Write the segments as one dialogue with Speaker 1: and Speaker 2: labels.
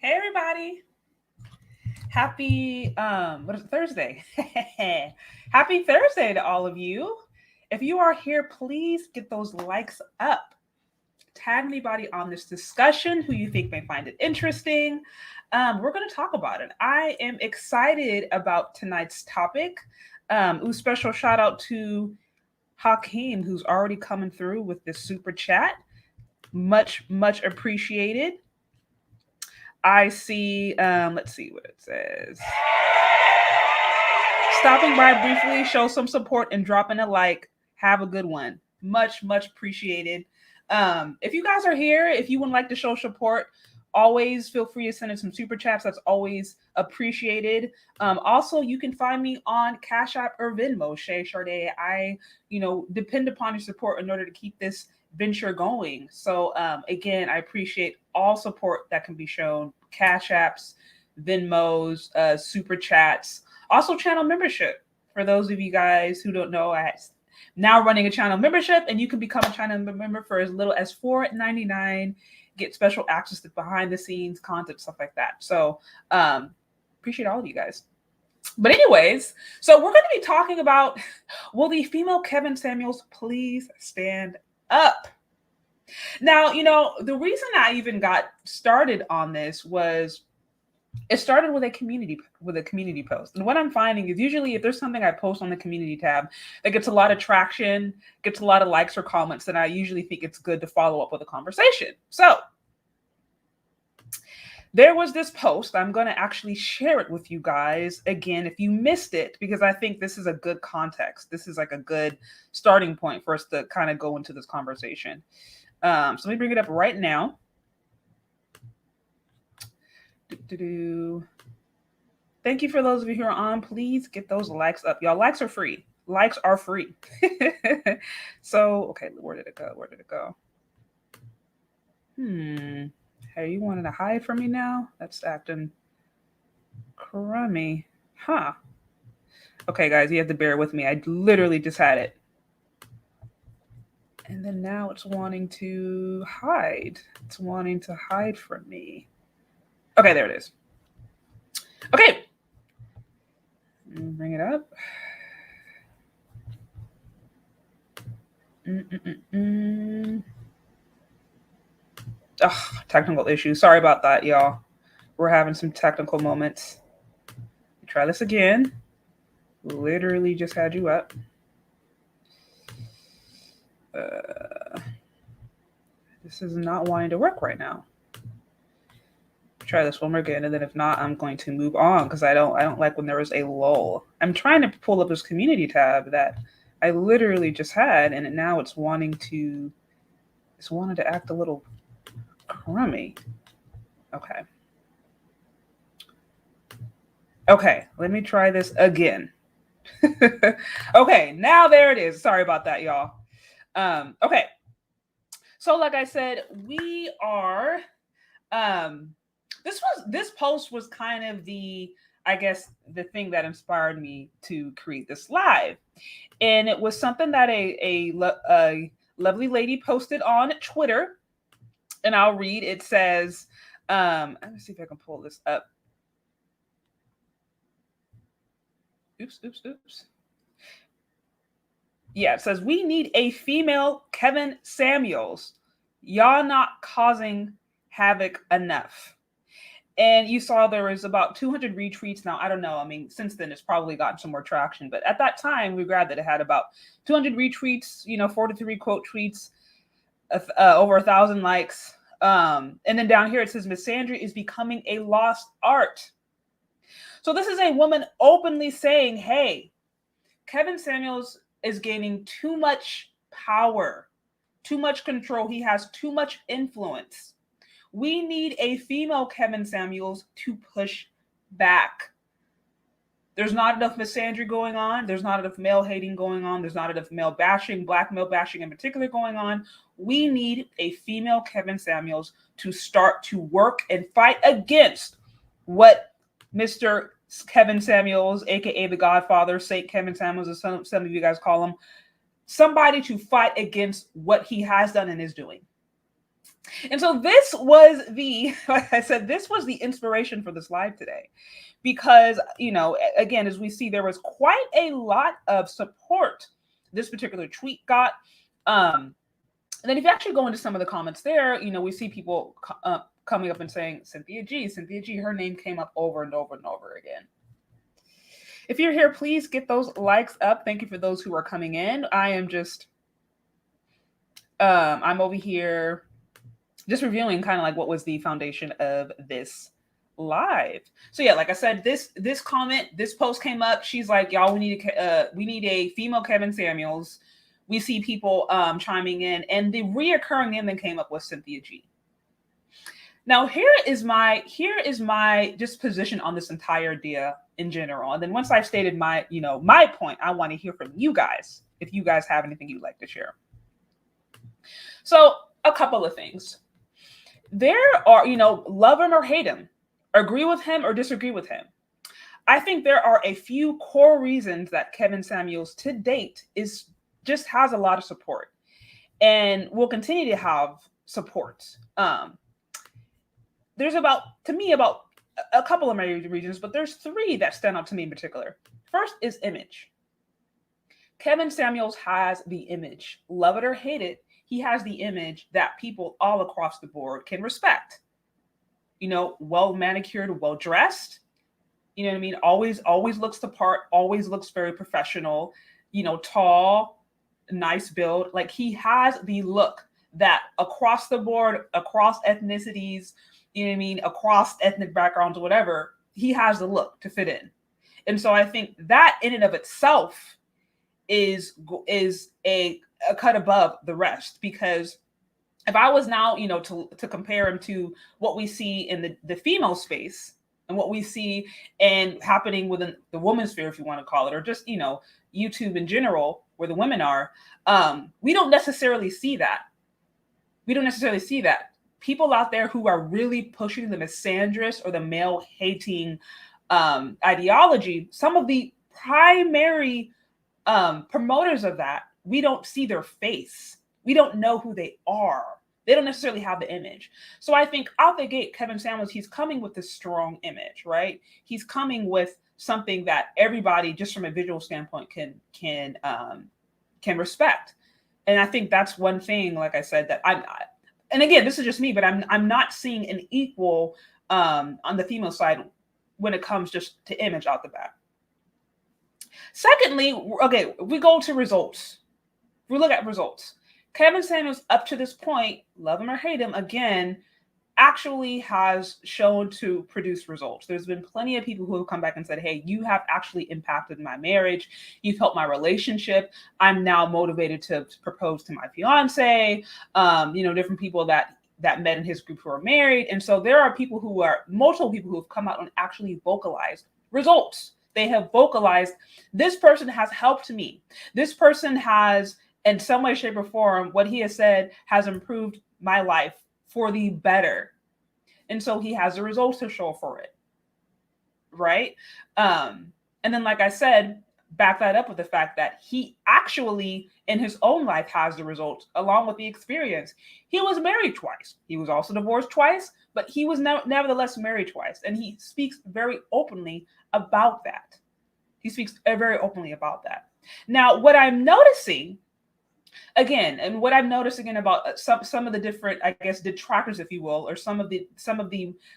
Speaker 1: Hey everybody. Happy what is it, Thursday? Happy Thursday to all of you. If you are here, please get those likes up. Tag anybody on this discussion who you think may find it interesting. We're going to talk about it. I am excited about tonight's topic. Special shout out to Hakeem, who's already coming through with this super chat. Much appreciated. I see, let's see what it says. Stopping by briefly, show some support and dropping a like. Have a good one. Much appreciated. If you guys are here, if you would like to show support, always feel free to send in some super chats. That's always appreciated. Also, you can find me on Cash App or Venmo, Shay Sharday. I, depend upon your support in order to keep this venture going. So again, I appreciate all support that can be shown. Cash Apps, Venmos, super chats, also channel membership. For those of you guys who don't know, I'm now running a channel membership, and you can become a channel member for as little as $4.99. Get special access to behind the scenes content, stuff like that. So appreciate all of you guys. But anyways, so we're going to be talking about, will the female KevinSamuels please stand up? Now, the reason I even got started on this was it started with a community post. And what I'm finding is usually if there's something I post on the community tab that gets a lot of traction, gets a lot of likes or comments, then I usually think it's good to follow up with a conversation. So there was this post. I'm going to actually share it with you guys again if you missed it, because I think this is a good context. This is like a good starting point for us to kind of go into this conversation. So let me bring it up right now. Thank you for those of you who are on. Please get those likes up. Y'all, likes are free. Likes are free. So, okay, where did it go? Where did it go? Hey, you wanted to hide from me now? That's acting crummy. Huh. Okay, guys, you have to bear with me. I literally just had it. And then now it's wanting to hide. It's wanting to hide from me. Okay, there it is. Okay. Bring it up. Ugh, technical issues. Sorry about that, y'all. We're having some technical moments. Try this again. Literally just had you up. This is not wanting to work right now. Try this one more again, and then if not, I'm going to move on because I don't like when there is a lull. I'm trying to pull up this community tab that I literally just had, and now it's wanting to act a little crummy. Okay. Okay, let me try this again. Okay, now there it is. Sorry about that, y'all. Okay. So like I said, we are this post was kind of the thing that inspired me to create this live. And it was something that a lovely lady posted on Twitter. And I'll read. It says, let me see if I can pull this up. Oops. Yeah, it says, we need a female KevinSamuels. Y'all not causing havoc enough. And you saw there was about 200 retweets. Now, I don't know. I mean, since then, it's probably gotten some more traction. But at that time, we grabbed it. It had about 200 retweets, 43 quote tweets, over 1,000 likes. And then down here, it says, misandry is becoming a lost art. So this is a woman openly saying, hey, KevinSamuels is gaining too much power, too much control. He has too much influence. We need a female KevinSamuels to push back. There's not enough misandry going on. There's not enough male hating going on. There's not enough male bashing, black male bashing in particular going on. We need a female KevinSamuels to start to work and fight against what Mr. KevinSamuels, aka the Godfather, Saint KevinSamuels, as some of you guys call him, somebody to fight against what he has done and is doing. And so this was like I said, this was the inspiration for this live today, because, again, as we see, there was quite a lot of support this particular tweet got. And then if you actually go into some of the comments there, we see people coming up and saying, Cynthia G, her name came up over and over and over again. If you're here, please get those likes up. Thank you for those who are coming in. I am just, I'm over here just reviewing kind of like what was the foundation of this live. So yeah, like I said, this post came up. She's like, y'all, we need a female KevinSamuels. We see people chiming in, and the reoccurring name that came up was Cynthia G. Now, here is my just position on this entire idea in general. And then once I've stated my point, I want to hear from you guys if you guys have anything you'd like to share. So a couple of things. There are, love him or hate him, agree with him or disagree with him. I think there are a few core reasons that KevinSamuels to date just has a lot of support and will continue to have support. There's about a couple of major reasons, but there's three that stand out to me in particular. First is image. KevinSamuels has the image. Love it or hate it, he has the image that people all across the board can respect. Well manicured, well dressed. You know what I mean? Always looks the part, always looks very professional, tall, nice build. Like, he has the look that across the board, across ethnicities, across ethnic backgrounds or whatever, he has the look to fit in. And so I think that in and of itself is a cut above the rest, because if I was now, to compare him to what we see in the female space and what we see and happening within the woman's sphere, if you want to call it, or just, YouTube in general, where the women are, we don't necessarily see that. We don't necessarily see that. People out there who are really pushing the misandrist or the male hating ideology, some of the primary promoters of that, we don't see their face. We don't know who they are. They don't necessarily have the image. So I think out the gate, KevinSamuels, he's coming with this strong image, right? He's coming with something that everybody, just from a visual standpoint, can respect. And I think that's one thing, like I said, that and again, this is just me, but I'm not seeing an equal on the female side when it comes just to image out the bat. Secondly, okay, we go to results. We look at results. KevinSamuels, up to this point, love him or hate him, again, actually has shown to produce results. There's been plenty of people who have come back and said, hey, you have actually impacted my marriage. You've helped my relationship. I'm now motivated to propose to my fiance. Different people that met in his group who are married. And so there are multiple people who have come out and actually vocalized results. They have vocalized, this person has helped me. This person has, in some way, shape, or form, what he has said has improved my life for the better. And so he has the results to show for it, right? And then, like I said, back that up with the fact that he actually, in his own life, has the results along with the experience. He was married twice. He was also divorced twice, but he was nevertheless married twice. And he speaks very openly about that. Now, what I'm noticing, again, and what I'm noticing about some of the different, I guess, detractors, if you will, or some of the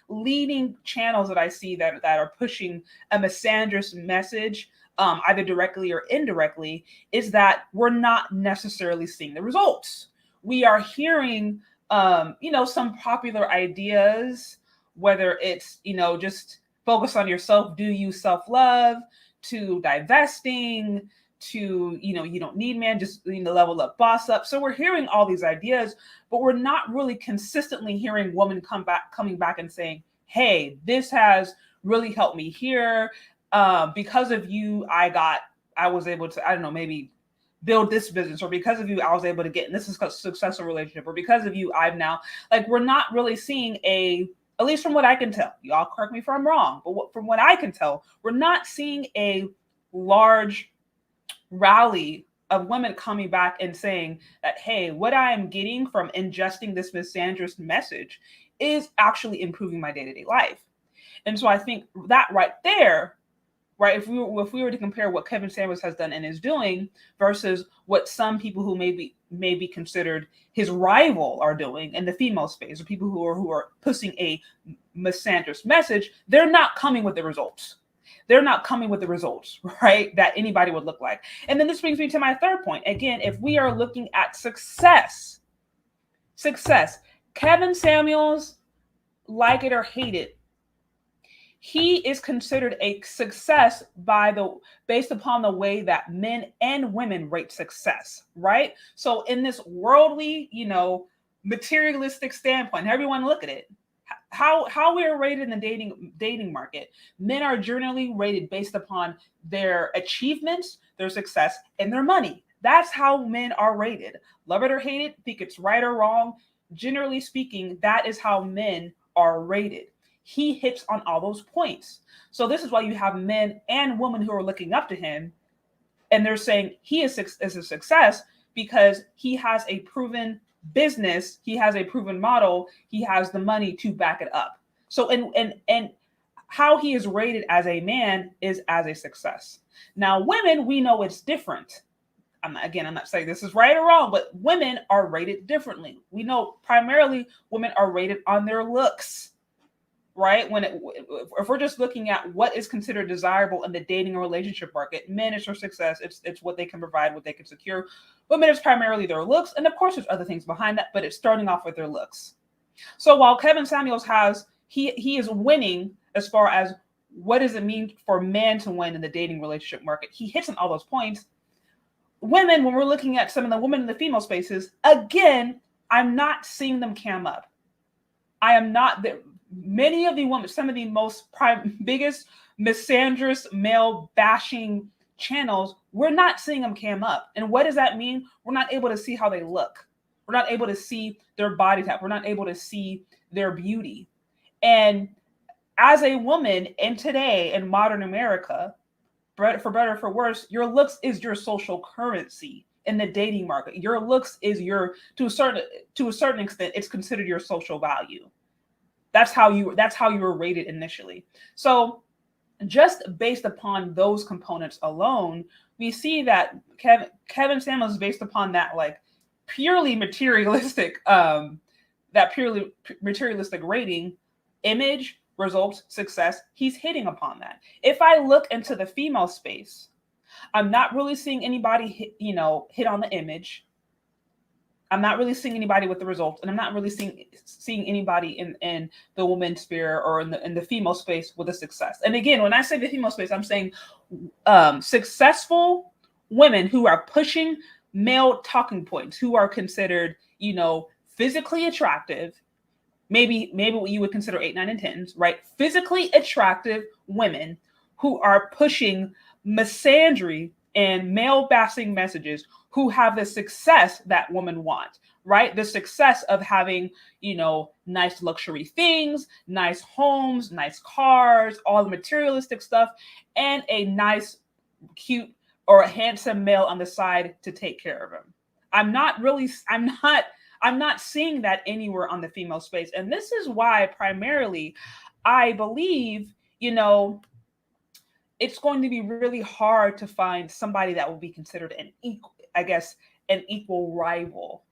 Speaker 1: leading channels that I see that are pushing a misandrist message, either directly or indirectly, is that we're not necessarily seeing the results. We are hearing, some popular ideas, whether it's, just focus on yourself, do you self-love, to divesting, to, you don't need man, just level up, boss up. So we're hearing all these ideas, but we're not really consistently hearing women coming back and saying, hey, this has really helped me here. Because of you, I was able to, maybe build this business, or because of you, I was able to get in this successful relationship, or because of you, I've now, we're not really seeing at least from what I can tell, y'all correct me if I'm wrong, but from what I can tell, we're not seeing a large rally of women coming back and saying that, hey, what I am getting from ingesting this misandrist message is actually improving my day-to-day life. And so I think that right there, right, if we were to compare what KevinSamuels has done and is doing versus what some people who may be considered his rival are doing in the female space, or people who are pushing a misandrist message, they're not coming with the results. They're not coming with the results, right, that anybody would look like. And then this brings me to my third point. Again, if we are looking at success, KevinSamuels, like it or hate it, he is considered a success based upon the way that men and women rate success, right? So in this worldly, materialistic standpoint, everyone look at it, how we are rated in the dating market. Men are generally rated based upon their achievements, their success, and their money. That's how men are rated. Love it or hate it, think it's right or wrong. Generally speaking, that is how men are rated. He hits on all those points. So this is why you have men and women who are looking up to him, and they're saying he is a success because he has a proven business, he has a proven model, he has the money to back it up. So and how he is rated as a man is as a success. Now, women, we know it's different. I'm not saying this is right or wrong, but women are rated differently. We know primarily women are rated on their looks. Right? If we're just looking at what is considered desirable in the dating or relationship market, men is for success. It's what they can provide, what they can secure. Women is primarily their looks. And of course, there's other things behind that, but it's starting off with their looks. So while KevinSamuels he is winning as far as what does it mean for men to win in the dating relationship market, he hits on all those points. Women, when we're looking at some of the women in the female spaces, again, I'm not seeing them cam up. I am not there. Many of the women, some of the most biggest misandrous male bashing channels, we're not seeing them cam up. And what does that mean? We're not able to see how they look. We're not able to see their body type. We're not able to see their beauty. And as a woman in today in modern America, for better or for worse, your looks is your social currency in the dating market. Your looks is your, to a certain extent, it's considered your social value. That's how you were rated initially. So just based upon those components alone, we see that KevinSamuels is based upon that like purely materialistic rating, image, results, success. He's hitting upon that. If I look into the female space, I'm not really seeing anybody hit on the image. I'm not really seeing anybody with the results, and I'm not really seeing anybody in the women's sphere or in the female space with a success. And again, when I say the female space, I'm saying successful women who are pushing male talking points, who are considered, physically attractive, maybe what you would consider 8, 9, and 10s, right? Physically attractive women who are pushing misandry and male bashing messages, who have the success that women want, right? The success of having, nice luxury things, nice homes, nice cars, all the materialistic stuff, and a nice, cute, or a handsome male on the side to take care of him. I'm not seeing that anywhere on the female space. And this is why primarily I believe, it's going to be really hard to find somebody that will be considered an equal rival.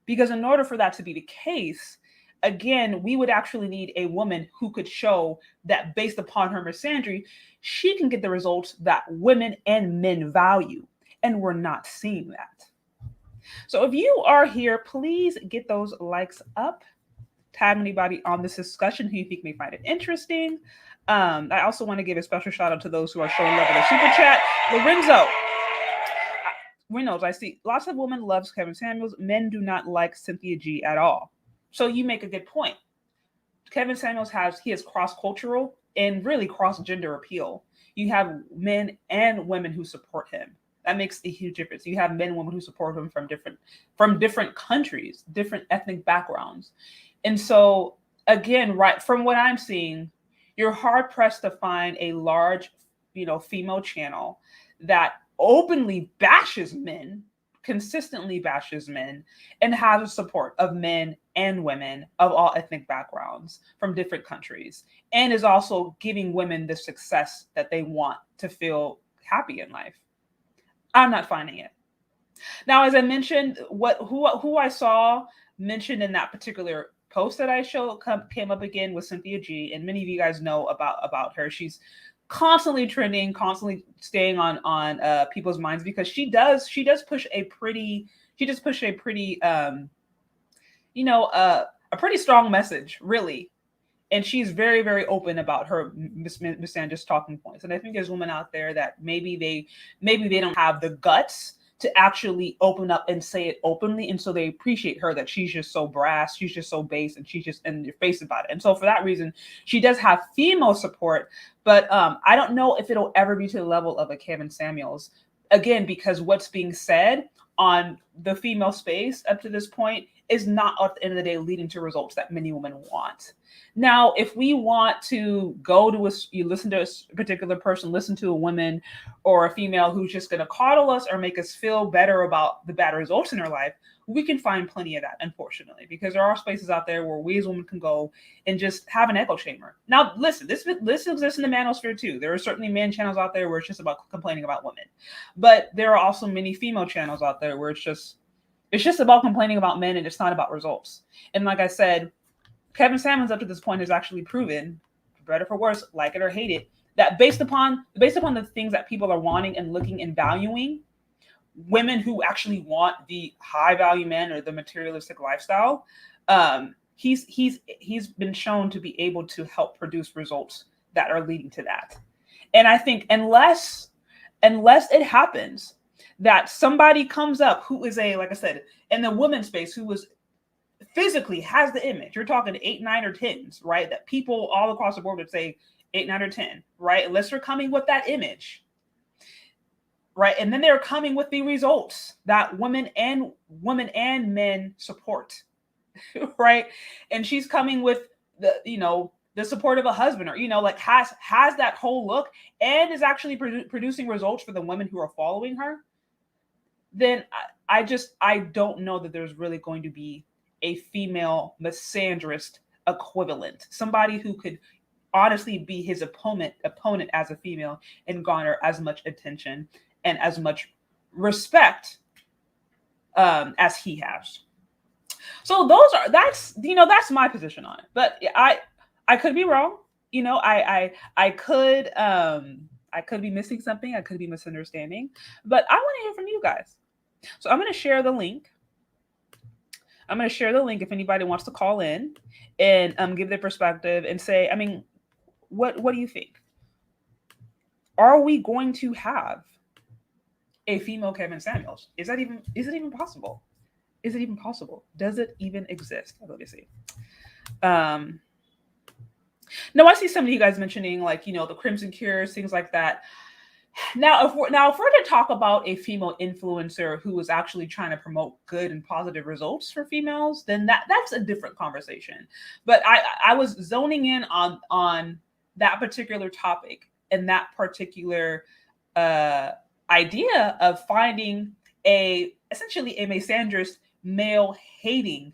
Speaker 1: Because in order for that to be the case, again, we would actually need a woman who could show that based upon her misandry, she can get the results that women and men value. And we're not seeing that. So if you are here, please get those likes up. Tag anybody on this discussion who you think may find it interesting. I also want to give a special shout out to those who are showing love in the super chat. Reynolds, I see lots of women loves KevinSamuels. Men do not like Cynthia G at all. So you make a good point. KevinSamuels has cross-cultural and really cross-gender appeal. You have men and women who support him. That makes a huge difference. You have men and women who support him from different countries, different ethnic backgrounds. And so again, right from what I'm seeing, you're hard pressed to find a large, female channel that openly bashes men, consistently bashes men, and has the support of men and women of all ethnic backgrounds from different countries, and is also giving women the success that they want to feel happy in life. I'm not finding it. Now, as I mentioned, who I saw mentioned in that particular post that I showed came up again with Cynthia G, and many of you guys know about her. She's constantly trending, constantly staying on people's minds, because she does push a pretty a pretty strong message, really. And she's very, very open about her misandrous talking points. And I think there's women out there that maybe they don't have the guts to actually open up and say it openly. And so they appreciate her that she's just so brass, she's just so base, and she's just in your face about it. And so for that reason, she does have female support, but I don't know if it'll ever be to the level of a KevinSamuels. Again, because what's being said on the female space up to this point is not at the end of the day leading to results that many women want. Now, if we want to go to you listen to a particular person, listen to a woman or a female who's just going to coddle us or make us feel better about the bad results in her life, we can find plenty of that, unfortunately, because there are spaces out there where we as women can go and just have an echo chamber. Now, listen, this exists in the manosphere too. There are certainly men channels out there where it's just about complaining about women, but there are also many female channels out there where it's just about complaining about men, and it's not about results. And like I said, KevinSamuels up to this point has actually proven, for better or for worse, like it or hate it, that based upon the things that people are wanting and looking and valuing, women who actually want the high value men or the materialistic lifestyle, he's been shown to be able to help produce results that are leading to that. And I think unless it happens that somebody comes up who is like I said, in the women's space, who was physically has the image. You're talking 8, 9, or 10s, right? That people all across the board would say 8, 9, or 10, right? Unless they're coming with that image, right? And then they're coming with the results that women and men support, right? And she's coming with the support of a husband, or like has that whole look, and is actually producing results for the women who are following her. Then I don't know that there's really going to be a female misandrist equivalent, somebody who could honestly be his opponent as a female and garner as much attention and as much respect as he has. So that's my position on it. But I could be wrong. I could be missing something. I could be misunderstanding. But I want to hear from you guys. So I'm going to share the link. If anybody wants to call in and give their perspective and say, I mean, what do you think? Are we going to have a female Kevin Samuels? Is it even possible? Is it even possible? Does it even exist? Let me see. No, I see some of you guys mentioning the Crimson Cures, things like that. Now, if we're to talk about a female influencer who is actually trying to promote good and positive results for females, then that's a different conversation. But I was zoning in on that particular topic and that particular idea of finding essentially a misandrist, male hating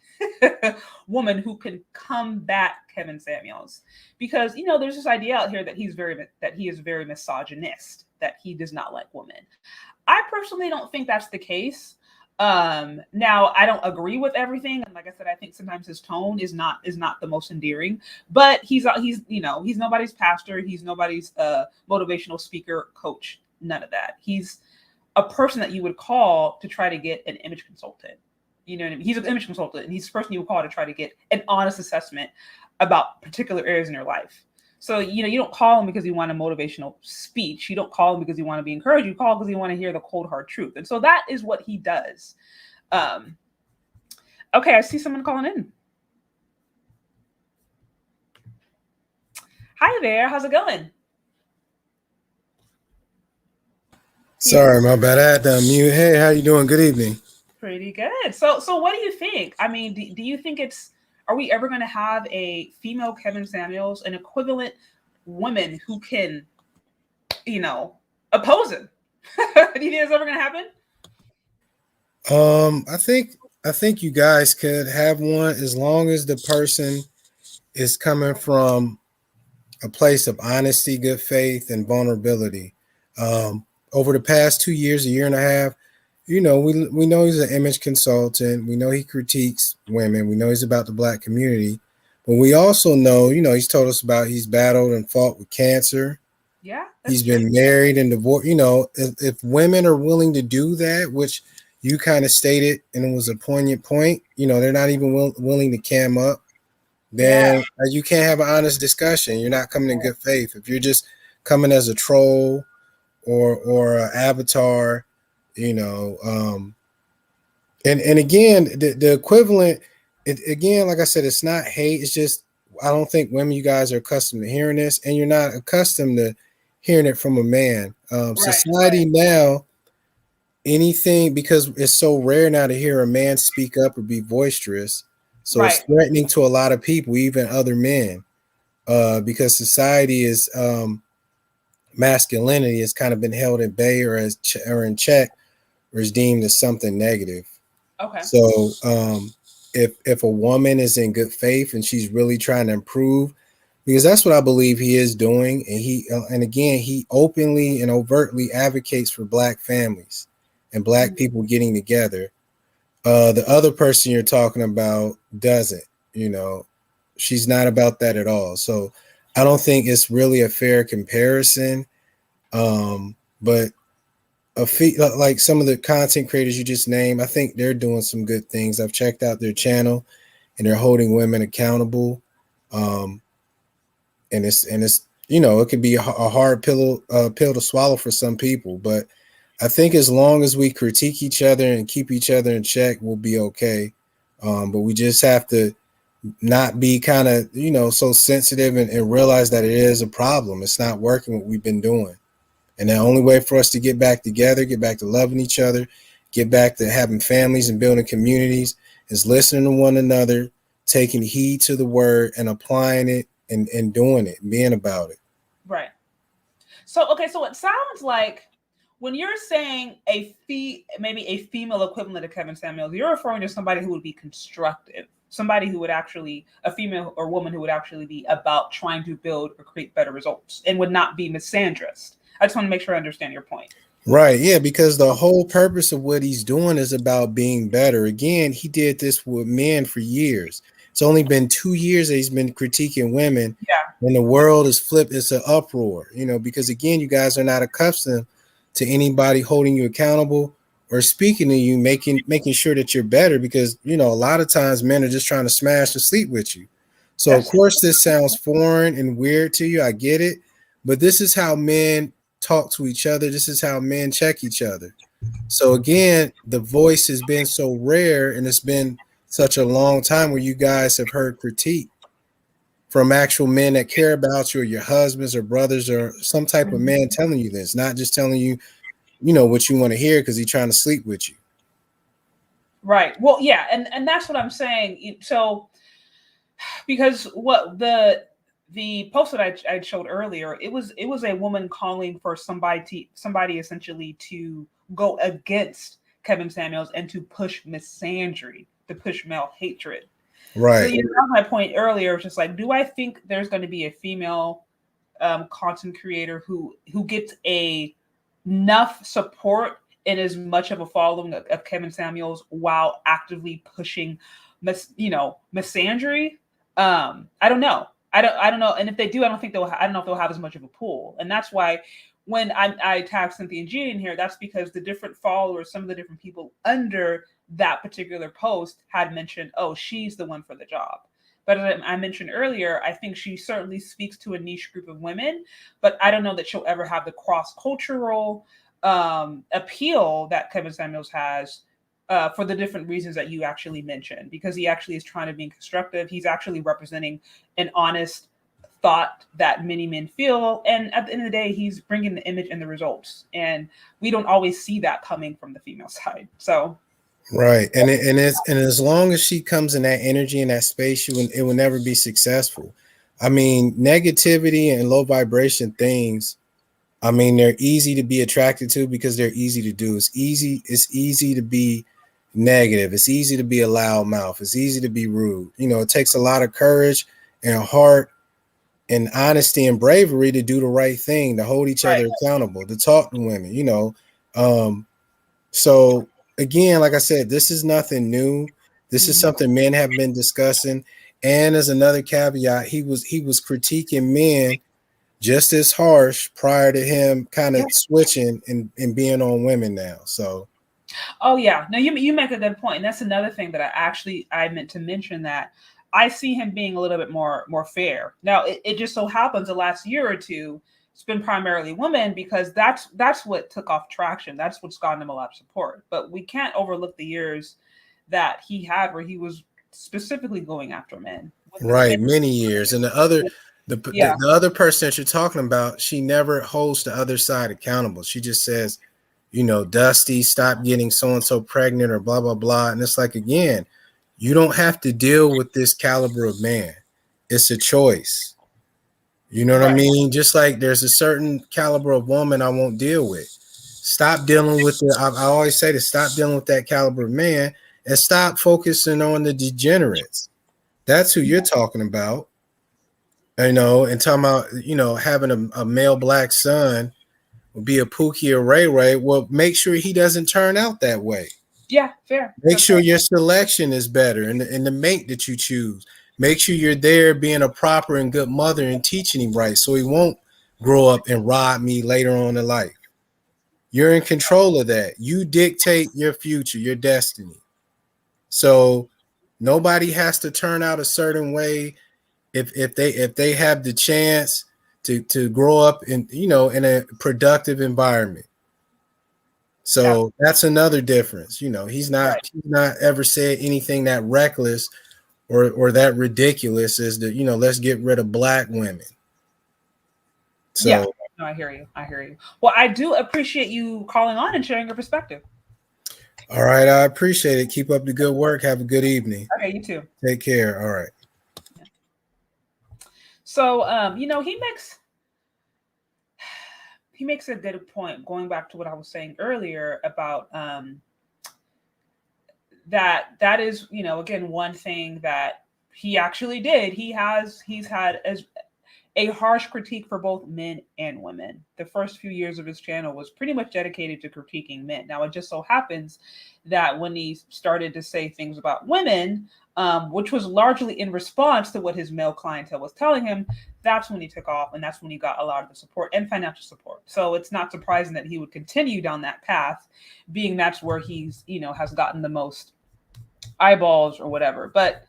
Speaker 1: woman who can combat Kevin Samuels, because there's this idea out here that he is very misogynist, that he does not like women. I personally don't think that's the case. Now I don't agree with everything, and like I said, I think sometimes his tone is not the most endearing. But he's nobody's pastor, he's nobody's motivational speaker, coach, none of that. He's a person that you would call to try to get an image consultant. You know what I mean? He's an image consultant, and he's the person you would call to try to get an honest assessment about particular areas in your life. So, you don't call him because you want a motivational speech. You don't call him because you want to be encouraged. You call because you want to hear the cold, hard truth. And so that is what he does. Okay, I see someone calling in. Hi there. How's it going?
Speaker 2: Sorry, my bad. I had to unmute. Hey, how you doing? Good evening.
Speaker 1: Pretty good. So what do you think? I mean, do you think are we ever going to have a female Kevin Samuels, an equivalent woman who can, oppose him? Do you think that's ever going to happen?
Speaker 2: I think you guys could have one as long as the person is coming from a place of honesty, good faith, and vulnerability. Over the past 2 years, a year and a half, we know he's an image consultant. We know he critiques women. We know he's about the Black community. But we also know, he's told us about he's battled and fought with cancer.
Speaker 1: Yeah.
Speaker 2: He's been married and divorced. If women are willing to do that, which you kind of stated, and it was a poignant point, they're not even willing to cam up, then you can't have an honest discussion. You're not coming in good faith. If you're just coming as a troll or an avatar, and again, the equivalent, again, like I said, it's not hate. It's just, I don't think women, you guys are accustomed to hearing this, and you're not accustomed to hearing it from a man. Society now, anything, because it's so rare now to hear a man speak up or be boisterous. So it's threatening to a lot of people, even other men, because society is, masculinity has kind of been held at bay or in check, or is deemed as something negative.
Speaker 1: Okay.
Speaker 2: So if a woman is in good faith and she's really trying to improve, because that's what I believe he is doing, and he openly and overtly advocates for Black families and Black people getting together. The other person you're talking about doesn't. She's not about that at all. So I don't think it's really a fair comparison. But like some of the content creators you just named, I think they're doing some good things. I've checked out their channel, and they're holding women accountable. And it's it could be a hard pill to swallow for some people, but I think as long as we critique each other and keep each other in check, we'll be okay. But we just have to not be kind of, so sensitive and realize that it is a problem. It's not working what we've been doing. And the only way for us to get back together, get back to loving each other, get back to having families and building communities is listening to one another, taking heed to the word and applying it and doing it, being about it.
Speaker 1: Right. So, okay, so it sounds like when you're saying maybe a female equivalent of Kevin Samuels, you're referring to somebody who would be constructive, somebody who would actually, a female or woman who would actually be about trying to build or create better results and would not be misandrist. I just want to make sure I understand your point.
Speaker 2: Right. Yeah, because the whole purpose of what he's doing is about being better. Again, he did this with men for years. It's only been 2 years that he's been critiquing women.
Speaker 1: Yeah.
Speaker 2: When the world is flipped, it's an uproar, because again, you guys are not accustomed to anybody holding you accountable or speaking to you, making sure that you're better, because, a lot of times men are just trying to smash and sleep with you. So of course this sounds foreign and weird to you. I get it. But this is how men talk to each other. This is how men check each other. So again, the voice has been so rare, and it's been such a long time where you guys have heard critique from actual men that care about you, or your husbands or brothers or some type of man telling you this, not just telling you, what you want to hear because he's trying to sleep with you.
Speaker 1: Right. Well, yeah, and that's what I'm saying. So, because what the post that I showed earlier, it was a woman calling for somebody essentially to go against Kevin Samuels and to push misandry, to push male hatred.
Speaker 2: Right.
Speaker 1: So my point earlier was just like, do I think there's going to be a female content creator who gets enough support and as much of a following of Kevin Samuels while actively pushing misandry? I don't know. I don't know. And if they do, I don't know if they'll have as much of a pool. And that's why when I tagged Cynthia and G in here, that's because the different followers, some of the different people under that particular post had mentioned, oh, she's the one for the job. But as I mentioned earlier, I think she certainly speaks to a niche group of women, but I don't know that she'll ever have the cross-cultural appeal that Kevin Samuels has for the different reasons that you actually mentioned, because he actually is trying to be constructive. He's actually representing an honest thought that many men feel. And at the end of the day, he's bringing the image and the results. And we don't always see that coming from the female side. So.
Speaker 2: Right. And as long as she comes in that energy, in that space, it will never be successful. I mean, negativity and low vibration things, I mean, they're easy to be attracted to because they're easy to do. It's easy to be negative. It's easy to be a loud mouth. It's easy to be rude. It takes a lot of courage and heart and honesty and bravery to do the right thing, to hold each other accountable, to talk to women, So again, like I said, this is nothing new. This is something men have been discussing. And as another caveat, he was critiquing men just as harsh prior to him kind of switching and being on women now. So.
Speaker 1: Oh yeah, no, you make a good point. And that's another thing that I meant to mention, that I see him being a little bit more fair. Now, it just so happens the last year or two, it's been primarily women, because that's what took off traction. That's what's gotten him a lot of support. But we can't overlook the years that he had where he was specifically going after men.
Speaker 2: Right, many years. And the other person that you're talking about, she never holds the other side accountable. She just says, Dusty, stop getting so-and-so pregnant or blah, blah, blah. And it's like, again, you don't have to deal with this caliber of man. It's a choice. You know what I mean? Just like there's a certain caliber of woman I won't deal with. Stop dealing with I always say to stop dealing with that caliber of man and stop focusing on the degenerates. That's who you're talking about. And talking about, having a male black son will be a Pookie or Ray Ray. Well, make sure he doesn't turn out that way.
Speaker 1: Yeah, fair.
Speaker 2: Make sure your selection is better and the mate that you choose. Make sure you're there being a proper and good mother and teaching him right, so he won't grow up and rob me later on in life. You're in control of that. You dictate your future, your destiny. So nobody has to turn out a certain way if they have the chance to grow up in a productive environment. So that's another difference. You know, he's not ever said anything that reckless or that ridiculous as that, you know, let's get rid of black women. So
Speaker 1: yeah, no, I hear you. I hear you. Well, I do appreciate you calling on and sharing your perspective.
Speaker 2: All right, I appreciate it. Keep up the good work. Have a good evening.
Speaker 1: Okay, you too.
Speaker 2: Take care. All right.
Speaker 1: Yeah. So, you know, he makes a good point, going back to what I was saying earlier about that is, you know, again, one thing that he actually did. He's had as a harsh critique for both men and women. The first few years of his channel was pretty much dedicated to critiquing men. Now, it just so happens that when he started to say things about women, which was largely in response to what his male clientele was telling him, that's when he took off, and that's when he got a lot of the support and financial support. So it's not surprising that he would continue down that path, being that's where he's, you know, has gotten the most eyeballs or whatever. But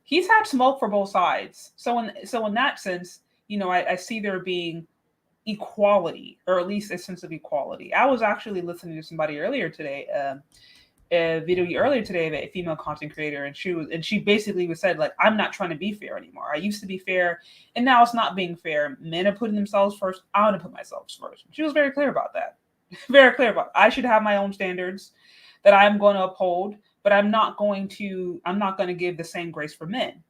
Speaker 1: he's had smoke for both sides. So in that sense, you know, I see there being equality, or at least a sense of equality. I was actually listening to somebody earlier today, a video earlier today of a female content creator, and she basically said, like, I'm not trying to be fair anymore. I used to be fair, and now it's not being fair. Men are putting themselves first. I want to put myself first. She was very clear about that. Very clear about it. I should have my own standards that I'm going to uphold, but I'm not going to give the same grace for men.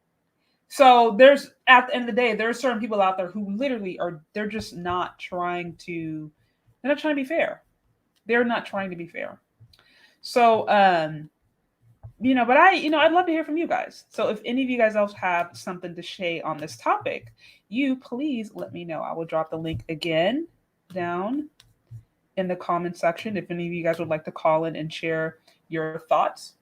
Speaker 1: So there's, at the end of the day, there are certain people out there who literally they're just not trying to, they're not trying to be fair. They're not trying to be fair. So, you know, but I'd love to hear from you guys. So if any of you guys else have something to say on this topic, you please let me know. I will drop the link again down in the comment section if any of you guys would like to call in and share your thoughts.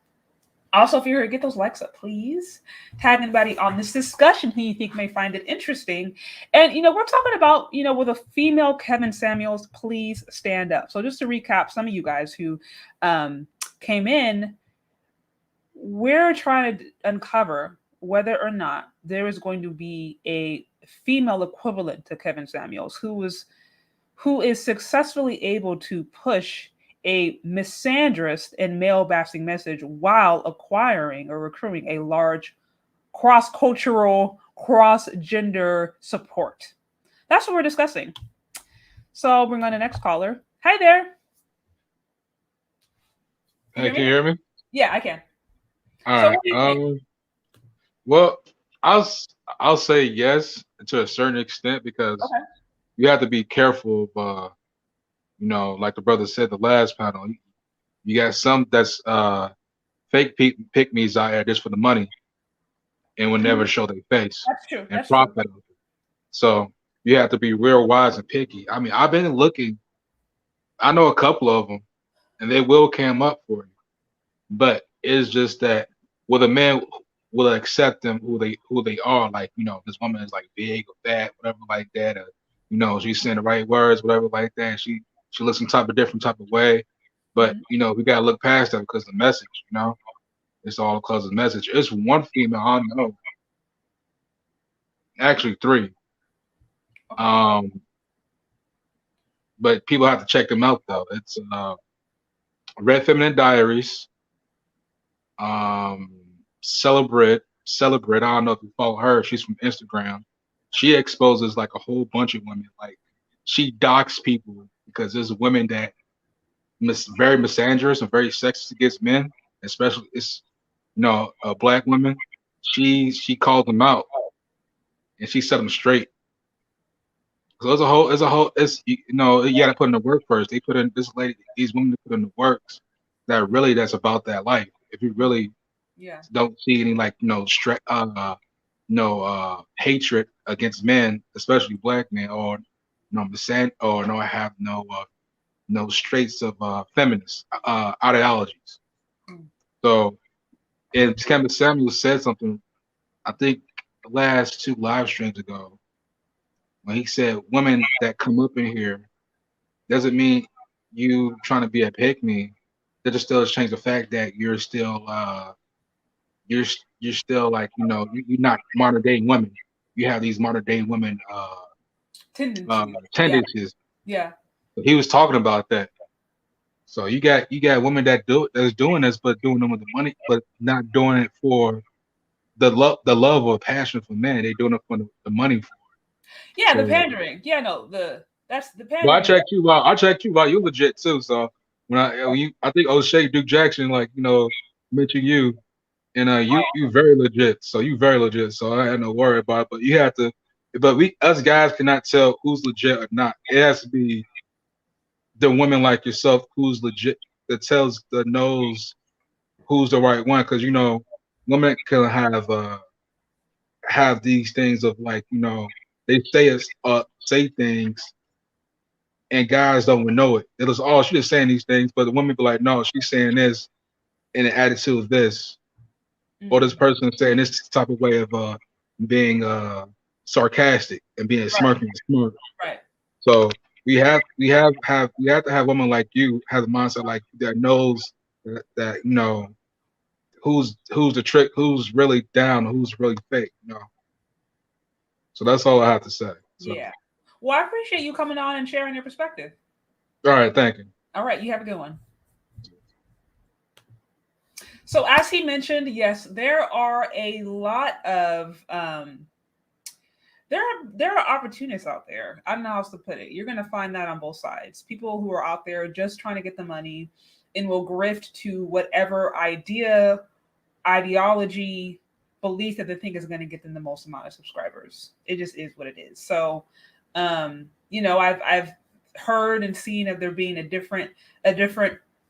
Speaker 1: Also, if you're here, get those likes up, please. Tag anybody on this discussion who you think may find it interesting. And, you know, we're talking about, you know, with a female KevinSamuels, please stand up. So just to recap, some of you guys who came in, we're trying to uncover whether or not there is going to be a female equivalent to KevinSamuels who is successfully able to push a misandrist and male-bashing message while acquiring or recruiting a large cross-cultural, cross-gender support. That's what we're discussing. So I'll bring on the next caller. Hi there.
Speaker 3: Hey, can you hear me?
Speaker 1: Yeah, I can.
Speaker 3: All right. Well, I'll say yes to a certain extent, because you have to be careful of you know, like the brother said the last panel, you got some that's fake pick-me's out there just for the money and will never show their face.
Speaker 1: That's true.
Speaker 3: And profit. So you have to be real wise and picky. I mean, I've been looking, I know a couple of them, and they will cam up for you. But it's just that will a man will accept them who they are, like, you know, this woman is like big or fat, whatever like that, or, you know, she's saying the right words, whatever like that. She looks some different type of way. But you know, we gotta look past that because the message, you know, it's all because of the message. It's one female I know, actually 3. But people have to check them out though. It's Red Feminine Diaries, Celebrate. I don't know if you follow her. She's from Instagram. She exposes like a whole bunch of women. Like, she docks people because there's women that very misandrous and very sexist against men, especially it's, you know, black women. She called them out and she set them straight. So it's you know, you got to put in the work first. They put in these women put in the works that's about that life. If you really don't see any, like, you know, hatred against men, especially black men, or I have no traits of feminist ideologies. So, and KevinSamuels said something, I think the last 2 live streams ago, when he said women that come up in here doesn't mean you trying to be a pick-me. That just still change the fact that you're still you're still, like, you know, you're not modern day women. You have these modern day women tendencies.
Speaker 1: Yeah.
Speaker 3: He was talking about that. So you got women that's doing this, but doing them with the money, but not doing it for the love or passion for men. They doing it for the money.
Speaker 1: Yeah,
Speaker 3: So,
Speaker 1: the pandering. Yeah, no, that's the
Speaker 3: well, I
Speaker 1: pandering.
Speaker 3: checked you out. I checked you out. You're legit too. So I think O'Shea Duke Jackson, like, mentioned you, and you very legit. So you very legit. So I had no worry about it. But you have to. But us guys cannot tell who's legit or not. It has to be the women like yourself who's legit, that knows who's the right one. Because women can have these things of, like, they say things, and guys don't even know it. It was, oh, she's just saying these things, but the women be like, no, she's saying this, and the attitude is this, or this person is saying this type of way of being sarcastic and being smirking and smart.
Speaker 1: Right.
Speaker 3: So we have to have women like you have a mindset like that, knows that who's the trick, who's really down, who's really fake. So that's all I have to say. So.
Speaker 1: Yeah. Well, I appreciate you coming on and sharing your perspective.
Speaker 3: All right, thank you.
Speaker 1: All right, you have a good one. So as he mentioned, yes, there are a lot of there are opportunists out there. I don't know how else to put it. You're going to find that on both sides. People who are out there just trying to get the money and will grift to whatever ideology, belief that they think is going to get them the most amount of subscribers. It just is what it is. So, I've heard and seen of there being a different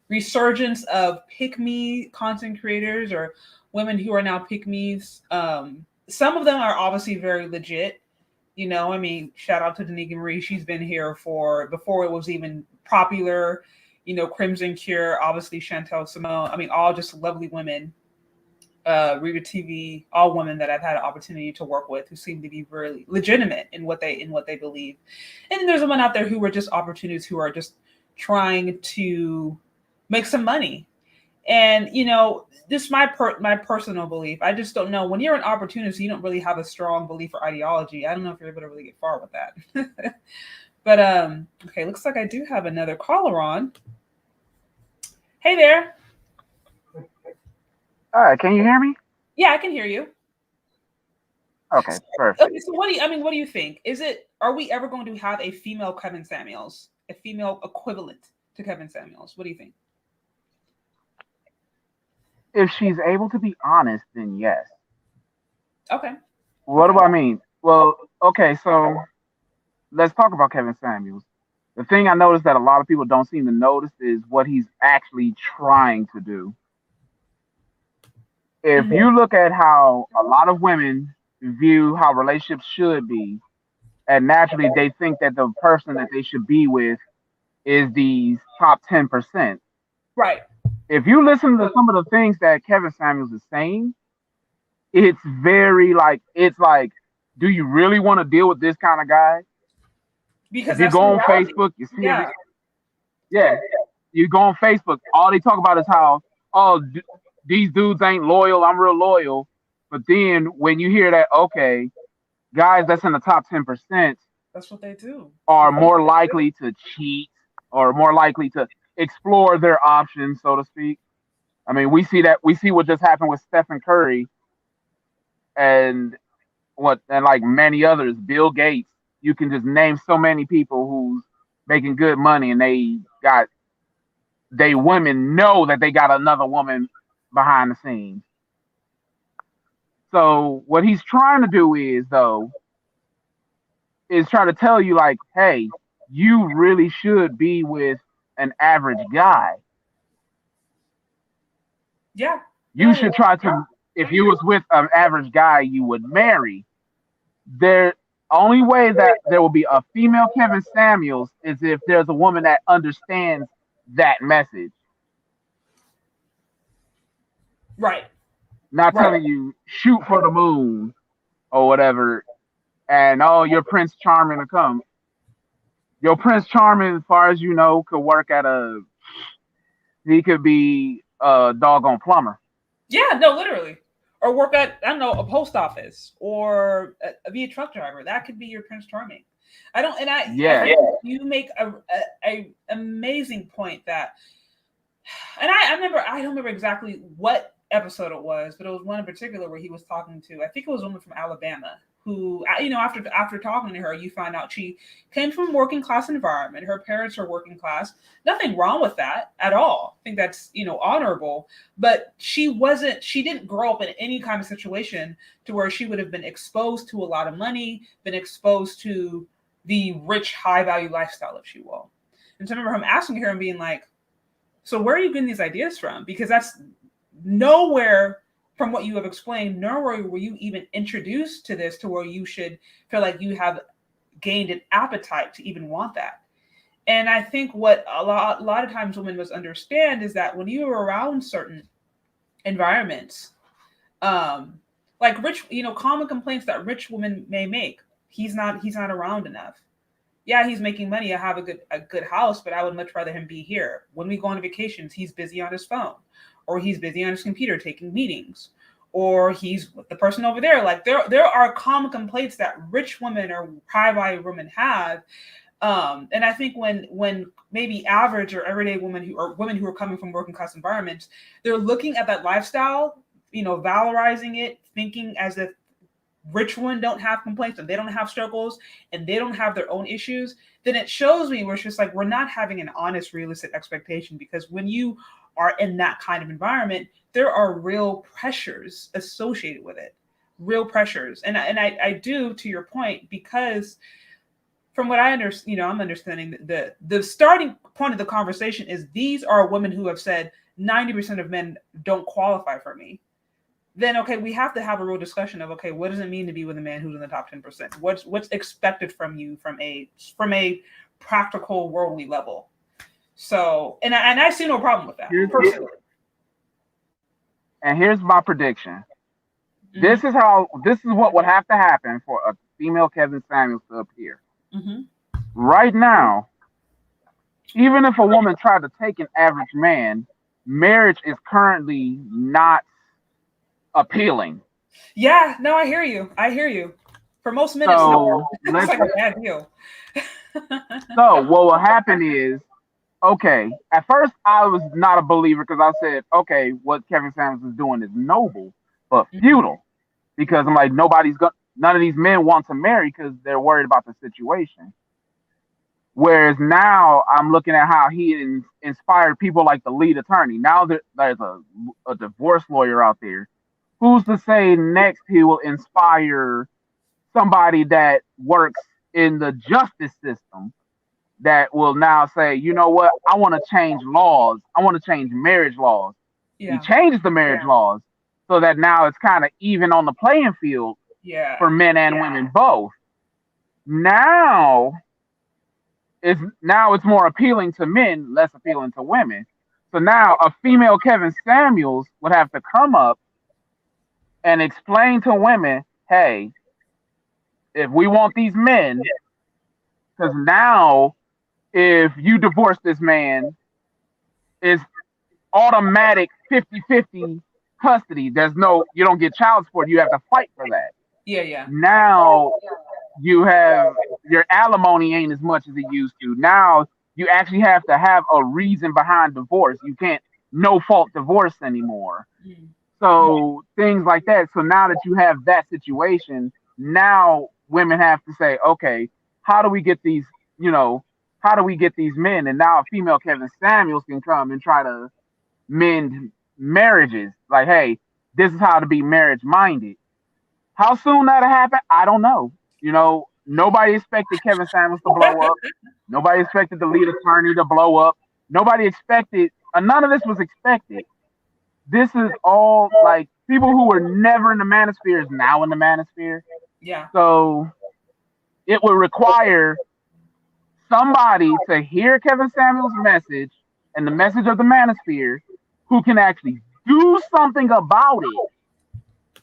Speaker 1: resurgence of pick-me content creators or women who are now pick-me's. Some of them are obviously very legit. Shout out to Danica Marie. She's been here before it was even popular. Crimson Cure, obviously Chantel Simone. All just lovely women. Reba TV, all women that I've had an opportunity to work with who seem to be really legitimate in what they believe. And then there's women out there who are just opportunists who are just trying to make some money. And this is my personal belief. I just don't know. When you're an opportunist, you don't really have a strong belief or ideology. I don't know if you're able to really get far with that. But okay, looks like I do have another caller on. Hey there.
Speaker 4: All right, can you hear me?
Speaker 1: Yeah, I can hear you.
Speaker 4: Okay, perfect.
Speaker 1: Okay, so what do you think? Are we ever going to have a female Kevin Samuels, a female equivalent to Kevin Samuels? What do you think?
Speaker 4: If she's able to be honest, then yes.
Speaker 1: Okay.
Speaker 4: What do I mean? Well, okay, so let's talk about Kevin Samuels. The thing I noticed that a lot of people don't seem to notice is what he's actually trying to do. If you look at how a lot of women view how relationships should be, and naturally they think that the person that they should be with is these top 10%.
Speaker 1: Right.
Speaker 4: If you listen to some of the things that Kevin Samuels is saying, it's very it's like, do you really want to deal with this kind of guy?
Speaker 1: Because
Speaker 4: if you go on Facebook, you see you go on Facebook, all they talk about is how, these dudes ain't loyal, I'm real loyal. But then when you hear that, okay, guys that's in the top 10%,
Speaker 1: that's what they do,
Speaker 4: are more likely to cheat or more likely to explore their options, so to speak. We see what just happened with Stephen Curry and like many others, Bill Gates. You can just name so many people who's making good money, and they women know that they got another woman behind the scenes. So what he's trying to do is try to tell you, like, hey, you really should be with an average guy.
Speaker 1: Yeah.
Speaker 4: You should try to, if you was with an average guy you would marry. The only way that there will be a female Kevin Samuels is if there's a woman that understands that message.
Speaker 1: Right.
Speaker 4: Not telling you shoot for the moon or whatever, and you're Prince Charming to come. Your Prince Charming, as far as you know, could work he could be a doggone plumber.
Speaker 1: Yeah, no, literally. Or work at, I don't know, a post office or be a truck driver. That could be your Prince Charming. I think you make a amazing point that And I don't remember exactly what episode it was, but it was one in particular where he was talking to, I think it was a woman from Alabama who, after talking to her, you find out she came from a working class environment. Her parents are working class. Nothing wrong with that at all. I think that's, honorable, but she didn't grow up in any kind of situation to where she would have been exposed to a lot of money, been exposed to the rich, high value lifestyle, if you will. And so I remember him asking her and being like, so where are you getting these ideas from? Because that's nowhere from what you have explained, nowhere were you even introduced to this to where you should feel like you have gained an appetite to even want that. And I think what a lot of times women must understand is that when you are around certain environments, like rich, common complaints that rich women may make, he's not around enough. Yeah, he's making money. I have a good house, but I would much rather him be here. When we go on vacations, he's busy on his phone, or he's busy on his computer taking meetings, or he's with the person over there. Like there are common complaints that rich women or high value women have. And I think when maybe average or everyday women who are coming from working class environments, they're looking at that lifestyle, valorizing it, thinking as if rich women don't have complaints and they don't have struggles and they don't have their own issues, then it shows me where it's just like we're not having an honest, realistic expectation, because when you are in that kind of environment, there are real pressures associated with it, real pressures. And I do, to your point, because from what I understand, I'm understanding that the starting point of the conversation is these are women who have said 90% of men don't qualify for me. Then, okay, we have to have a real discussion of, okay, what does it mean to be with a man who's in the top 10%? What's expected from you from a practical, worldly level? So, and I see no problem with that, personally.
Speaker 4: And here's my prediction.
Speaker 1: Mm-hmm.
Speaker 4: This is what would have to happen for a female Kevin Samuels to appear.
Speaker 1: Mm-hmm.
Speaker 4: Right now, even if a woman tried to take an average man, marriage is currently not appealing.
Speaker 1: Yeah, no, I hear you. For most men, it's like a bad deal.
Speaker 4: So what will happen is, okay, at first I was not a believer because I said, okay, what Kevin Samuels is doing is noble, but futile. Because I'm like, none of these men want to marry because they're worried about the situation. Whereas now I'm looking at how he inspired people like the lead attorney. Now there's a divorce lawyer out there. Who's to say next he will inspire somebody that works in the justice system that will now say, you know what, I want to change laws. I want to change marriage laws. Yeah. He changes the marriage laws so that now it's kind of even on the playing field for men and women both. Now it's more appealing to men, less appealing to women. So now a female Kevin Samuels would have to come up and explain to women, hey, if we want these men, because now if you divorce this man, it's automatic 50-50 custody. You don't get child support. You have to fight for that.
Speaker 1: Yeah.
Speaker 4: Now you have your alimony ain't as much as it used to. Now you actually have to have a reason behind divorce. You can't no fault divorce anymore. So things like that. So now that you have that situation, now women have to say, okay, how do we get these men? And now a female Kevin Samuels can come and try to mend marriages. Like, hey, this is how to be marriage minded. How soon that'll happen, I don't know. Nobody expected Kevin Samuels to blow up. Nobody expected the lead attorney to blow up. Nobody expected, none of this was expected. This is all like people who were never in the Manosphere is now in the Manosphere.
Speaker 1: Yeah.
Speaker 4: So it would require somebody to hear Kevin Samuels' message and the message of the Manosphere who can actually do something about it.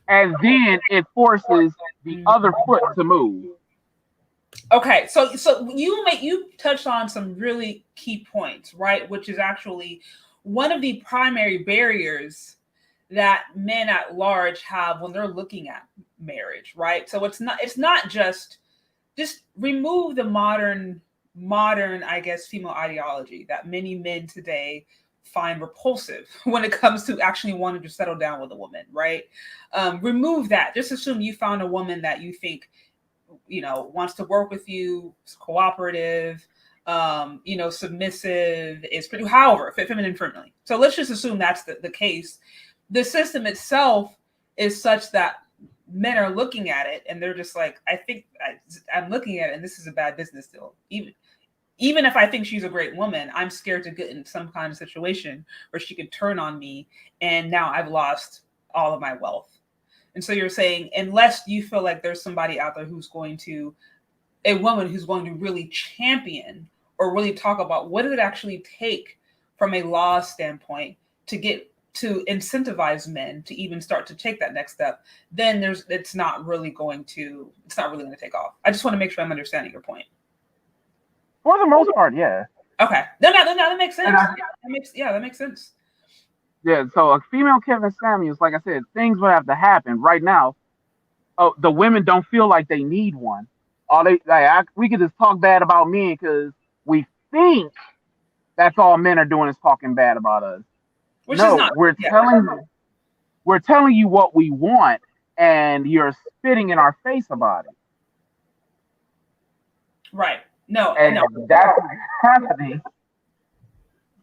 Speaker 4: And then it forces the other foot to move.
Speaker 1: Okay, so you touched on some really key points, right? Which is actually one of the primary barriers that men at large have when they're looking at marriage, right? So it's not just remove the modern, I guess, female ideology that many men today find repulsive when it comes to actually wanting to settle down with a woman, right? Remove that. Just assume you found a woman that you think, wants to work with you, is cooperative, submissive, is pretty, however, feminine friendly. So let's just assume that's the case. The system itself is such that men are looking at it and they're just like, I think I'm looking at it and this is a bad business deal. Even if I think she's a great woman, I'm scared to get in some kind of situation where she could turn on me and now I've lost all of my wealth. And so you're saying, unless you feel like there's somebody out there a woman who's going to really champion or really talk about what does it actually take from a law standpoint to incentivize men to even start to take that next step, then it's not really going to take off. I just want to make sure I'm understanding your point.
Speaker 4: For the most part, yeah.
Speaker 1: Okay. No, that makes sense. That makes sense.
Speaker 4: Yeah, so a female KevinSamuels, like I said, things would have to happen right now. Oh, the women don't feel like they need one. We could just talk bad about men because we think that's all men are doing is talking bad about us.
Speaker 1: Which is not.
Speaker 4: We're telling you what we want, and you're spitting in our face about it.
Speaker 1: Right. No,
Speaker 4: and that's happening.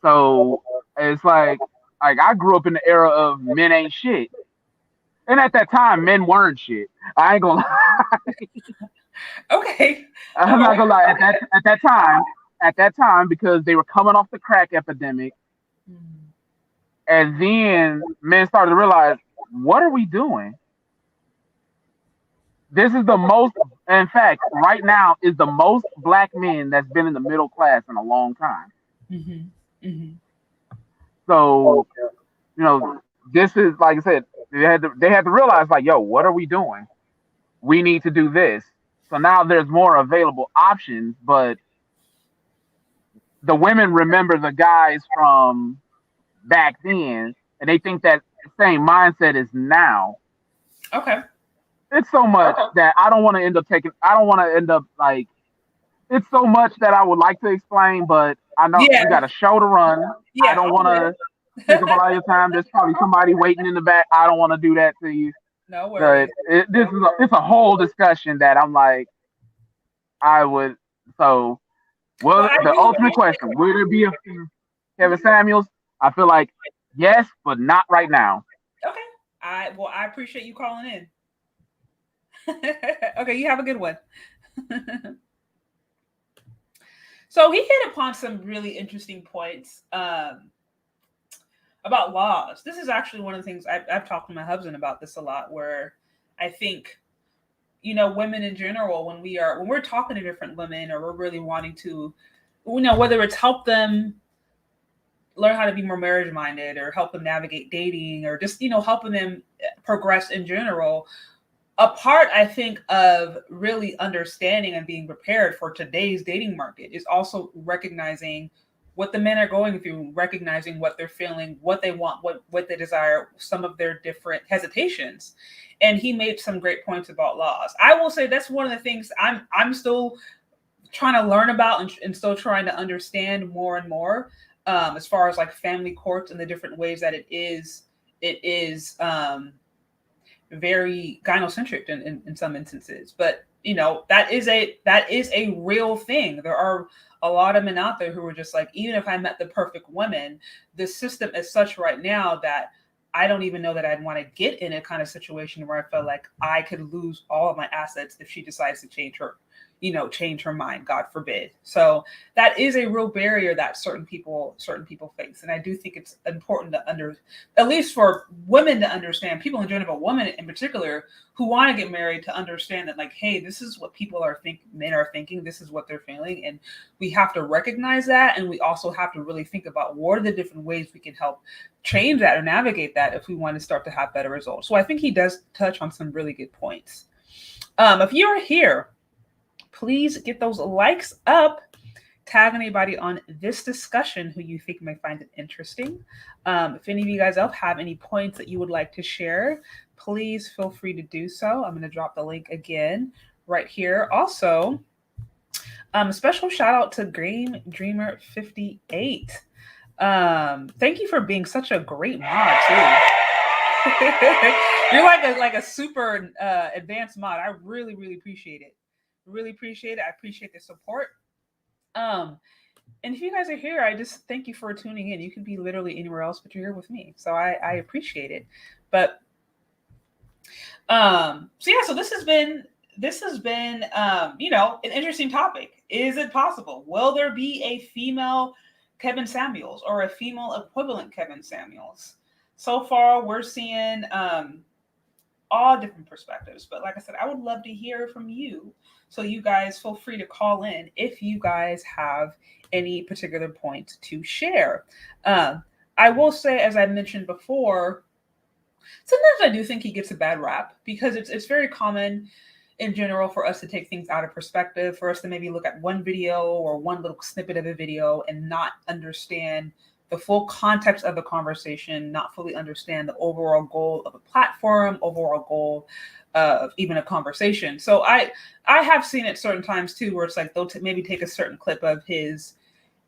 Speaker 4: So it's like I grew up in the era of men ain't shit, and at that time, men weren't shit. I ain't gonna lie.
Speaker 1: Okay.
Speaker 4: I'm not gonna lie. At that time, because they were coming off the crack epidemic, and then men started to realize, what are we doing? This is the most, in fact, right now is the most black men that's been in the middle class in a long time.
Speaker 1: Mm-hmm. Mm-hmm.
Speaker 4: So, this is, like I said, they had to realize, like, yo, what are we doing? We need to do this. So now there's more available options, but the women remember the guys from back then, and they think that same mindset is now.
Speaker 1: Okay.
Speaker 4: It's so much that I don't want to end up like, it's so much that I would like to explain, but I know we got a show to run. Yeah, I don't want to take up a lot of your time. There's probably somebody waiting in the back. I don't want to do that to you.
Speaker 1: No worries.
Speaker 4: But it's a whole discussion that I'm like, the ultimate question, will there be a KevinSamuels? I feel like yes, but not right now.
Speaker 1: Okay. I appreciate you calling in. Okay, you have a good one. So he hit upon some really interesting points about laws. This is actually one of the things I've talked to my husband about this a lot, where I think, women in general, when we're talking to different women, or we're really wanting to, whether it's help them learn how to be more marriage minded, or help them navigate dating, or just, helping them progress in general. A part, I think, of really understanding and being prepared for today's dating market is also recognizing what the men are going through, recognizing what they're feeling, what they want, what they desire, some of their different hesitations. And he made some great points about laws. I will say that's one of the things I'm still trying to learn about and still trying to understand more and more, as far as like family courts and the different ways that it is very gynocentric in some instances. But that is a real thing. There are a lot of men out there who are just like, even if I met the perfect woman, the system is such right now that I don't even know that I'd want to get in a kind of situation where I feel like I could lose all of my assets if she decides to change her mind, God forbid. So that is a real barrier that certain people face. And I do think it's important to at least for women to understand, people in general, but women in particular who want to get married, to understand that, like, hey, this is what men are thinking, this is what they're feeling. And we have to recognize that. And we also have to really think about what are the different ways we can help change that or navigate that if we want to start to have better results. So I think he does touch on some really good points. If you're here, please get those likes up. Tag anybody on this discussion who you think may find it interesting. If any of you guys else have any points that you would like to share, please feel free to do so. I'm going to drop the link again right here. Also, a special shout out to Dreamer 58. Thank you for being such a great mod too. You're like a super advanced mod. I really, really appreciate it. Really appreciate it. I appreciate the support. And if you guys are here, I just thank you for tuning in. You could be literally anywhere else, but you're here with me. So I appreciate it. But so yeah, so this has been you know, an interesting topic. Is it possible? Will there be a female Kevin Samuels or a female equivalent Kevin Samuels? So far, we're seeing all different perspectives. But like I said, I would love to hear from you. So you guys feel free to call in if you guys have any particular point to share. I will say, as I mentioned before, sometimes I do think he gets a bad rap because it's very common in general for us to take things out of perspective, for us to maybe look at one video or one little snippet of a video and not understand the full context of the conversation, not fully understand the overall goal of a platform, overall goal of even a conversation. So I have seen it certain times too, where it's like they'll maybe take a certain clip of his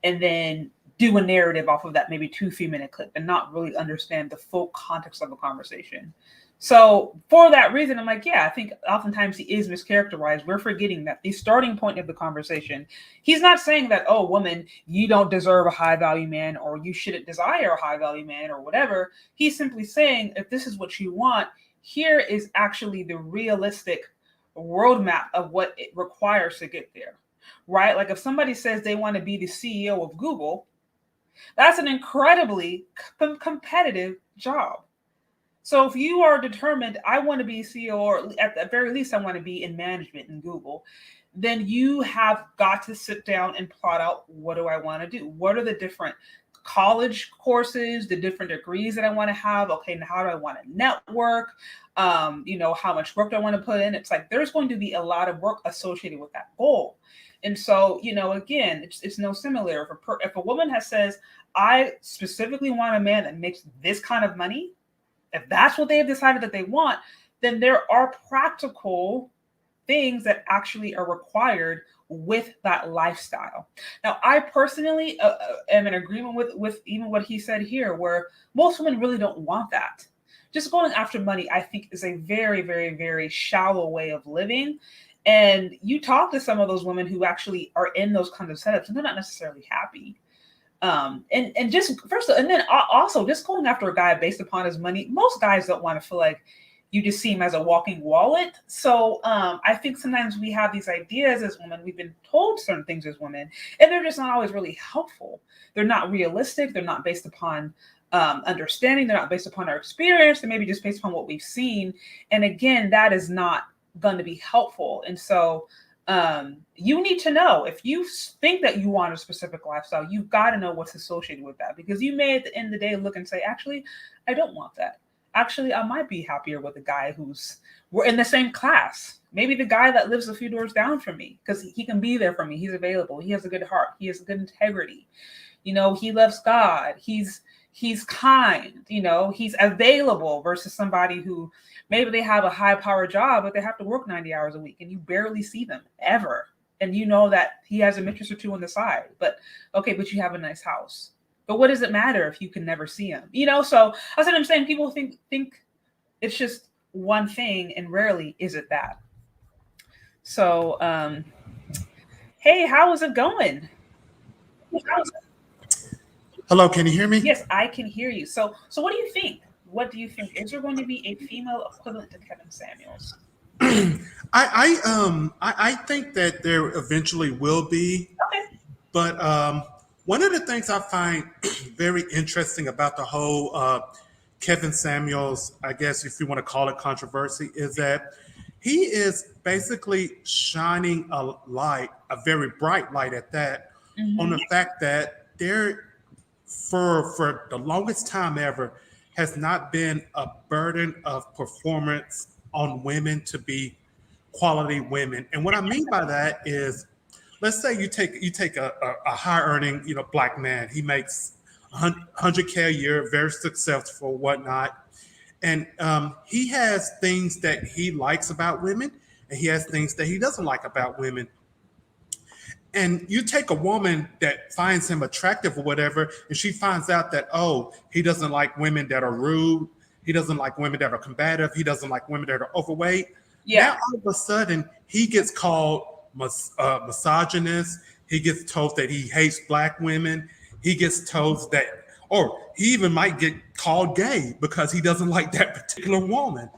Speaker 1: and then do a narrative off of that maybe 2-3 minute clip and not really understand the full context of a conversation. So for that reason, I'm like, yeah, I think oftentimes he is mischaracterized. We're forgetting that the starting point of the conversation, he's not saying that, oh, woman, you don't deserve a high value man, or you shouldn't desire a high value man, or whatever. He's simply saying, if this is what you want, here is actually the realistic roadmap of what it requires to get there, right? Like if somebody says they want to be the CEO of Google, that's an incredibly competitive job. So if you are determined, I want to be CEO, or at the very least, I want to be in management in Google, then you have got to sit down and plot out, what do I want to do? What are the different college courses, the different degrees that I want to have? Okay, and how do I want to network? You know, how much work do I want to put in? It's like there's going to be a lot of work associated with that goal. And so, you know, again, it's no similar. If a woman says, I specifically want a man that makes this kind of money, if that's what they have decided that they want, then there are practical things that actually are required with that lifestyle. Now, I personally am in agreement with even what he said here, where most women really don't want that. Just going after money, I think, is a very, very, very shallow way of living. And you talk to some of those women who actually are in those kinds of setups, and they're not necessarily happy. And just first, and then also just going after a guy based upon his money. Most guys don't want to feel like you just see him as a walking wallet. So I think sometimes we have these ideas as women. We've been told certain things as women, and they're just not always really helpful. They're not realistic. They're not based upon understanding. They're not based upon our experience. They're maybe just based upon what we've seen. And again, that is not going to be helpful. And so you need to know, if you think that you want a specific lifestyle, you've got to know what's associated with that, because you may at the end of the day look and say, actually, I don't want that. Actually, I might be happier with a guy we're in the same class. Maybe the guy that lives a few doors down from me, because he can be there for me. He's available. He has a good heart. He has a good integrity. You know, he loves God. He's kind, you know, he's available, versus somebody who maybe they have a high power job, but they have to work 90 hours a week and you barely see them ever. And you know that he has a mistress or two on the side, but okay, but you have a nice house. But what does it matter if you can never see him? You know, so that's what I'm saying. People think it's just one thing, and rarely is it that. So, hey, how is it going?
Speaker 5: Hello, can you hear me?
Speaker 1: Yes, I can hear you. So what do you think? What do you think? Is there going to be a female equivalent to Kevin Samuels?
Speaker 5: I think that there eventually will be.
Speaker 1: Okay.
Speaker 5: But one of the things I find very interesting about the whole Kevin Samuels, I guess if you want to call it controversy, is that he is basically shining a light, a very bright light at that, on the fact that there, for the longest time ever, has not been a burden of performance on women to be quality women. And what I mean by that is, let's say you take a high earning, black man. He makes $100K a year, very successful, whatnot. And he has things that he likes about women, and he has things that he doesn't like about women. And you take a woman that finds him attractive or whatever, and she finds out that, oh, he doesn't like women that are rude. He doesn't like women that are combative. He doesn't like women that are overweight.
Speaker 1: Yeah.
Speaker 5: Now, all of a sudden, he gets called misogynist. He gets told that he hates black women. He gets told that, or he even might get called gay because he doesn't like that particular woman.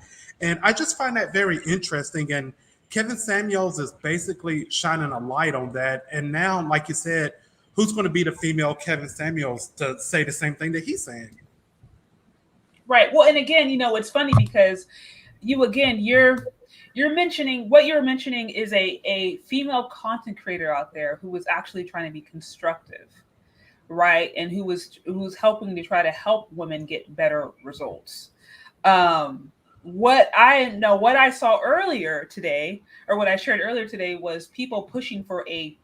Speaker 5: And I just find that very interesting. And Kevin Samuels is basically shining a light on that. And now, like you said, who's going to be the female Kevin Samuels to say the same thing that he's saying?
Speaker 1: Right. Well, and again, it's funny because you're mentioning what you're mentioning is a female content creator out there who was actually trying to be constructive, right? And who's helping to try to help women get better results. What I saw earlier today, or what I shared earlier today, was people pushing for a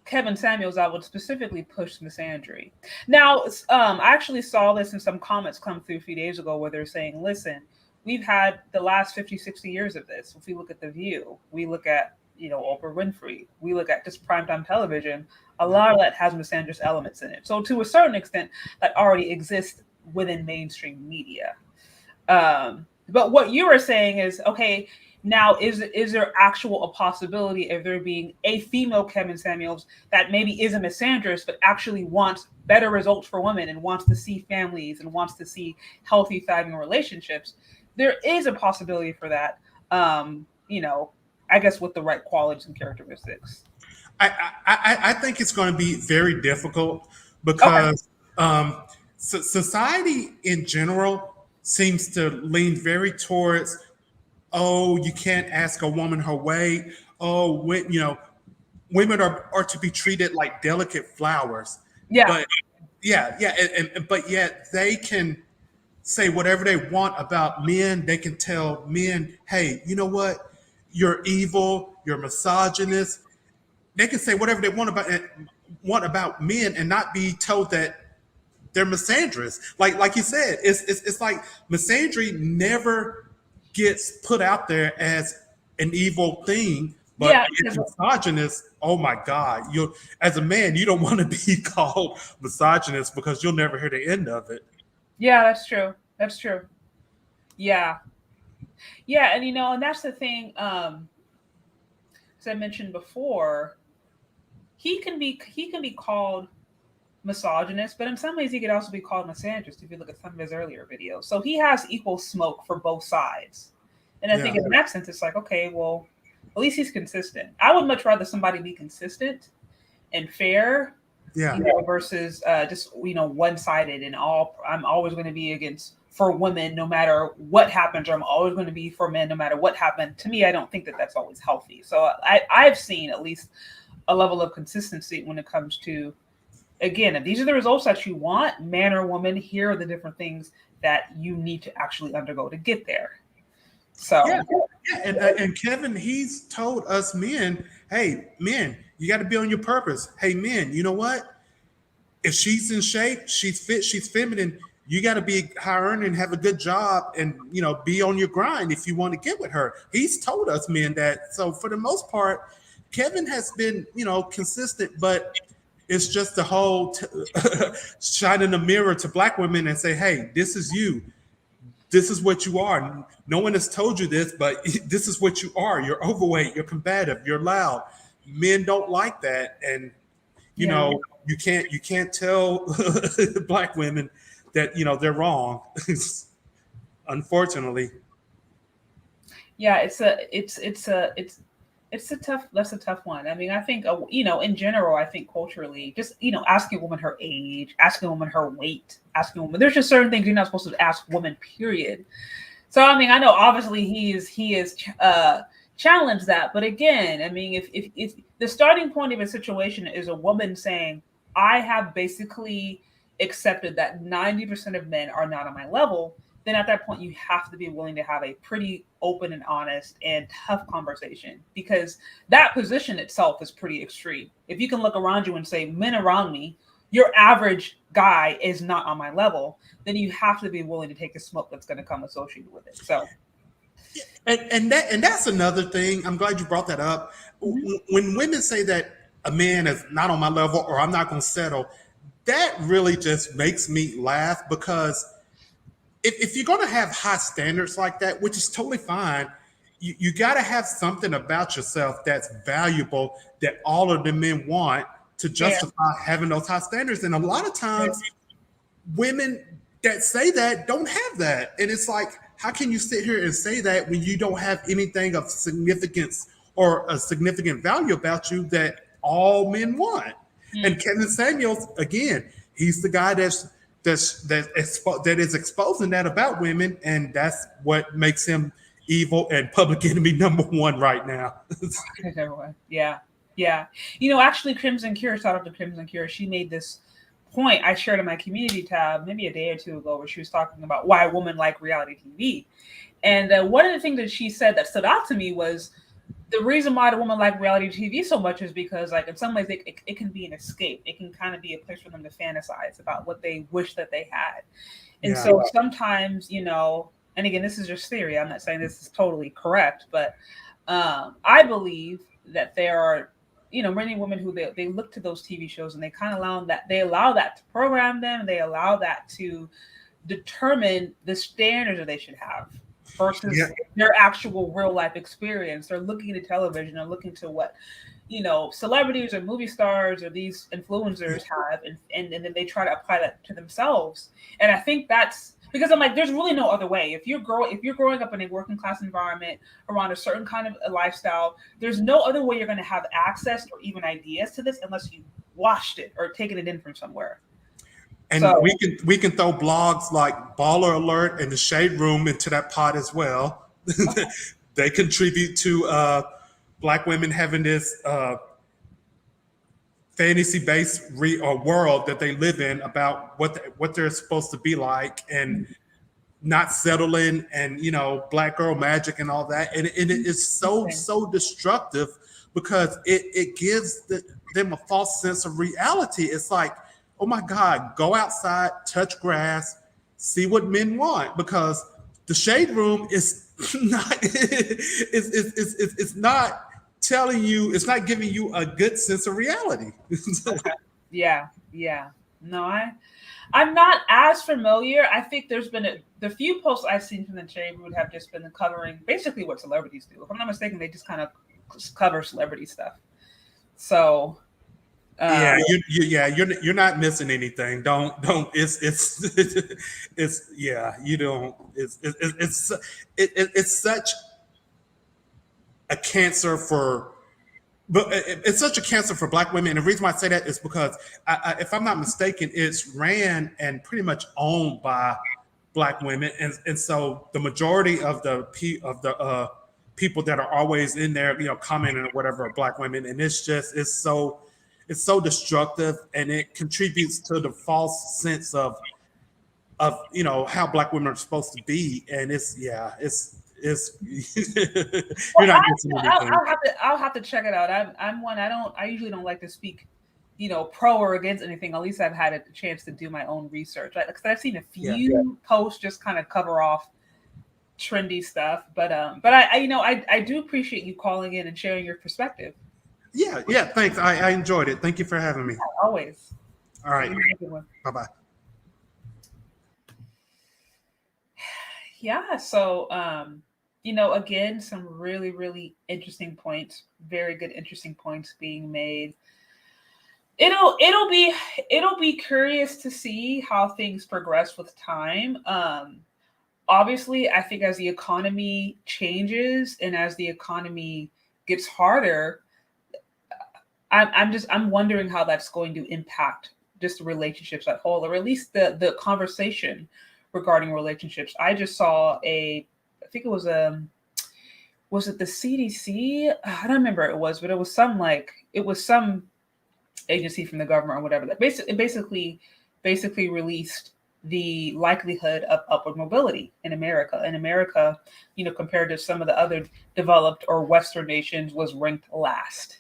Speaker 1: Kevin Samuels that would specifically push misandry. Now, I actually saw this in some comments come through a few days ago where they're saying, listen, we've had the last 50, 60 years of this. If we look at The View, we look at, Oprah Winfrey, we look at just primetime television, a lot of that has misandrous elements in it. So to a certain extent, that already exists within mainstream media. But what you were saying is, okay, now is there a possibility of there being a female Kevin Samuels that maybe is a misandrist, but actually wants better results for women and wants to see families and wants to see healthy, thriving relationships? There is a possibility for that, I guess with the right qualities and characteristics.
Speaker 5: I think it's going to be very difficult because society in general seems to lean very towards, oh, you can't ask a woman her weight. Oh, women are to be treated like delicate flowers.
Speaker 1: Yeah.
Speaker 5: But but yet they can say whatever they want about men. They can tell men, hey, you know what? You're evil. You're misogynist. They can say whatever they want about men and not be told that they're misandrous. Like you said, it's like misandry never gets put out there as an evil thing, but it's misogynist. Oh my God! As a man, you don't want to be called misogynist because you'll never hear the end of it.
Speaker 1: Yeah, that's true. That's true. Yeah, and and that's the thing. As I mentioned before, he can be called misogynist, but in some ways he could also be called misandrist if you look at some of his earlier videos. So he has equal smoke for both sides. And I think in that sense, it's like, okay, well, at least he's consistent. I would much rather somebody be consistent and fair, versus just one-sided and I'm always going to be against for women no matter what happens, or I'm always going to be for men no matter what happened. To me, I don't think that that's always healthy. So I've seen at least a level of consistency when it comes to, again, if these are the results that you want, man or woman, here are the different things that you need to actually undergo to get there. So
Speaker 5: and Kevin, he's told us men, hey, men, you got to be on your purpose. Hey, men, you know what? If she's in shape, she's fit, she's feminine, you got to be high earning, have a good job, and be on your grind if you want to get with her. He's told us men that. So for the most part, Kevin has been, consistent, but it's just the whole shining a mirror to black women and say, hey, this is you. This is what you are. No one has told you this, but this is what you are. You're overweight. You're combative. You're loud. Men don't like that. And, you can't tell black women that, they're wrong. Unfortunately.
Speaker 1: Yeah, that's a tough one. I mean, I think, in general, I think culturally, just, asking a woman her age, asking a woman her weight, asking a woman, there's just certain things you're not supposed to ask women, period. So, I mean, I know obviously he is challenged that. But again, I mean, if the starting point of a situation is a woman saying, I have basically accepted that 90% of men are not on my level, then at that point you have to be willing to have a pretty open and honest and tough conversation, because that position itself is pretty extreme. If you can look around you and say, men around me, your average guy is not on my level, then you have to be willing to take the smoke that's going to come associated with it. So,
Speaker 5: and that's another thing. I'm glad you brought that up. Mm-hmm. When women say that a man is not on my level or I'm not going to settle, that really just makes me laugh, because if you're going to have high standards like that, which is totally fine, you got to have something about yourself that's valuable that all of the men want to justify having those high standards. And a lot of times, women that say that don't have that. And it's like, how can you sit here and say that when you don't have anything of significance or a significant value about you that all men want? And Kevin Samuels, again, he's the guy that is exposing that about women, and that's what makes him evil and public enemy number one right now.
Speaker 1: Yeah. Actually, Crimson Cure, shout out to Crimson Cure, she made this point I shared in my community tab maybe a day or two ago, where she was talking about why women like reality TV. And one of the things that she said that stood out to me was the reason why the women like reality TV so much is because, like, in some ways it can be an escape. It can kind of be a place for them to fantasize about what they wish that they had. And so sometimes, and again, this is just theory, I'm not saying this is totally correct, but I believe that there are, many women who they look to those TV shows and they kind of allow that to program them. They allow that to determine the standards that they should have versus their actual real life experience. They're looking to television, they're looking to what, celebrities or movie stars or these influencers have, and then they try to apply that to themselves. And I think that's because I'm like, there's really no other way. If you're growing up in a working class environment around a certain kind of a lifestyle, there's no other way you're going to have access or even ideas to this unless you watched it or taken it in from somewhere.
Speaker 5: And we can throw blogs like Baller Alert and the Shade Room into that pot as well. They contribute to Black women having this fantasy-based world that they live in about what they're supposed to be like, and not settling, and Black girl magic and all that, and it is so destructive, because it gives them a false sense of reality. It's like, oh my God, go outside, touch grass, see what men want, because the Shade Room is not it's not telling you, it's not giving you a good sense of reality.
Speaker 1: Yeah. No, I'm not as familiar. I think there's been the few posts I've seen from the Shade Room have just been covering basically what celebrities do. If I'm not mistaken, they just kind of cover celebrity stuff. So
Speaker 5: you're not missing anything. Don't it's such a cancer for, but it's such a cancer for Black women. And the reason why I say that is because, if I'm not mistaken, it's ran and pretty much owned by Black women, and so the majority of the people that are always in there, commenting or whatever, are Black women, and it's so destructive, and it contributes to the false sense of how Black women are supposed to be, and it's you're not getting anything.
Speaker 1: I'll have to check it out. I usually don't like to speak, pro or against anything. At least I've had a chance to do my own research. Because I've seen a few posts just kind of cover off trendy stuff, but I do appreciate you calling in and sharing your perspective.
Speaker 5: Yeah, thanks. I enjoyed it. Thank you for having me.
Speaker 1: Always.
Speaker 5: All right. Bye-bye.
Speaker 1: Yeah, so again, some really, really interesting points, very good, interesting points being made. It'll be curious to see how things progress with time. Obviously, I think as the economy changes and as the economy gets harder, I'm wondering how that's going to impact just the relationships at whole, or at least the conversation regarding relationships. I just saw I think it was it the CDC? I don't remember it was, but it was some agency from the government or whatever that basically released the likelihood of upward mobility in America. In America, compared to some of the other developed or Western nations, was ranked last.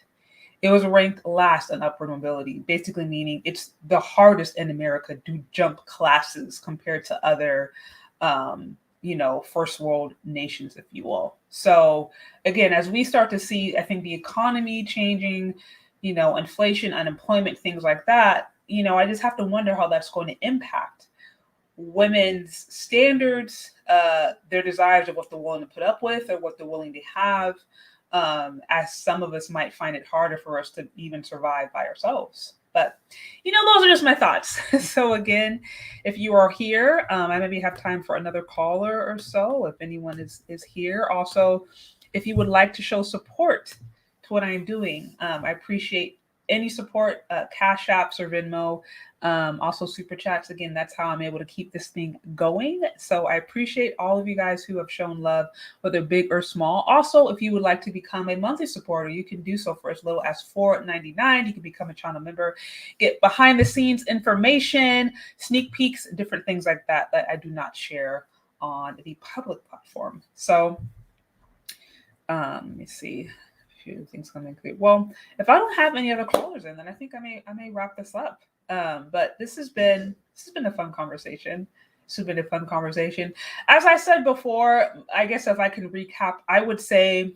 Speaker 1: It was ranked last on upward mobility, basically meaning it's the hardest in America to jump classes compared to other, first world nations, if you will. So again, as we start to see, I think the economy changing, inflation, unemployment, things like that, I just have to wonder how that's going to impact women's standards, their desires of what they're willing to put up with or what they're willing to have, as some of us might find it harder for us to even survive by ourselves. But, those are just my thoughts. So again, if you are here, I maybe have time for another caller or so, if anyone is here. Also, if you would like to show support to what I am doing, I appreciate any support, Cash Apps or Venmo, also Super Chats. Again, that's how I'm able to keep this thing going. So I appreciate all of you guys who have shown love, whether big or small. Also, if you would like to become a monthly supporter, you can do so for as little as $4.99. You can become a channel member, get behind the scenes information, sneak peeks, different things like that I do not share on the public platform. So let me see. Few things coming through. Well, if I don't have any other callers in, then I think I may wrap this up. But this has been a fun conversation. This has been a fun conversation. As I said before, I guess if I can recap, I would say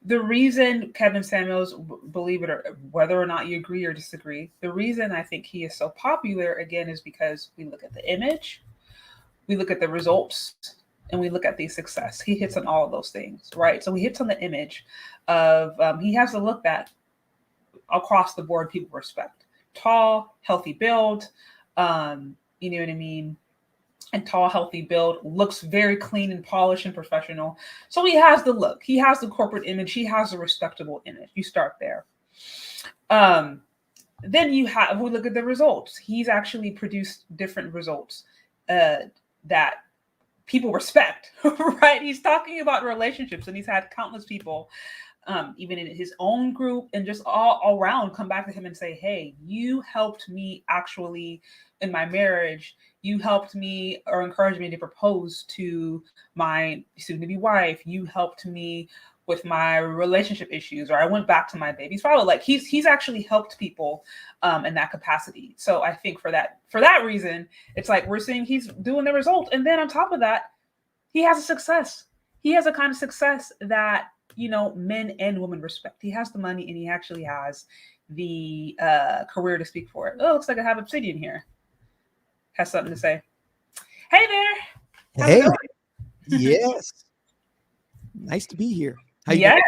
Speaker 1: the reason Kevin Samuels, believe it or whether or not you agree or disagree, the reason I think he is so popular again is because we look at the image, we look at the results, and we look at the success. He hits on all of those things, right? So he hits on the image of, he has a look that across the board people respect. Tall, healthy build, you know what I mean? And tall, healthy build, looks very clean and polished and professional. So he has the look, he has the corporate image, he has a respectable image. You start there. Then we look at the results. He's actually produced different results that people respect, right? He's talking about relationships, and he's had countless people, even in his own group and just all around, come back to him and say, hey, you helped me actually in my marriage. You helped me or encouraged me to propose to my soon-to-be wife. You helped me with my relationship issues, or I went back to my baby's father. Like he's actually helped people in that capacity. So I think for that reason, it's like we're seeing he's doing the result. And then on top of that, he has a success. He has a kind of success that, men and women respect. He has the money and he actually has the career to speak for it. Oh, looks like I have Obsidian here. Has something to say. Hey there. How's it going?
Speaker 6: Yes. Nice to be here. How you
Speaker 1: yes.
Speaker 6: doing?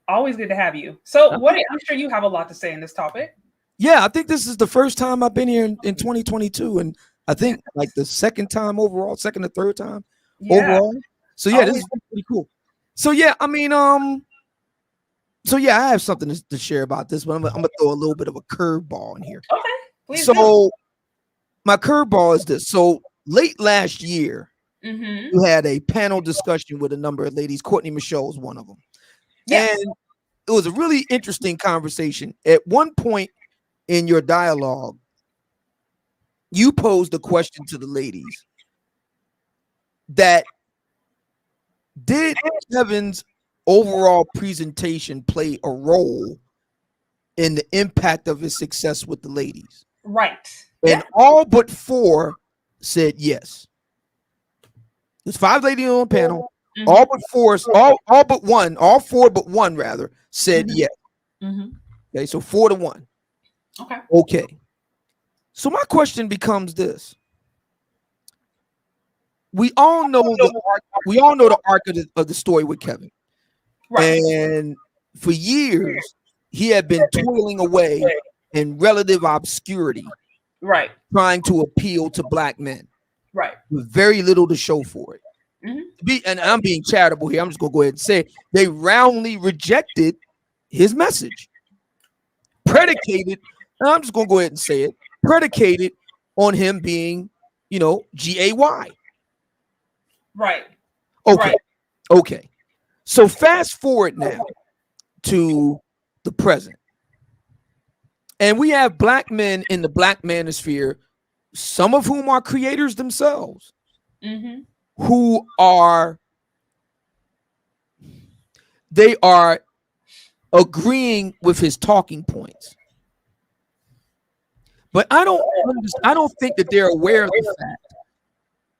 Speaker 1: Always good to have you. So I'm sure you have a lot to say in this topic.
Speaker 6: Yeah, I think this is the first time I've been here in 2022. And I think like the second time overall, second or third time overall. So yeah, this is pretty cool. So yeah, I mean, I have something to share about this, but I'm gonna throw a little bit of a curveball in here.
Speaker 1: Okay, please.
Speaker 6: So my curveball is this. So late last year, you had a panel discussion with a number of ladies. Courtney Michaud was one of them. Yes. And it was a really interesting conversation. At one point in your dialogue, you posed a question to the ladies that did Kevin's overall presentation play a role in the impact of his success with the ladies?
Speaker 1: Right.
Speaker 6: And all but 4 said yes. There's 5 ladies on the panel. All but 4, all but 1, all 4 but 1 rather said yes. Okay, so 4 to 1. Okay. So my question becomes this: we all know the arc of the story with Kevin, right? And for years he had been toiling away in relative obscurity,
Speaker 1: right?
Speaker 6: Trying to appeal to black men,
Speaker 1: right?
Speaker 6: With very little to show for it. And I'm being charitable here. I'm just gonna go ahead and say they roundly rejected his message, predicated. And I'm just gonna go ahead and say it, predicated on him being, gay.
Speaker 1: Right.
Speaker 6: Okay.
Speaker 1: Right.
Speaker 6: Okay. So fast forward now to the present, and we have black men in the black manosphere, some of whom are creators themselves. Who are agreeing with his talking points, but I don't think that they're aware of the fact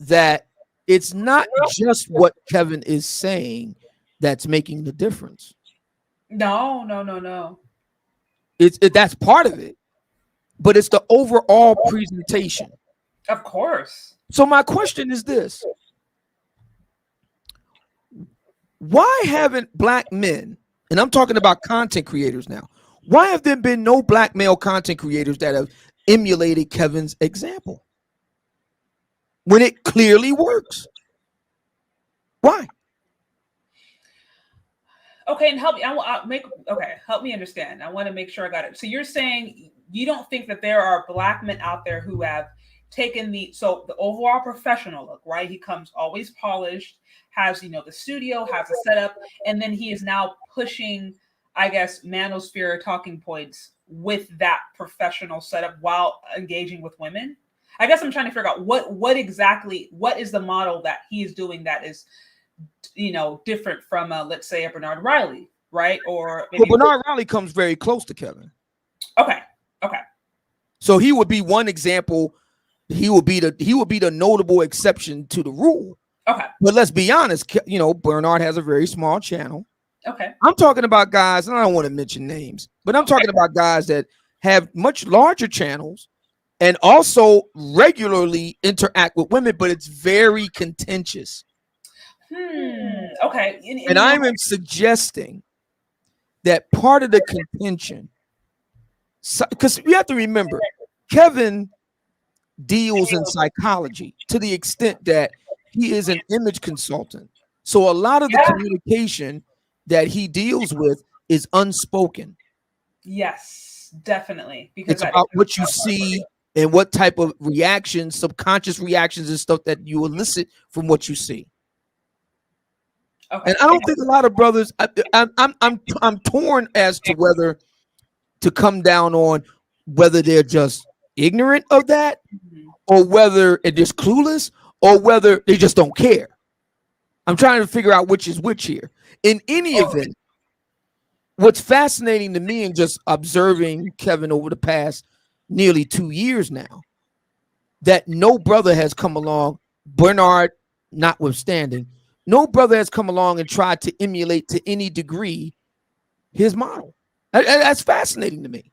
Speaker 6: that it's not just what Kevin is saying that's making the difference.
Speaker 1: No.
Speaker 6: That's part of it, but it's the overall presentation.
Speaker 1: Of course.
Speaker 6: So my question is this: why haven't black men, and I'm talking about content creators now, why have there been no black male content creators that have emulated Kevin's example when it clearly works? Why?
Speaker 1: Okay, and help me. Help me understand. I want to make sure I got it. So you're saying you don't think that there are black men out there who have taken the overall professional look, right? He comes always polished, has the studio, has a setup, and then he is now pushing, I guess, Manosphere talking points with that professional setup while engaging with women. I guess I'm trying to figure out what is the model that he is doing that is different from let's say a Bernard Riley, right? Or maybe
Speaker 6: Bernard Riley comes very close to Kevin.
Speaker 1: Okay.
Speaker 6: So he would be one example. He would be the notable exception to the rule.
Speaker 1: Okay.
Speaker 6: But let's be honest, Bernard has a very small channel.
Speaker 1: Okay.
Speaker 6: I'm talking about guys, and I don't want to mention names, but I'm talking about guys that have much larger channels and also regularly interact with women, but it's very contentious.
Speaker 1: Okay.
Speaker 6: And I am suggesting that part of the contention, because we have to remember, Kevin deals in psychology to the extent that he is an image consultant. So a lot of the communication that he deals with is unspoken.
Speaker 1: Yes, definitely. Because
Speaker 6: it's about what you see and what type of reactions, subconscious reactions and stuff that you elicit from what you see. Okay. And I don't think a lot of brothers. I'm torn as to whether to come down on whether they're just ignorant of that, or whether they're just clueless, or whether they just don't care. I'm trying to figure out which is which here. In any event, what's fascinating to me in just observing Kevin over the past nearly 2 years now, that no brother has come along, Bernard notwithstanding, no brother has come along and tried to emulate to any degree his model. That's fascinating to me.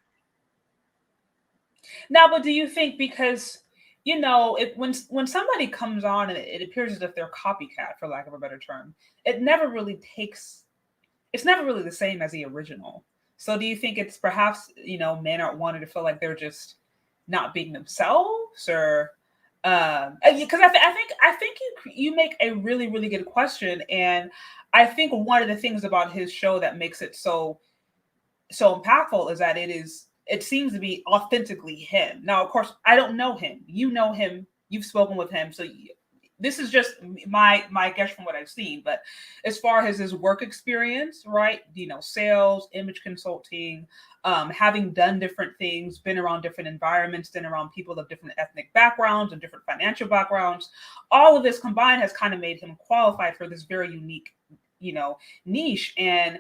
Speaker 1: Now, but do you think because, when somebody comes on and it appears as if they're copycat, for lack of a better term, it's never really the same as the original. So do you think it's perhaps, men aren't wanting to feel like they're just not being themselves, or because I think you make a really, really good question. And I think one of the things about his show that makes it so impactful is that it seems to be authentically him. Now, of course, I don't know him. You know him. You've spoken with him. So this is just my guess from what I've seen. But as far as his work experience, right? Sales, image consulting, having done different things, been around different environments, been around people of different ethnic backgrounds and different financial backgrounds, all of this combined has kind of made him qualified for this very unique, niche. And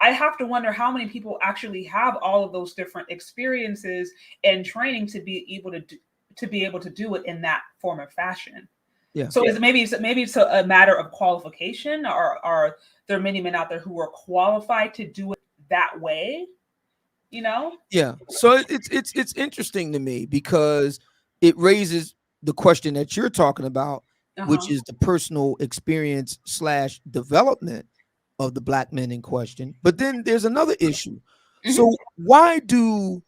Speaker 1: I have to wonder how many people actually have all of those different experiences and training to be able to do it in that form of fashion. Yeah. So maybe it's a matter of qualification, or are there many men out there who are qualified to do it that way?
Speaker 6: Yeah. So it's interesting to me because it raises the question that you're talking about, which is the personal experience / development of the black men in question. But then there's another issue. Mm-hmm. So why do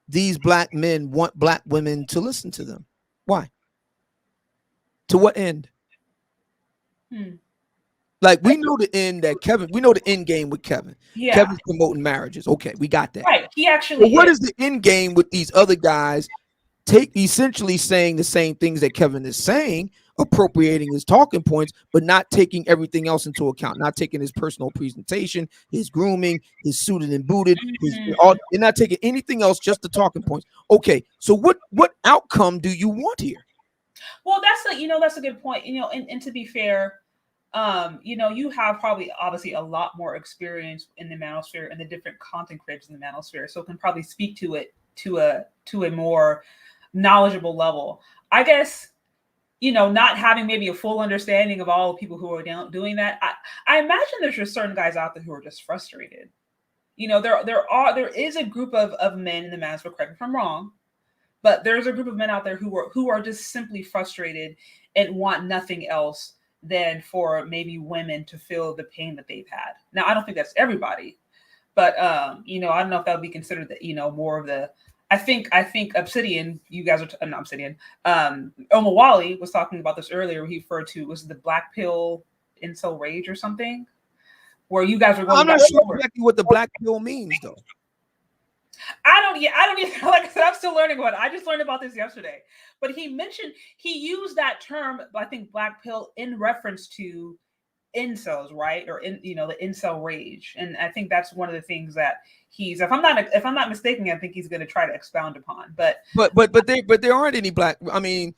Speaker 6: these black men want black women to listen to them? Why? To what end? Like, we know the end that we know the end game with Kevin. Yeah. Kevin's promoting marriages. Okay, we got that.
Speaker 1: Right. He actually.
Speaker 6: But what is the end game with these other guys essentially saying the same things that Kevin is saying, appropriating his talking points, but not taking everything else into account, not taking his personal presentation, his grooming, his suited and booted, they're not taking anything else, just the talking points. Okay, so what outcome do you want here?
Speaker 1: Well, that's a good point. And to be fair, you have probably obviously a lot more experience in the Manosphere and the different content creators in the Manosphere, so can probably speak to it to a more knowledgeable level. I guess, not having maybe a full understanding of all the people who are doing that. I imagine there's just certain guys out there who are just frustrated. You know, there is a group of men in the Manosphere, correct me if I'm wrong, but there's a group of men out there who are just simply frustrated and want nothing else than for maybe women to feel the pain that they've had. Now, I don't think that's everybody, but you know, I don't know if that would be considered the, you know, more of the. I think Obsidian, you guys are not Obsidian. Omowale was talking about this earlier. He referred to was the black pill incel rage or something, where you guys were going.
Speaker 6: I'm not sure exactly what the black pill means, though.
Speaker 1: I don't even, like I said, I'm still learning about it. I just learned about this yesterday. But he used that term, I think black pill, in reference to incels, right? Or the incel rage. And I think that's one of the things that he's, if I'm not mistaken, I think he's going to try to expound upon. But
Speaker 6: there aren't any black, I mean,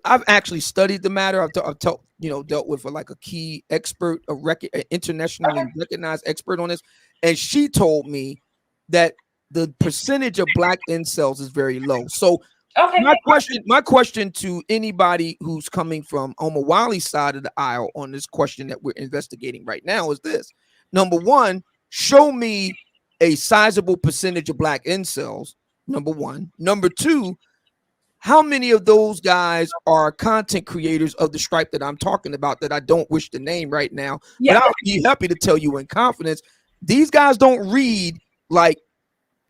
Speaker 6: I've actually studied the matter. I've dealt with like a key expert, internationally recognized expert on this, and she told me that the percentage of black incels is very low. So okay, my question to anybody who's coming from Omowale's side of the aisle on this question that we're investigating right now is this: number one, show me a sizable percentage of black incels. Number one. Number two, how many of those guys are content creators of the stripe that I'm talking about that I don't wish to name right now? Yeah. But I'll be happy to tell you in confidence, these guys don't read like,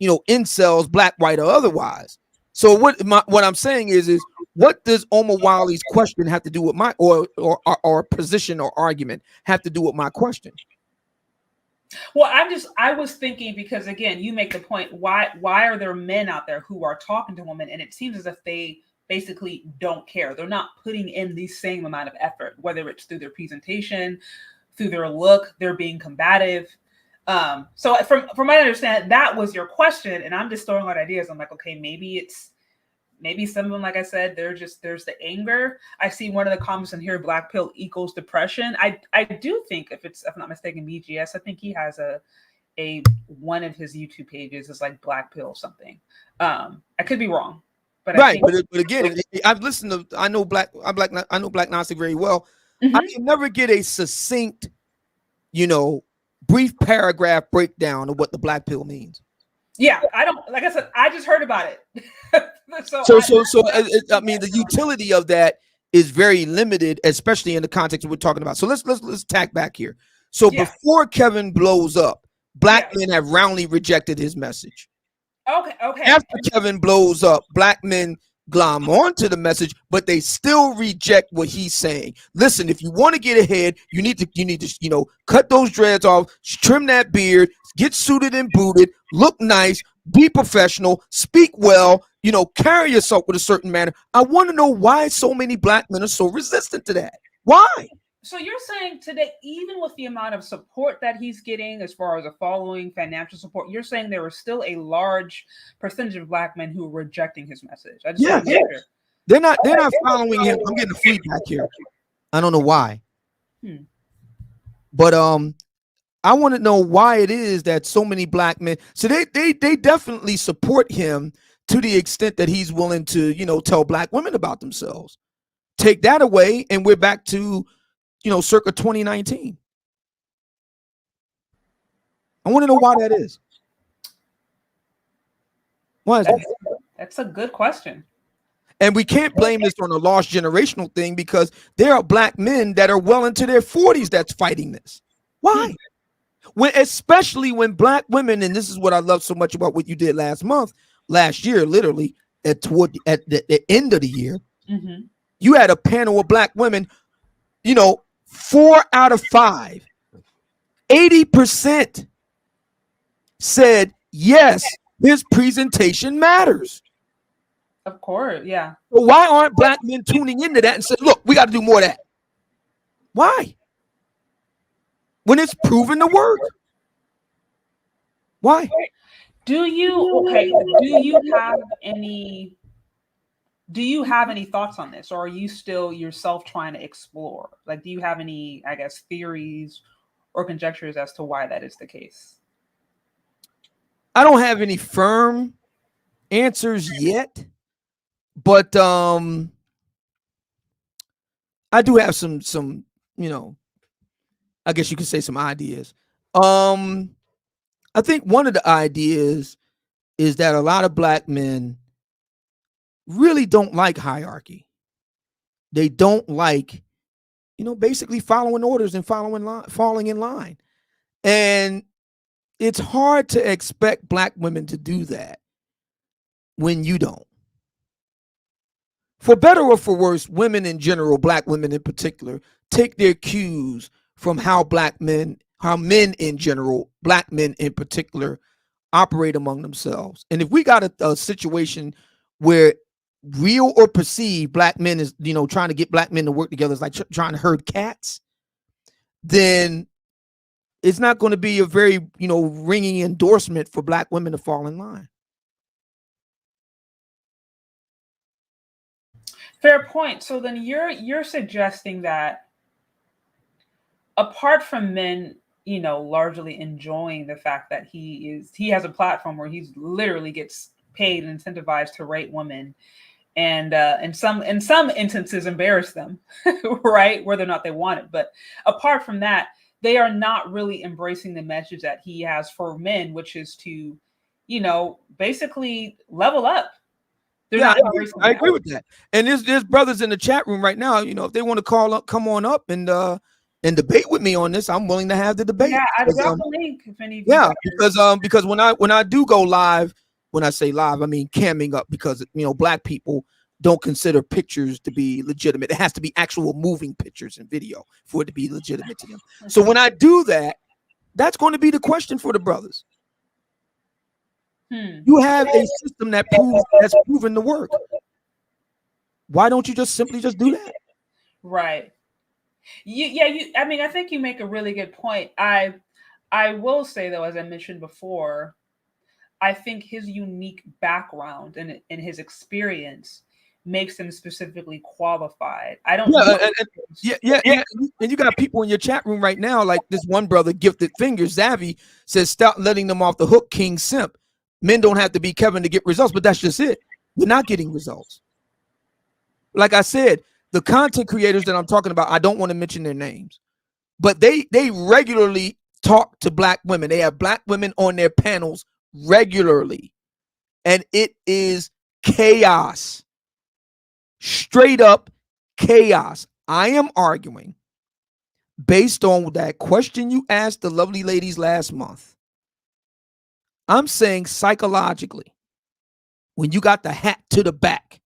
Speaker 6: incels, black, white, or otherwise. So what I'm saying is what does Omowale's question have to do with my or position or argument have to do with my question?
Speaker 1: Well, I was thinking, because again, you make the point, why are there men out there who are talking to women, and it seems as if they basically don't care. They're not putting in the same amount of effort, whether it's through their presentation, through their look, they're being combative. So from my understanding, that was your question, and I'm just throwing out ideas. I'm like, okay, maybe some of them, like I said, there's the anger. I see one of the comments in here, black pill equals depression. I do think, if I'm not mistaken, BGS, I think he has a one of his YouTube pages is like black pill something. I could be wrong, but
Speaker 6: right. But again, I've listened to, I know black Gnostic very well. Mm-hmm. I can never get a succinct, brief paragraph breakdown of what the black pill means.
Speaker 1: Yeah, I don't, like I said, I just heard about it.
Speaker 6: I mean, the utility of that is very limited, especially in the context we're talking about. So let's tack back here. So before Kevin blows up, black men have roundly rejected his message.
Speaker 1: Okay.
Speaker 6: After Kevin blows up, black men glom onto the message, but they still reject what he's saying. Listen, if you want to get ahead, you need to cut those dreads off, trim that beard, get suited and booted, look nice, be professional, speak well, carry yourself with a certain manner. I want to know why so many black men are so resistant to that. Why?
Speaker 1: So you're saying today, even with the amount of support that he's getting as far as a following, financial support, you're saying there is still a large percentage of black men who are rejecting his message.
Speaker 6: They're not following him. I'm getting the feedback here. I don't know why. But I want to know why it is that so many black men, so they definitely support him to the extent that he's willing to, tell black women about themselves. Take that away, and we're back to, circa 2019. I want to know why that is. Why is that?
Speaker 1: That's a good question.
Speaker 6: And we can't blame this on a lost generational thing, because there are black men that are well into their 40s that's fighting this. Why? Especially when black women, and this is what I love so much about what you did last year, literally at the end of the year, you had a panel of black women, 4 out of 5, 80% said, yes, his presentation matters.
Speaker 1: Of course, yeah.
Speaker 6: So why aren't black men tuning into that and saying, look, we got to do more of that? Why? When it's proven to work. Why?
Speaker 1: Do you have any thoughts on this, or are you still yourself trying to explore? Like, do you have any, I guess, theories or conjectures as to why that is the case?
Speaker 6: I don't have any firm answers yet, but I do have some I guess you could say some ideas. I I think one of the ideas is that a lot of black men really don't like hierarchy. They don't like, basically following orders and falling in line. And it's hard to expect black women to do that when you don't. For better or for worse, women in general, black women in particular, take their cues from how men in general, black men in particular, operate among themselves. And if we got a situation where real or perceived black men is, trying to get black men to work together is like trying to herd cats, then it's not going to be a very, ringing endorsement for black women to fall in line.
Speaker 1: Fair point. So then you're suggesting that apart from men, largely enjoying the fact that he has a platform where he's literally gets paid and incentivized to rate women, and in some instances embarrass them, right, whether or not they want it. But apart from that, they are not really embracing the message that he has for men, which is to, basically level up.
Speaker 6: Yeah, I agree with that. And there's brothers in the chat room right now. If they want to come on up and debate with me on this, I'm willing to have the debate.
Speaker 1: Yeah, I'd drop the link if any.
Speaker 6: Yeah, because when I do go live, when I say live, I mean camming up, because black people don't consider pictures to be legitimate. It has to be actual moving pictures and video for it to be legitimate to them. So when I do that, that's going to be the question for the brothers. You have a system that's proven to work. Why don't you just simply do that?
Speaker 1: Right. I mean, I think you make a really good point. I will say, though, as I mentioned before, I think his unique background and his experience makes him specifically qualified. I don't know.
Speaker 6: Yeah. And you got people in your chat room right now, like this one brother, Gifted Fingers, Zavi, says, stop letting them off the hook, King Simp. Men don't have to be Kevin to get results, but that's just it. We're not getting results. Like I said, the content creators that I'm talking about, I don't want to mention their names, but they regularly talk to black women. They have black women on their panels regularly, and it is chaos. Straight up chaos. I am arguing based on that question you asked the lovely ladies last month. I'm saying psychologically, when you got the hat to the back,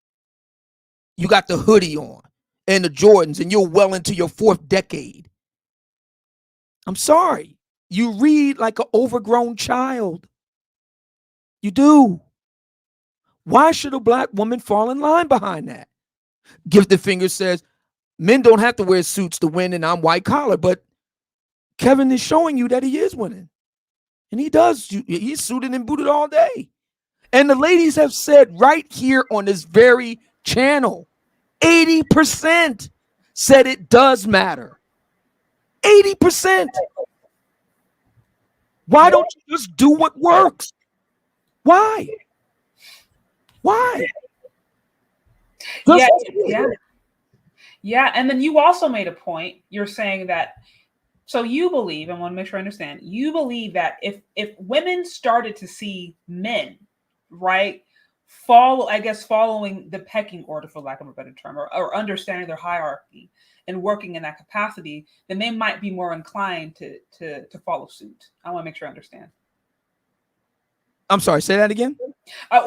Speaker 6: you got the hoodie on and the Jordans, and you're well into your 4th decade, I'm sorry, you read like an overgrown child. You do. Why should a black woman fall in line behind that? Gifted Finger says, men don't have to wear suits to win, and I'm white collar. But Kevin is showing you that he is winning. And he does. He's suited and booted all day. And the ladies have said right here on this very channel, 80% said it does matter. 80%. Why don't you just do what works? Why?
Speaker 1: Yeah. And then you also made a point. You're saying that, so you believe, I want to make sure I understand, you believe that if women started to see men, right, following the pecking order, for lack of a better term, or understanding their hierarchy and working in that capacity, then they might be more inclined to follow suit. I want to make sure I understand.
Speaker 6: I'm sorry, say that again.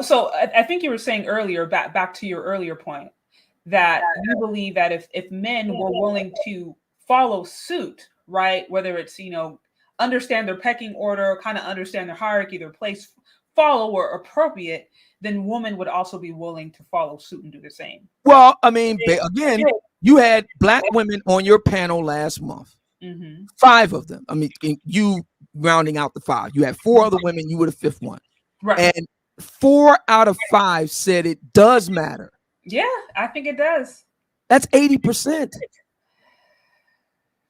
Speaker 1: So I think you were saying earlier, back to your earlier point, that you believe that if men were willing to follow suit, right, whether it's, understand their pecking order, kind of understand their hierarchy, their place, follow or appropriate, then women would also be willing to follow suit and do the same.
Speaker 6: Well, I mean, again, you had black women on your panel last month. 5 of them. I mean, you rounding out the 5. You had 4 other women. You were the 5th one. Right. And 4 out of 5 said it does matter.
Speaker 1: Yeah, I think it does.
Speaker 6: That's 80%.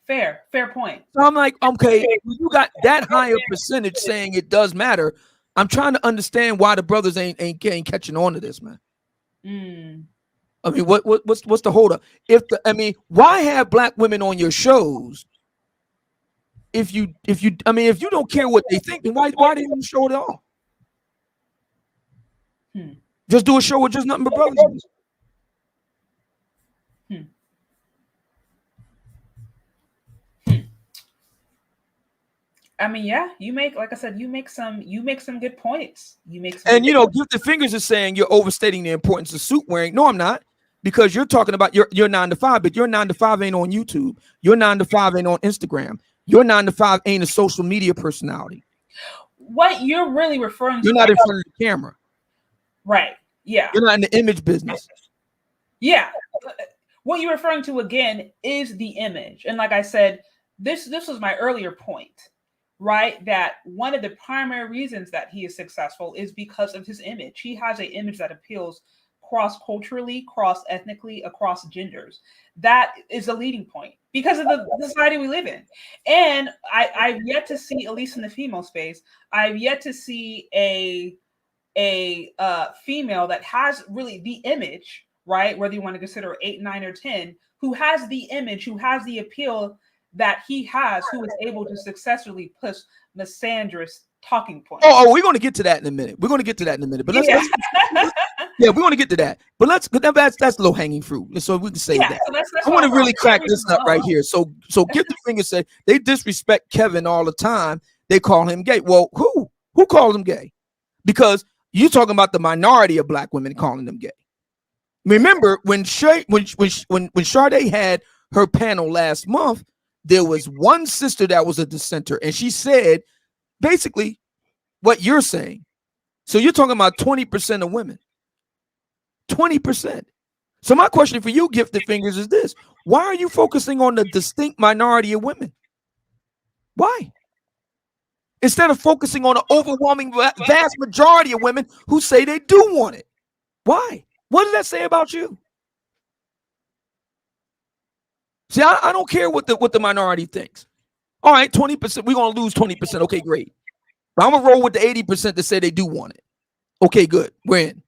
Speaker 1: Fair point.
Speaker 6: So I'm like, okay, you got that higher percentage saying it does matter. I'm trying to understand why the brothers ain't catching on to this, man. I mean, what's the holdup? Why have black women on your shows if you don't care what they think, then why didn't you show it at all? Just do a show with just nothing but brothers.
Speaker 1: I mean, yeah, you make some good points.
Speaker 6: And Gifted Fingers is saying you're overstating the importance of suit wearing. No, I'm not, because you're talking about your 9 to 5, but your 9 to 5 ain't on YouTube. Your 9 to 5 ain't on Instagram. Your 9 to 5 ain't a social media personality.
Speaker 1: What you're really referring to?
Speaker 6: You're not in front of the camera,
Speaker 1: right? Yeah,
Speaker 6: you're not in the image business.
Speaker 1: Yeah, what you're referring to again is the image, and like I said, this was my earlier point. Right, that one of the primary reasons that he is successful is because of his image. He has an image that appeals cross-culturally, cross-ethnically, across genders. That is a leading point because of the society we live in. And I've yet to see, at least in the female space, I've yet to see a female that has really the image, right? Whether you want to consider 8, 9, or 10, who has the image, who has the appeal that he has, who is able to successfully push misandrous talking points.
Speaker 6: Oh, we're going to get to that in a minute. But let's we're going to get to that. But that's low hanging fruit. So we can say that. So that's I want to really crack this up right here. So Gifted Fingers say they disrespect Kevin all the time. They call him gay. Well, who calls him gay? Because you're talking about the minority of black women calling them gay. Remember when Sade had her panel last month, there was one sister that was a dissenter, and she said basically what you're saying. So you're talking about 20% of women. 20%. So my question for you, Gifted Fingers, is this. Why are you focusing on the distinct minority of women? Why? Instead of focusing on the overwhelming vast majority of women who say they do want it. Why? What does that say about you? See, I don't care what the minority thinks. All right, 20%, we're going to lose 20%. Okay, great. But I'm going to roll with the 80% that say they do want it. Okay, good. We're in.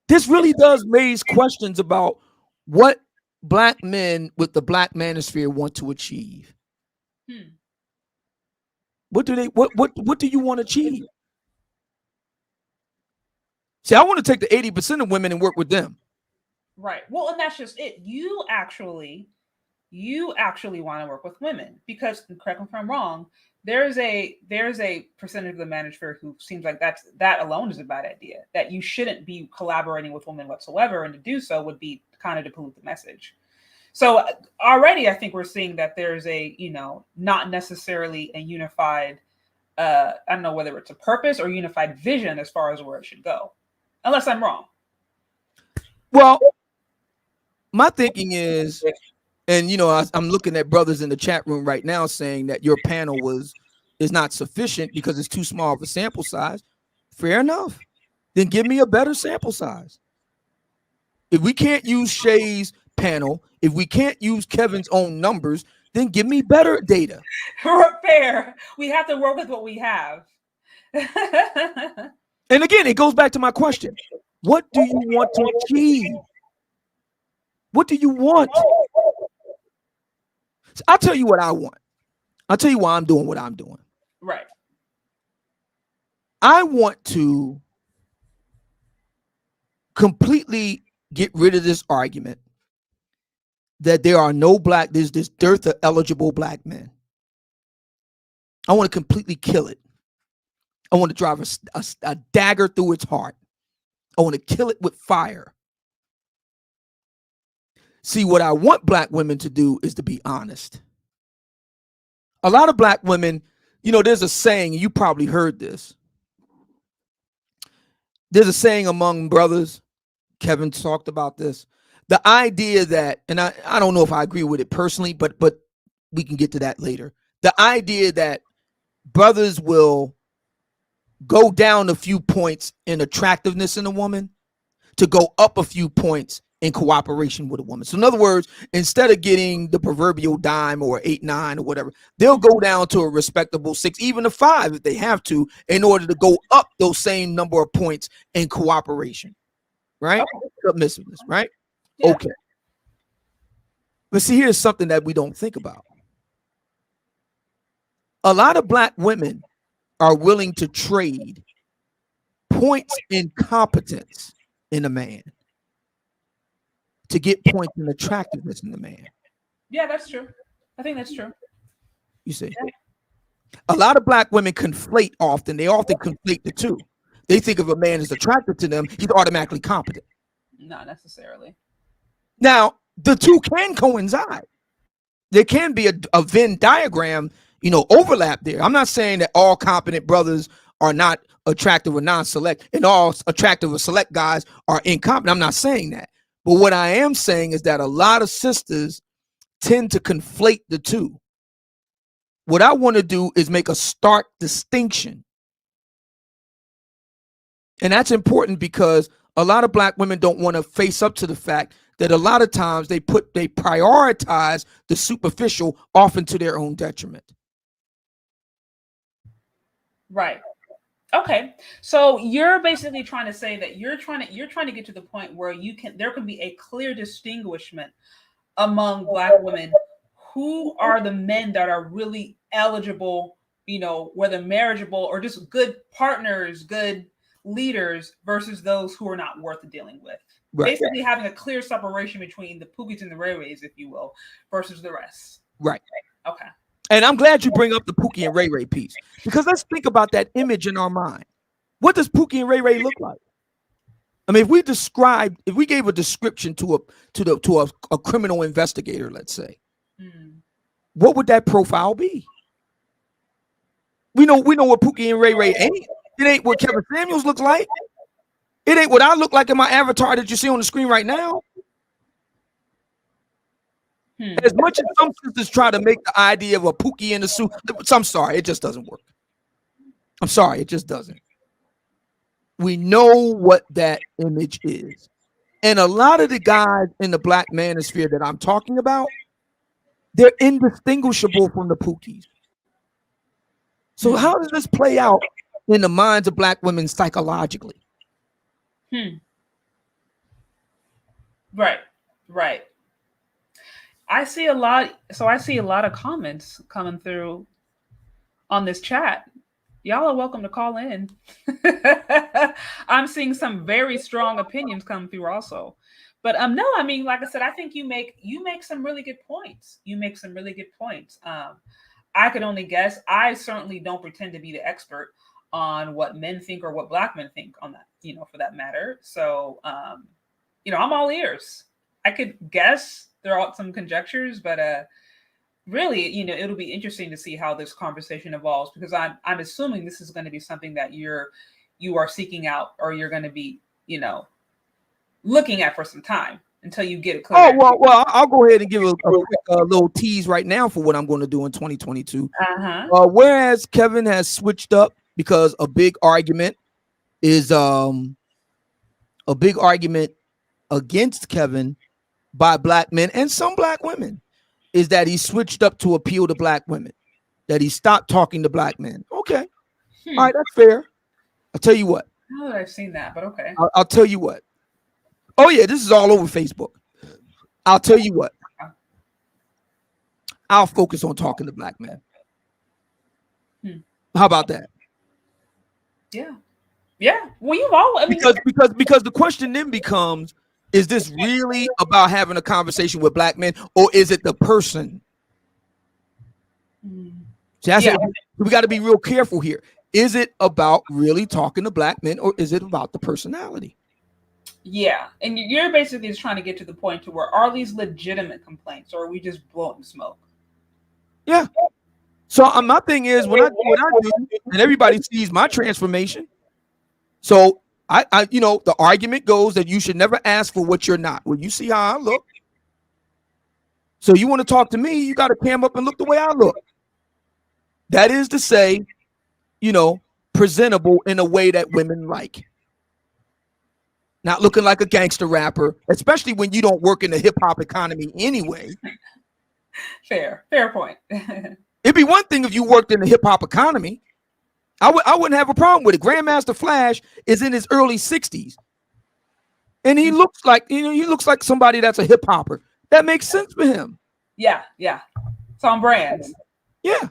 Speaker 6: This really does raise questions about what black men with the black manosphere want to achieve. What do you want to achieve? See, I want to take the 80% of women and work with them.
Speaker 1: Right. Well, and that's just it. You actually want to work with women because, correct me if I'm wrong, there's a percentage of the manosphere who seems like that alone is a bad idea. That you shouldn't be collaborating with women whatsoever, and to do so would be kind of to pollute the message. So already, I think we're seeing that there's not necessarily a unified, I don't know whether it's a purpose or unified vision as far as where it should go, unless I'm wrong.
Speaker 6: Well, my thinking is, and I'm looking at brothers in the chat room right now saying that your panel is not sufficient because it's too small of a sample size. Fair enough. Then give me a better sample size. If we can't use Shay's panel, if we can't use Kevin's own numbers, then give me better data.
Speaker 1: Fair. We have to work with what we have.
Speaker 6: And again, it goes back to my question. What do you want to achieve? What do you want? So I'll tell you what I want. I'll tell you why I'm doing what I'm doing.
Speaker 1: Right.
Speaker 6: I want to completely get rid of this argument that there's this dearth of eligible black men. I want to completely kill it. I want to drive a dagger through its heart. I want to kill it with fire. See, what I want black women to do is to be honest. A lot of black women, there's a saying, and you probably heard this. There's a saying among brothers, Kevin talked about this, the idea that, and I don't know if I agree with it personally, but we can get to that later. The idea that brothers will go down a few points in attractiveness in a woman to go up a few points in cooperation with a woman. So in other words, instead of getting the proverbial dime or 8, 9 or whatever, they'll go down to a respectable 6, even a 5 if they have to, in order to go up those same number of points in cooperation, right? Okay. Submissiveness, right? Yeah. Okay. But see, here's something that we don't think about. A lot of black women are willing to trade points in competence in a man to get points in attractiveness in the man.
Speaker 1: Yeah, that's true. I think that's true.
Speaker 6: You see, a lot of black women conflate often. They often conflate the two. They think if a man is attracted to them, he's automatically competent.
Speaker 1: Not necessarily.
Speaker 6: Now, the two can coincide. There can be a Venn diagram, overlap there. I'm not saying that all competent brothers are not attractive or non-select, and all attractive or select guys are incompetent. I'm not saying that. But what I am saying is that a lot of sisters tend to conflate the two. What I want to do is make a stark distinction. And that's important because a lot of black women don't want to face up to the fact that a lot of times they prioritize the superficial often to their own detriment.
Speaker 1: Right. Okay. So you're basically trying to say that you're trying to get to the point where there can be a clear distinguishment among black women who are the men that are really eligible, whether marriageable or just good partners, good leaders, versus those who are not worth dealing with. Right. Basically having a clear separation between the Pookies and the Ray Rays, if you will, versus the rest.
Speaker 6: Right.
Speaker 1: Okay.
Speaker 6: And I'm glad you bring up the Pookie and Ray Ray piece, because let's think about that image in our mind. What does Pookie and Ray Ray look like? I mean, if we gave a description to a criminal investigator, let's say, what would that profile be? We know what Pookie and Ray Ray ain't. It ain't what KevinSamuels looks like. It ain't what I look like in my avatar that you see on the screen right now. As much as some sisters try to make the idea of a Pookie in the suit, I'm sorry, it just doesn't work. I'm sorry, it just doesn't. We know what that image is. And a lot of the guys in the black manosphere that I'm talking about, they're indistinguishable from the Pookies. So how does this play out in the minds of black women psychologically?
Speaker 1: Right. I see a lot of comments coming through on this chat. Y'all are welcome to call in. I'm seeing some very strong opinions come through also. But no, I mean, like I said, I think you make some really good points. I could only guess. I certainly don't pretend to be the expert on what men think or what black men think on that, for that matter. So, I'm all ears. I could guess. There are some conjectures, but really, it'll be interesting to see how this conversation evolves, because I'm assuming this is going to be something that you are seeking out, or you're going to be, looking at for some time until you get it clear.
Speaker 6: Oh, well, I'll go ahead and give a little tease right now for what I'm going to do in 2022. Whereas Kevin has switched up because a big argument against Kevin by black men and some black women is that he switched up to appeal to black women, that he stopped talking to black men. Okay. All right, that's fair. I'll tell you what.
Speaker 1: I know that I've seen that, but okay.
Speaker 6: I'll tell you what. Oh, yeah, this is all over Facebook. I'll tell you what. I'll focus on talking to black men. How about that?
Speaker 1: Yeah. Well, you've all, I mean,
Speaker 6: because the question then becomes, is this really about having a conversation with black men, or is it the person? So we got to be real careful here. Is it about really talking to black men, or is it about the personality?
Speaker 1: Yeah, and you're basically just trying to get to the point to where, are these legitimate complaints, or are we just blowing smoke?
Speaker 6: Yeah. So my thing is, when I do what I do, and everybody sees my transformation. So I the argument goes that you should never ask for what you're not. Well, you see how I look. So you want to talk to me, you got to cam up and look the way I look. That is to say, presentable in a way that women like. Not looking like a gangster rapper, especially when you don't work in the hip hop economy anyway.
Speaker 1: Fair point.
Speaker 6: It'd be one thing if you worked in the hip hop economy. I wouldn't have a problem with it. Grandmaster Flash is in his early 60s. And he looks like, somebody that's a hip hopper. That makes sense for him.
Speaker 1: Yeah. It's on brand.
Speaker 6: Yeah.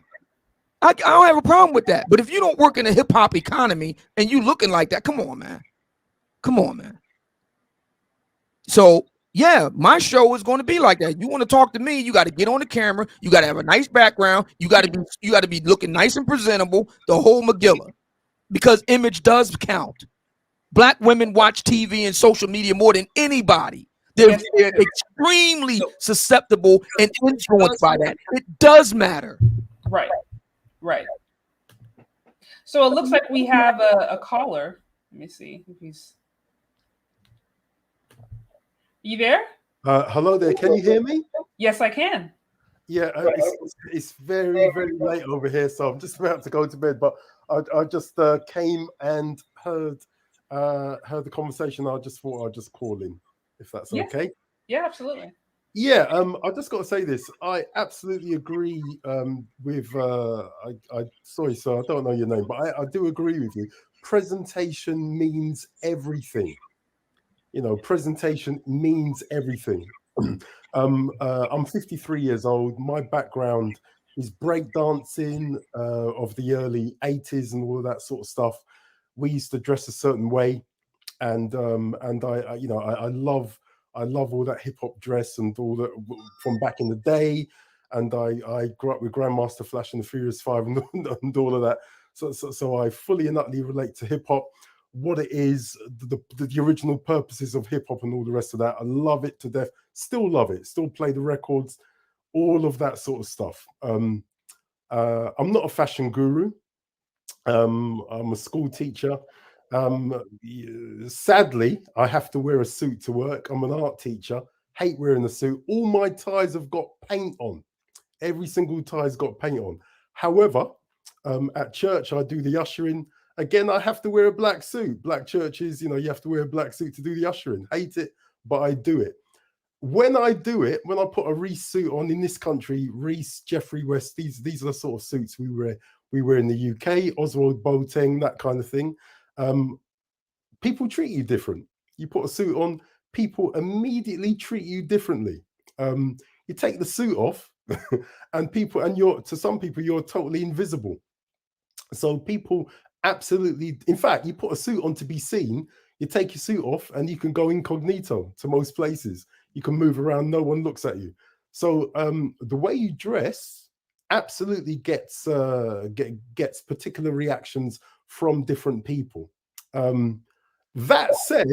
Speaker 6: I don't have a problem with that. But if you don't work in a hip hop economy and you looking like that, come on, man. Come on, man. So yeah, my show is going to be like that. You want to talk to me, you got to get on the camera, you got to have a nice background, you got to be looking nice and presentable, the whole Magilla, because image does count. Black women watch TV and social media more than anybody. They're extremely susceptible and influenced by that. It does matter.
Speaker 1: Right. So it looks like we have a caller. Let me see if he's. You there?
Speaker 7: Hello there. Can you hear me?
Speaker 1: Yes, I can.
Speaker 7: Yeah, it's very, very late over here, so I'm just about to go to bed. But I just came and heard the conversation. I just thought I'd just call in, if that's okay.
Speaker 1: Yeah, absolutely.
Speaker 7: Yeah, I just got to say this. I absolutely agree with. Sorry, sir, I don't know your name, but I do agree with you. Presentation means everything. You know, presentation means everything. I'm 53 years old. My background is breakdancing of the early 80s and all of that sort of stuff. We used to dress a certain way, and I you know, I love all that hip hop dress and all that from back in the day. And I grew up with Grandmaster Flash and the Furious Five and all of that. So I fully and utterly relate to hip hop. What it is, the original purposes of hip hop and all the rest of that. I love it to death. Still love it. Still play the records, all of that sort of stuff. I'm not a fashion guru. I'm a school teacher. Sadly, I have to wear a suit to work. I'm an art teacher. Hate wearing a suit. All my ties have got paint on. Every single tie's got paint on. However, at church, I do the ushering. Again, I have to wear a black suit. Black churches, you know, you have to wear a black suit to do the ushering. Hate it, but I do it. When I do it, when I put a Reese suit on in this country, Reese, Jeffrey West, these are the sort of suits we wear in the UK, Oswald Boateng, that kind of thing. People treat you different. You put a suit on, people immediately treat you differently. You take the suit off, and to some people, you're totally invisible. So people absolutely, in fact, you put a suit on to be seen, you take your suit off and you can go incognito to most places. You can move around, no one looks at you. So the way you dress absolutely gets particular reactions from different people. That said,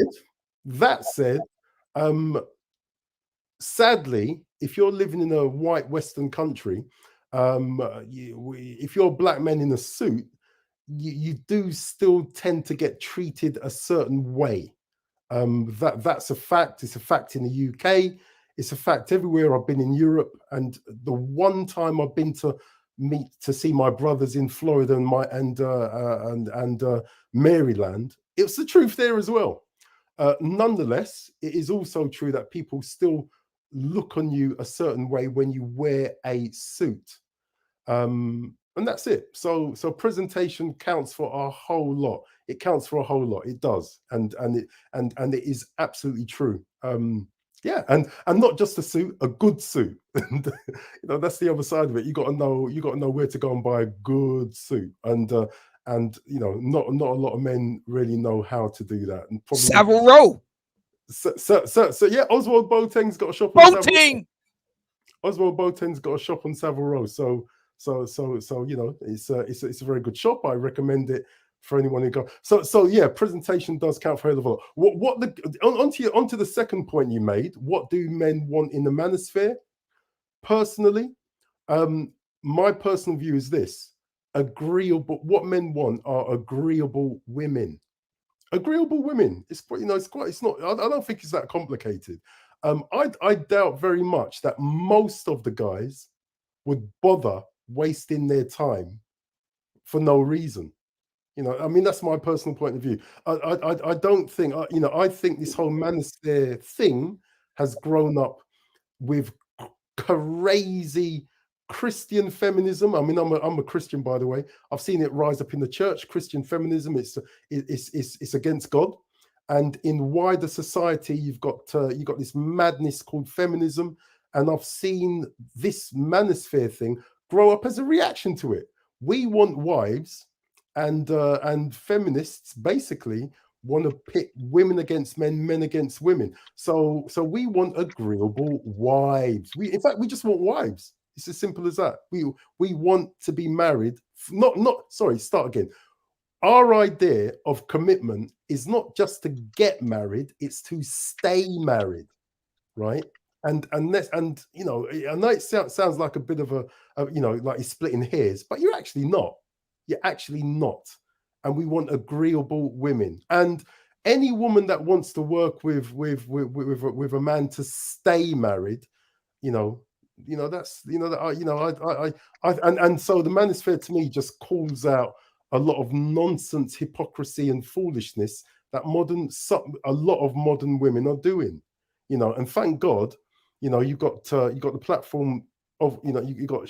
Speaker 7: sadly, if you're living in a white Western country, if you're black men in a suit, you do still tend to get treated a certain way. That's a fact. It's a fact in the UK. It's a fact everywhere I've been in Europe. And the one time I've been to see my brothers in Florida and Maryland, it's the truth there as well. Nonetheless, it is also true that people still look on you a certain way when you wear a suit. And that's it. So presentation counts for a whole lot. It counts for a whole lot. It does, and it is absolutely true. Yeah, and not just a suit, a good suit. And you know, that's the other side of it. You got to know where to go and buy a good suit. And you know, not a lot of men really know how to do that. And probably
Speaker 6: Savile Row.
Speaker 7: So yeah, Oswald Boateng's got a shop. Oswald Boateng's got a shop on Savile Row. So you know, it's a very good shop. I recommend it for anyone who goes. So yeah, presentation does count for a hell of a lot. Onto the second point you made. What do men want in the manosphere? Personally, my personal view is this: agreeable. What men want are agreeable women. Agreeable women. It's not. I don't think it's that complicated. I doubt very much that most of the guys would bother wasting their time for no reason. You know, I mean, that's my personal point of view. I don't think, you know, I think this whole manosphere thing has grown up with crazy Christian feminism. I mean, I'm a Christian, by the way. I've seen it rise up in the church. Christian feminism, it's against God. And in wider society, you've got this madness called feminism. And I've seen this manosphere thing grow up as a reaction to it. We want wives, and feminists basically want to pit women against men, men against women. So we want agreeable wives. In fact, we just want wives. It's as simple as that. We want to be married. Sorry, start again. Our idea of commitment is not just to get married, it's to stay married, right? And you know, I know it sounds like a bit of a you know, like you're splitting hairs, but you're actually not. You're actually not. And we want agreeable women. And any woman that wants to work with a man to stay married, that's and so the Manosphere to me just calls out a lot of nonsense, hypocrisy, and foolishness that a lot of modern women are doing. And thank God, you got the platform of you got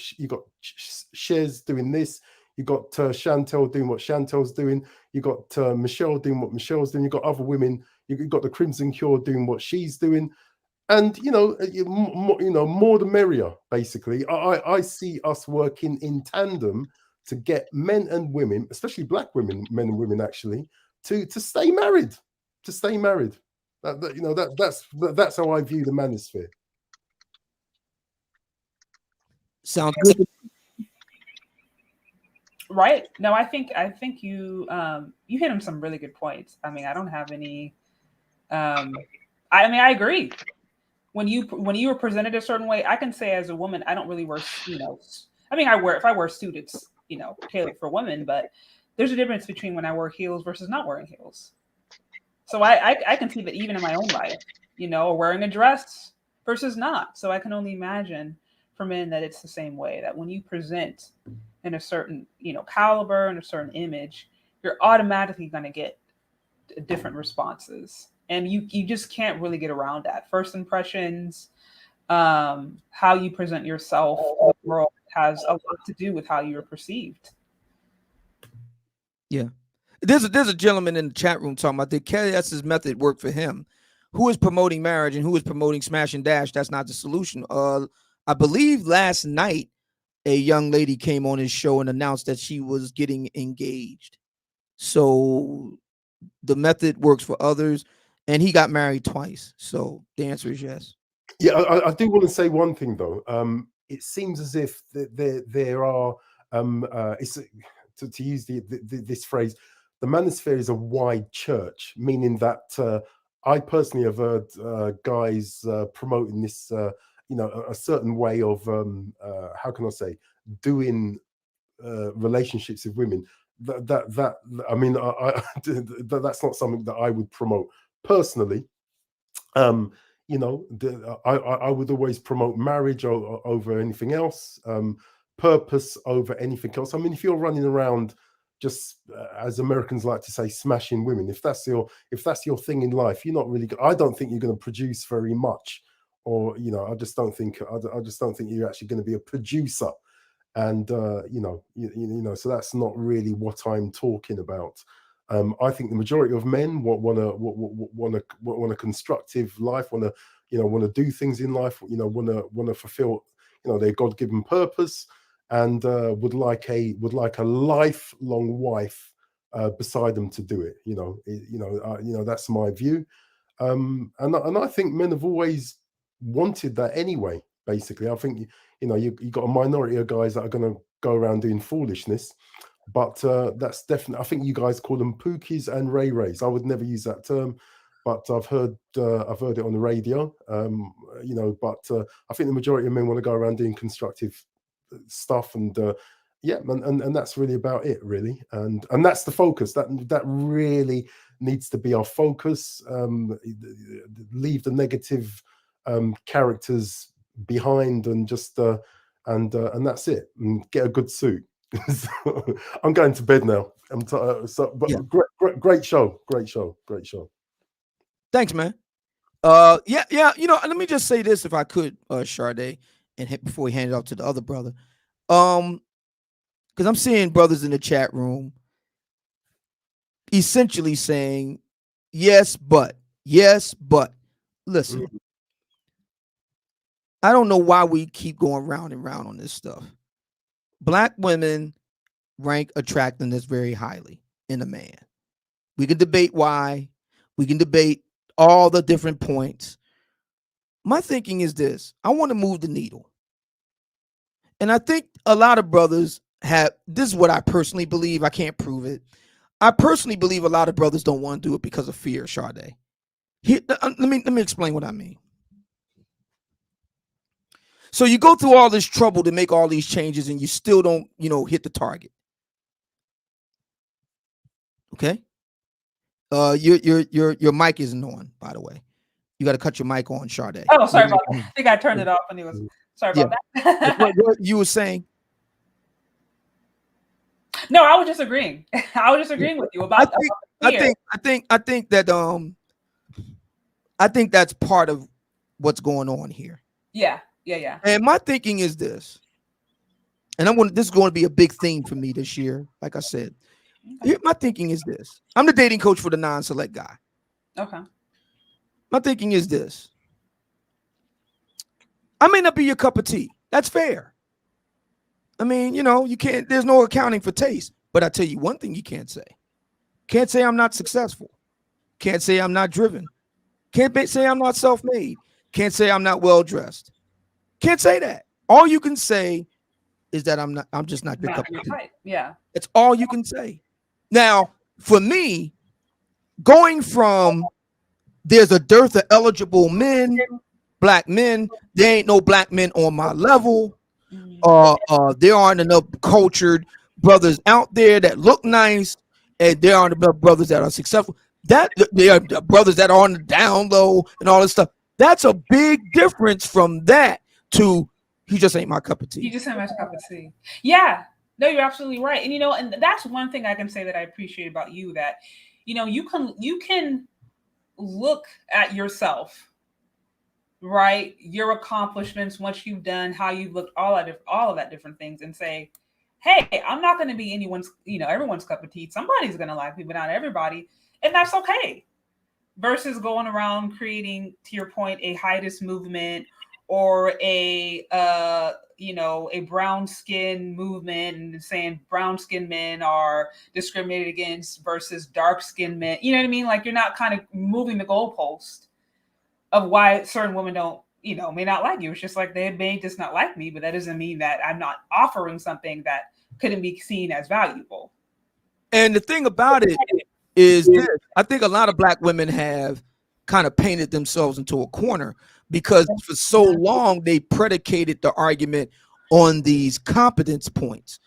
Speaker 7: Shez doing this. You got Chantel doing what Chantel's doing. You got Michelle doing what Michelle's doing. You got other women. You got the Crimson Cure doing what she's doing. And more the merrier. Basically, I see us working in tandem to get men and women, especially Black women, men and women, actually, to stay married. To stay married. That's how I view the Manosphere.
Speaker 6: Sounds good.
Speaker 1: Right. No, I think you hit on some really good points. I mean, I don't have any. I agree. When you were presented a certain way, I can say as a woman, I don't really wear, I mean, if I wear suit, it's, tailored for women, but there's a difference between when I wear heels versus not wearing heels. So I can see that even in my own life, wearing a dress versus not. So I can only imagine for men that it's the same way, that when you present in a certain, caliber and a certain image, you're automatically going to get different responses. And you just can't really get around that. First impressions, how you present yourself in the world has a lot to do with how you're perceived.
Speaker 6: Yeah. There's a gentleman in the chat room talking about, did KS's method work for him? Who is promoting marriage and who is promoting smash and dash? That's not the solution. I believe last night a young lady came on his show and announced that she was getting engaged. So the method works for others, and he got married twice. So the answer is yes.
Speaker 7: Yeah, I do want to say one thing though. It seems as if there are to use this phrase, the Manosphere is a wide church, meaning that I personally have heard guys promoting this, a certain way of how can I say, doing relationships with women. That I mean, that's not something that I would promote personally. I would always promote marriage over anything else, purpose over anything else. I mean, if you're running around just as Americans like to say, smashing women, if that's your thing in life, you're not really. I don't think you're going to produce very much, or I just don't think you're actually going to be a producer. And so that's not really what I'm talking about. I think the majority of men want a constructive life, want to do things in life, want to fulfill their God-given purpose, and would like a lifelong wife beside them to do it. That's my view, and I think men have always wanted that anyway. Basically, I think you got a minority of guys that are going to go around doing foolishness. But that's definitely, I think you guys call them Pookies and Ray Rays. I would never use that term, but I've heard it on the radio. But I think the majority of men want to go around doing constructive stuff, and and that's really about it, really. And that's the focus. That really needs to be our focus. Leave the negative characters behind, and just and that's it. And get a good suit. So, I'm going to bed now. Great show.
Speaker 6: Thanks, man. Let me just say this, if I could, Sade, and before we hand it off to the other brother, because I'm seeing brothers in the chat room essentially saying yes, but listen. I don't know why we keep going round and round on this stuff. Black women rank attractiveness very highly in a man. We can debate why. We can debate all the different points. My thinking is this. I want to move the needle. And I think a lot of brothers have, this is what I personally believe. I can't prove it. I personally believe a lot of brothers don't want to do it because of fear, Sade. Let me explain what I mean. So you go through all this trouble to make all these changes and you still don't, hit the target. Okay? Your mic isn't on, by the way. You got to cut your mic on, Sade.
Speaker 1: Oh, sorry about that. I think I turned it off when he was. Sorry about that.
Speaker 6: What you were saying?
Speaker 1: No, I was just agreeing. I was just agreeing with you about.
Speaker 6: I think that's part of what's going on here.
Speaker 1: Yeah.
Speaker 6: And my thinking is this, and this is going to be a big theme for me this year. Like I said, my thinking is this. I'm the dating coach for the non-select guy.
Speaker 1: Okay.
Speaker 6: My thinking is this. I may not be your cup of tea. That's fair. I mean, you can't, there's no accounting for taste. But I tell you one thing you can't say. Can't say I'm not successful. Can't say I'm not driven. Can't say I'm not self-made. Can't say I'm not well-dressed. Can't say that. All you can say is that I'm just not your cup of tea.
Speaker 1: Yeah.
Speaker 6: That's all you can say. Now, for me, going from there's a dearth of eligible men, black men, there ain't no black men on my level. There aren't enough cultured brothers out there that look nice, and there aren't enough brothers that are successful. That there are brothers that are on the down low and all this stuff. That's a big difference from that to he just ain't my cup of tea.
Speaker 1: He just ain't my cup of tea. Yeah, no, you're absolutely right. And and that's one thing I can say that I appreciate about you, that you can look at yourself, right? Your accomplishments, what you've done, how you've looked, all of that different things, and say, hey, I'm not going to be everyone's cup of tea. Somebody's going to like me, but not everybody. And that's okay. Versus going around creating, to your point, a hiatus movement or a brown skin movement and saying brown skin men are discriminated against versus dark skin men. You know what I mean? Like, you're not kind of moving the goalpost of why certain women don't, may not like you. It's just like they may just not like me, but that doesn't mean that I'm not offering something that couldn't be seen as valuable.
Speaker 6: And the thing about it is this. I think a lot of black women have kind of painted themselves into a corner because for so long they predicated the argument on these competence points.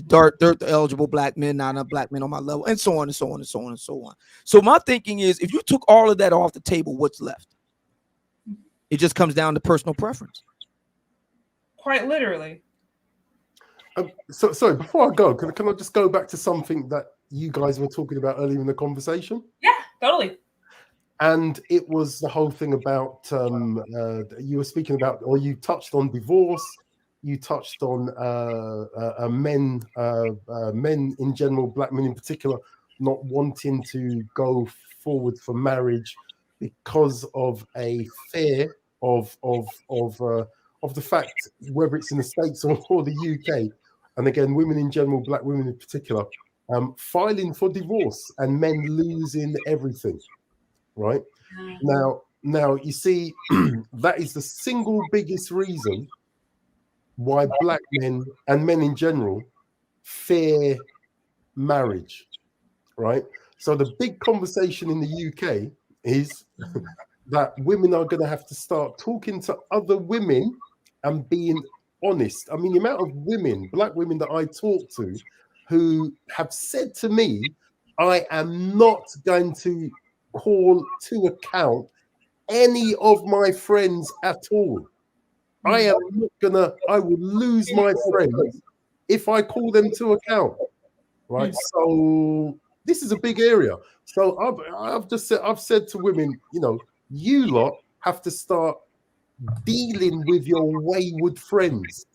Speaker 6: Dirt eligible black men, not enough black men on my level, and so on and so on and so on and so on. So my thinking is, if you took all of that off the table, what's left? It just comes down to personal preference.
Speaker 1: Quite literally.
Speaker 7: So sorry, before I go, can I just go back to something that you guys were talking about earlier in the conversation?
Speaker 1: Yeah, totally.
Speaker 7: And it was the whole thing about you were speaking about, or you touched on divorce. You touched on men in general, black men in particular, not wanting to go forward for marriage because of a fear of the fact, whether it's in the States or the UK, and again, women in general, black women in particular, filing for divorce and men losing everything. Right? Now you see, that is the single biggest reason why black men and men in general fear marriage, right? So the big conversation in the UK is that women are going to have to start talking to other women and being honest. I mean, the amount of women, black women that I talk to, who have said to me, I am not going to call to account any of my friends at all. I will lose my friends if I call them to account, right? So this is a big area. So I've said to women, you lot have to start dealing with your wayward friends.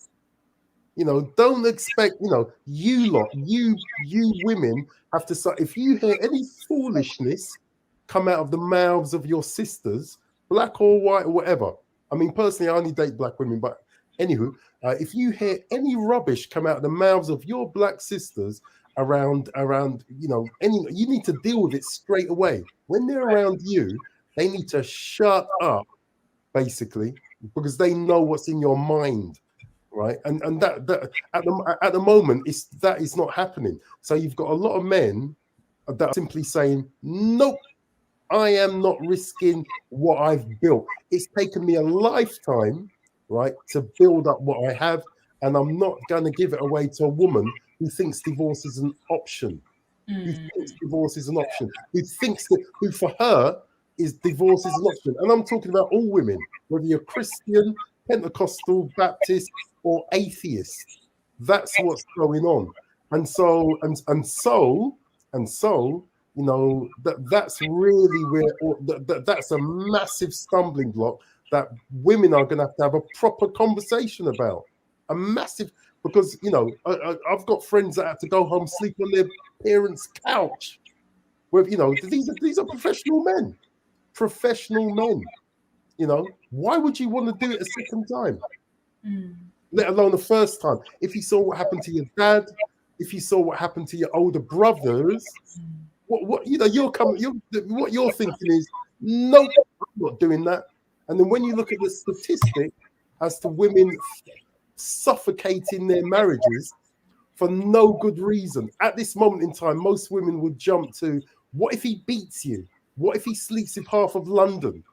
Speaker 7: Don't expect, you lot, you women have to start. If you hear any foolishness come out of the mouths of your sisters, black or white or whatever. I mean, personally, I only date black women, but Anywho, if you hear any rubbish come out of the mouths of your black sisters around, you need to deal with it straight away. When they're around you, they need to shut up, basically, because they know what's in your mind, right? And that at the moment that is not happening. So you've got a lot of men that are simply saying, nope, I am not risking what I've built. It's taken me a lifetime, right, to build up what I have, and I'm not going to give it away to a woman who thinks divorce is an option. Who thinks divorce is an option? Who for her is divorce is an option? And I'm talking about all women, whether you're Christian, Pentecostal, Baptist, or atheist. That's what's going on. And so, you know, that's really where that's a massive stumbling block that women are going to have a proper conversation about. A massive, because, you know, I've got friends that have to go home, sleep on their parents' couch. With, you know, these are professional men. You know, why would you want to do it a second time? Let alone the first time. If you saw what happened to your dad, if you saw what happened to your older brothers, what you know, what you're thinking is, nope, I'm not doing that. And then when you look at the statistic as to women suffocating their marriages for no good reason, at this moment in time, most women would jump to, what if he beats you? What if he sleeps with half of London?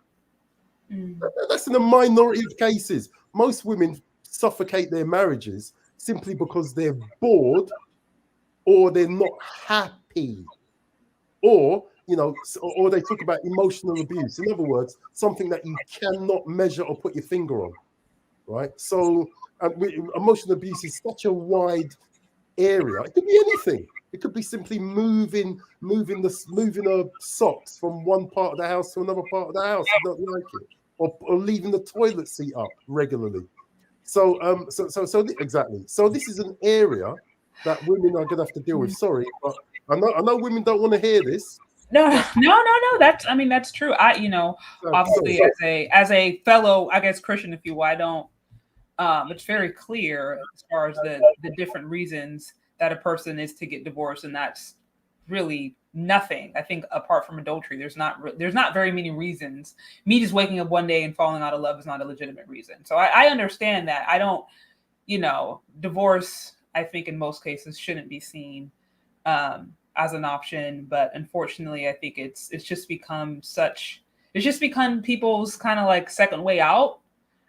Speaker 7: That's in a minority of cases. Most women suffocate their marriages simply because they're bored or they're not happy, or, you know, or they talk about emotional abuse. In other words, something that you cannot measure or put your finger on, right? So emotional abuse is such a wide area. It could be anything. It could be simply moving her socks from one part of the house to another part of the house. You don't like it, or leaving the toilet seat up regularly. So exactly. So this is an area that women are going to have to deal with. Sorry, but I know women don't want to hear this.
Speaker 1: No. That's true. Obviously, as a fellow, I guess, Christian, if you will, I don't. It's very clear as far as the different reasons that a person is to get divorced, and that's really nothing. I think apart from adultery, there's not very many reasons. Me just waking up one day and falling out of love is not a legitimate reason. So I understand that. I don't, divorce, I think in most cases shouldn't be seen as an option, but unfortunately, I think it's just become people's kind of like second way out,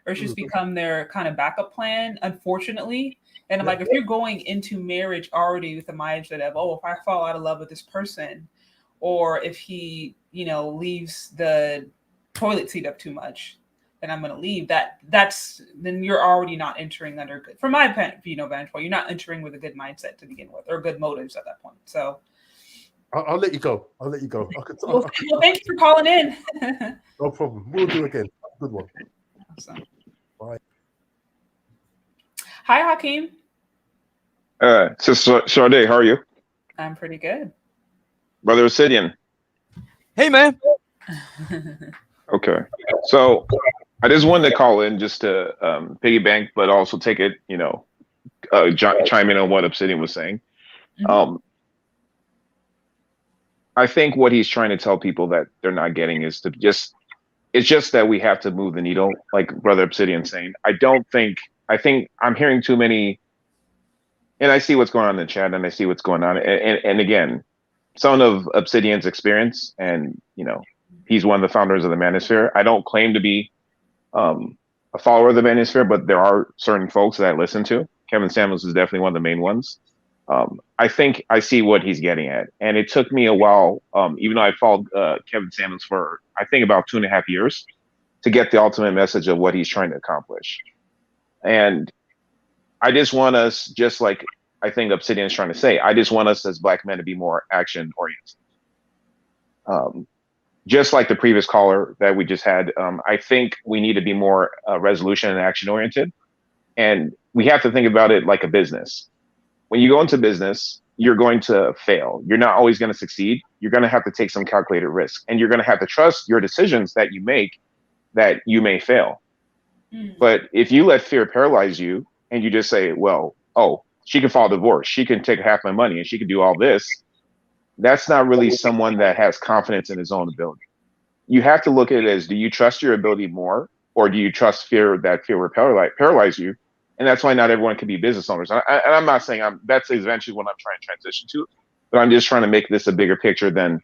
Speaker 1: or it's just become their kind of backup plan, unfortunately. And I'm like, if you're going into marriage already with the mindset of, if I fall out of love with this person, or if he, leaves the toilet seat up too much, then I'm going to leave. Then you're already not entering under good, from my vantage point, you're not entering with a good mindset to begin with, or good motives at that point. So
Speaker 7: I'll let you go. Well,
Speaker 1: thank you for calling in.
Speaker 7: No problem. We'll do again. Good one.
Speaker 1: Awesome.
Speaker 7: Bye.
Speaker 1: Hi, Hakeem.
Speaker 8: Sister Sade, how are you?
Speaker 1: I'm pretty good.
Speaker 8: Brother Obsidian.
Speaker 6: Hey, man.
Speaker 8: Okay. So I just wanted to call in just to piggyback, but also take it, chime in on what Obsidian was saying.
Speaker 1: Mm-hmm.
Speaker 8: I think what he's trying to tell people that they're not getting is it's just that we have to move the needle, like Brother Obsidian saying. I think I'm hearing too many, and I see what's going on in the chat, and I see what's going on. And again, son of Obsidian's experience, and, he's one of the founders of the Manosphere. I don't claim to be a follower of the Manosphere, but there are certain folks that I listen to. KevinSamuels is definitely one of the main ones. I think I see what he's getting at. And it took me a while, even though I followed KevinSamuels for, I think, about 2.5 years, to get the ultimate message of what he's trying to accomplish. And I just want us, just like I think Obsidian is trying to say, I just want us as Black men to be more action oriented. Just like the previous caller that we just had, I think we need to be more resolution and action oriented. And we have to think about it like a business. When you go into business, you're going to fail. You're not always going to succeed. You're going to have to take some calculated risk, and you're going to have to trust your decisions that you make, that you may fail. But if you let fear paralyze you and you just say, well, oh, she can file divorce, she can take half my money, and she can do all this, that's not really someone that has confidence in his own ability. You have to look at it as, do you trust your ability more, or do you trust fear that fear will paralyze you? And that's why not everyone can be business owners. And I'm not saying that's eventually what I'm trying to transition to, but I'm just trying to make this a bigger picture than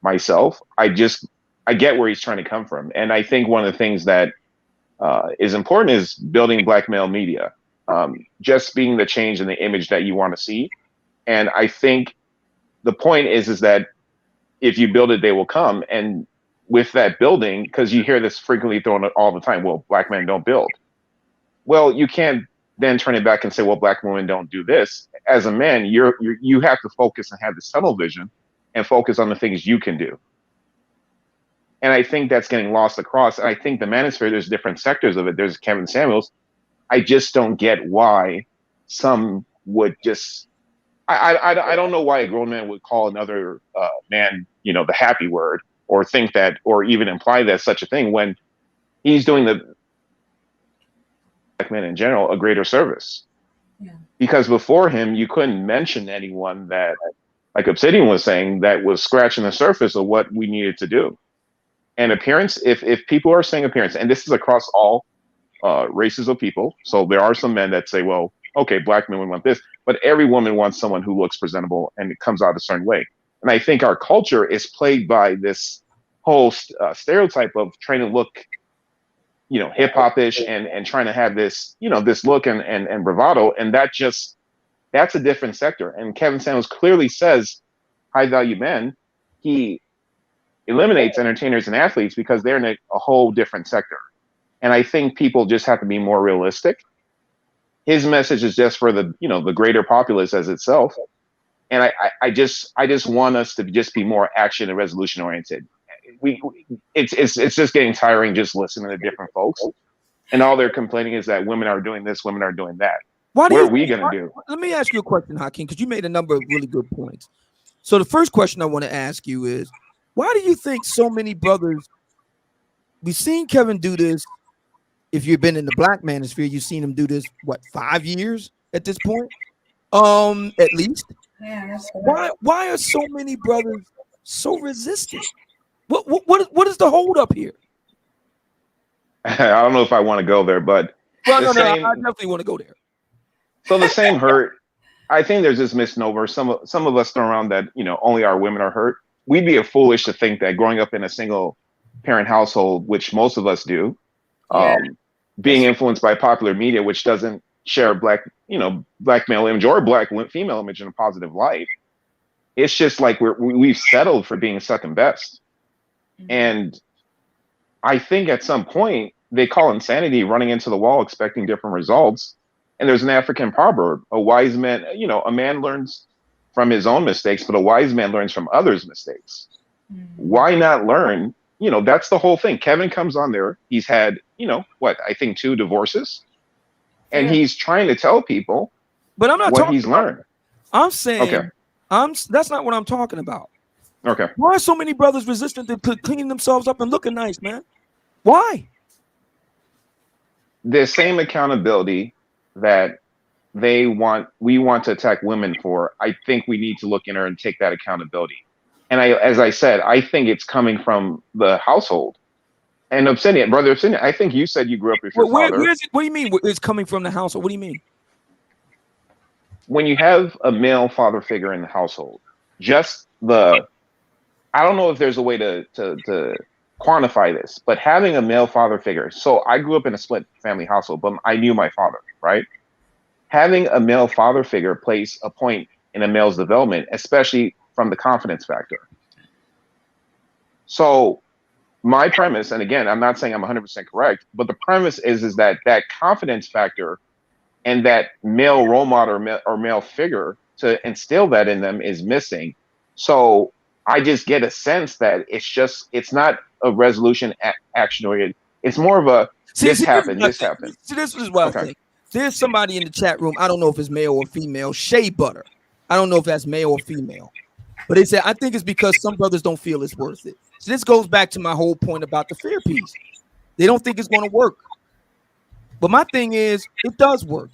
Speaker 8: myself. I get where he's trying to come from. And I think one of the things that is important is building Black male media, just being the change in the image that you want to see. And I think the point is that if you build it, they will come. And with that building, because you hear this frequently thrown all the time, well, Black men don't build. Well, you can't then turn it back and say, well, Black women don't do this. As a man, you have to focus and have this tunnel vision and focus on the things you can do. And I think that's getting lost across. I think the Manosphere, there's different sectors of it. There's KevinSamuels. I just don't get why some would just, I don't know why a grown man would call another man, the happy word, or think that, or even imply that such a thing when he's doing the Black men in general a greater service. Yeah. Because before him, you couldn't mention anyone that, like Obsidian was saying, that was scratching the surface of what we needed to do. And appearance, if people are saying appearance, and this is across all races of people, so there are some men that say, well, okay, Black men want this, but every woman wants someone who looks presentable and it comes out a certain way. And I think our culture is plagued by this whole stereotype of trying to look, hip hop-ish and trying to have this, this look and bravado. And that's a different sector. And KevinSamuels clearly says high value men, he eliminates entertainers and athletes because they're in a whole different sector. And I think people just have to be more realistic. His message is just for the, the greater populace as itself. And I just want us to just be more action and resolution oriented. It's just getting tiring just listening to different folks. And all they're complaining is that women are doing this, women are doing that. What are we going to do?
Speaker 6: Let me ask you a question, Hakeem, because you made a number of really good points. So the first question I want to ask you is, why do you think so many brothers, we've seen Kevin do this, if you've been in the Black Manosphere, you've seen him do this, 5 years at this point? At least. Yeah, why are so many brothers so resistant? What is the hold up here?
Speaker 8: I don't know if I want to go there, but
Speaker 6: I definitely want to go there.
Speaker 8: So the same hurt, I think there's this misnomer. Some of us throw around that, only our women are hurt. We'd be foolish to think that growing up in a single parent household, which most of us do, being influenced by popular media, which doesn't share Black male image or Black female image in a positive light. It's just like we've settled for being second best. And I think at some point they call insanity running into the wall, expecting different results. And there's an African proverb, a wise man, a man learns from his own mistakes, but a wise man learns from others' mistakes. Why not learn? That's the whole thing. Kevin comes on there. He's had, I think 2 divorces. And he's trying to tell people
Speaker 6: but I'm not
Speaker 8: what
Speaker 6: talking
Speaker 8: he's learned.
Speaker 6: I'm saying, that's not what I'm talking about.
Speaker 8: Okay.
Speaker 6: Why are so many brothers resistant to cleaning themselves up and looking nice, man? Why?
Speaker 8: The same accountability that we want to attack women for, I think we need to look in her and take that accountability. And as I said, I think it's coming from the household. And Brother Obsidian, I think you said you grew up with your father.
Speaker 6: Where is it? What do you mean it's coming from the household? What do you mean?
Speaker 8: When you have a male father figure in the household, I don't know if there's a way to quantify this, but having a male father figure. So I grew up in a split family household, but I knew my father, right? Having a male father figure plays a point in a male's development, especially from the confidence factor. So my premise, and again, I'm not saying I'm 100% correct, but the premise is that confidence factor and that male role model or male figure to instill that in them is missing. So I just get a sense that it's not a resolution action oriented. It's more of a this happened.
Speaker 6: See, this is what I think. There's somebody in the chat room. I don't know if it's male or female. Shea Butter. I don't know if that's male or female. But they said, I think it's because some brothers don't feel it's worth it. So this goes back to my whole point about the fear piece. They don't think it's going to work. But my thing is, it does work.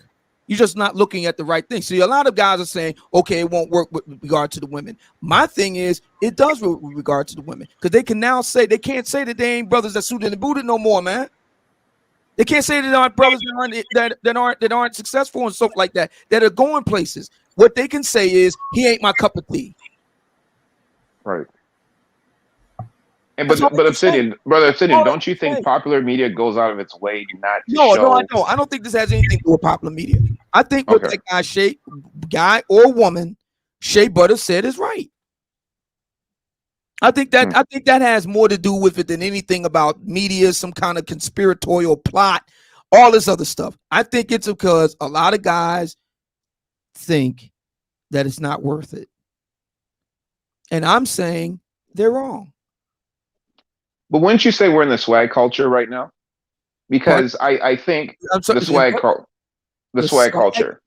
Speaker 6: You're just not looking at the right thing. See, a lot of guys are saying, okay, it won't work with regard to the women. My thing is, it does work with regard to the women. Because they can now say, they can't say that they ain't brothers that suited and booted no more, man. They can't say that aren't brothers that aren't successful and stuff like that are going places. What they can say is, he ain't my cup of tea.
Speaker 8: Right. And but Obsidian, brother Obsidian, don't you think popular media goes out of its way not to show?
Speaker 6: No, I don't. I don't think this has anything to do with popular media. I think what that guy or woman, Shea Butter said is right. I think that has more to do with it than anything about media, some kind of conspiratorial plot, all this other stuff. I think it's because a lot of guys think that it's not worth it. And I'm saying they're wrong.
Speaker 8: But wouldn't you say we're in the swag culture right now? Because I think the swag culture.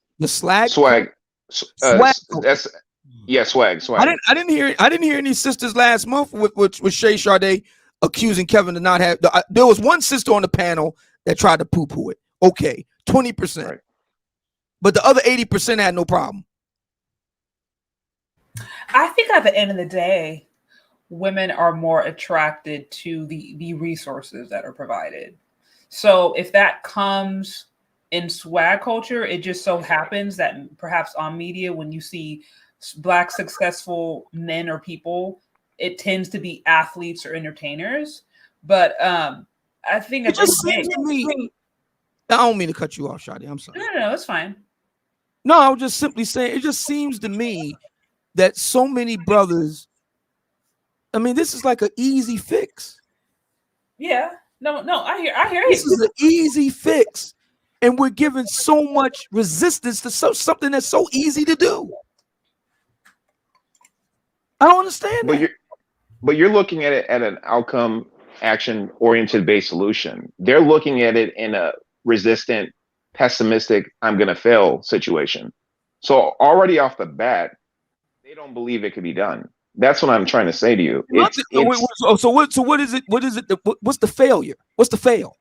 Speaker 8: I
Speaker 6: didn't hear any sisters last month with Shay Sade accusing Kevin to not have. There was one sister on the panel that tried to poo-poo it. Okay, 20%, right. But the other 80% had no problem.
Speaker 1: I think at the end of the day, women are more attracted to the resources that are provided. So if that comes in swag culture, it just so happens that perhaps on media, when you see Black successful men or people, it tends to be athletes or entertainers. But I think
Speaker 6: it just seems to me. I don't mean to cut you off, Shadi. I'm sorry.
Speaker 1: No, it's fine.
Speaker 6: No, I was just simply saying it just seems to me that so many brothers. I mean, this is like an easy fix.
Speaker 1: Yeah. No, I hear
Speaker 6: this is an easy fix. And we're giving so much resistance to something that's so easy to do. I don't understand
Speaker 8: but you're looking at it at an outcome action oriented based solution. They're looking at it in a resistant, pessimistic, I'm gonna fail situation. So already off the bat, they don't believe it could be done. That's what I'm trying to say to you.
Speaker 6: So what is it? What is it? What's the failure? What's the fail?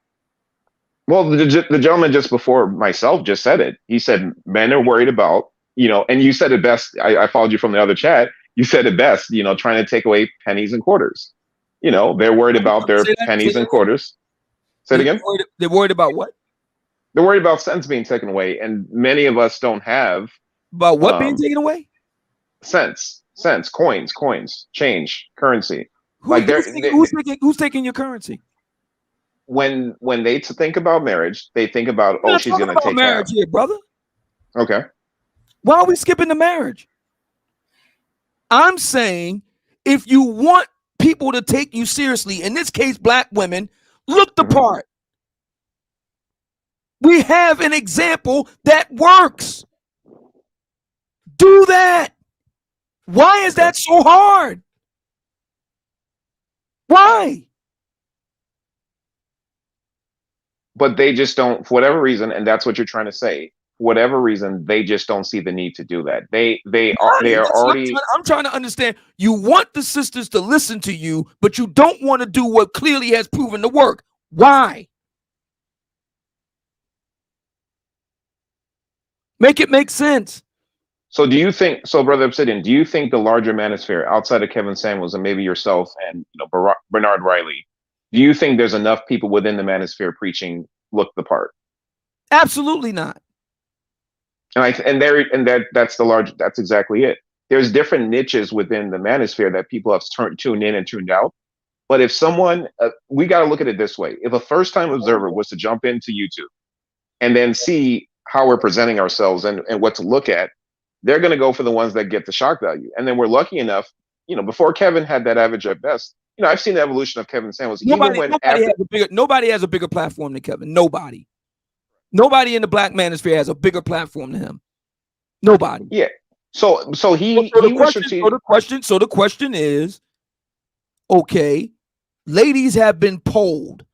Speaker 8: Well, the gentleman just before myself just said it. He said men are worried about, and you said it best. I followed you from the other chat. You said it best, trying to take away pennies and quarters. They're worried about their pennies and quarters. Say it again.
Speaker 6: They're worried about what?
Speaker 8: They're worried about cents being taken away, and many of us don't have.
Speaker 6: About what being taken away?
Speaker 8: Cents, coins, change, currency.
Speaker 6: Who's taking your currency?
Speaker 8: When they think about marriage, they think about she's going to take
Speaker 6: marriage here, brother.
Speaker 8: Okay.
Speaker 6: Why are we skipping the marriage? I'm saying if you want people to take you seriously, in this case, Black women, look the part. We have an example that works. Do that. Why is that so hard? Why?
Speaker 8: But they just don't, for whatever reason, and that's what you're trying to say. For whatever reason, they just don't see the need to do that. They are already.
Speaker 6: I'm trying to understand. You want the sisters to listen to you, but you don't want to do what clearly has proven to work. Why? Make it make sense.
Speaker 8: So Brother Obsidian, do you think the larger manosphere outside of Kevin Samuels and maybe yourself and Bernard Riley, do you think there's enough people within the manosphere preaching look the part?
Speaker 6: Absolutely not.
Speaker 8: That's exactly it. There's different niches within the manosphere that people have tuned in and tuned out. But if someone, we got to look at it this way. If a first-time observer was to jump into YouTube and then see how we're presenting ourselves and what to look at, they're going to go for the ones that get the shock value. And then we're lucky enough, before Kevin had that average at best, I've seen the evolution of Kevin Samuels.
Speaker 6: Nobody has a bigger platform than Kevin. Nobody in the Black manosphere has a bigger platform than him. Nobody.
Speaker 8: Yeah. So
Speaker 6: the question is, okay, ladies have been polled.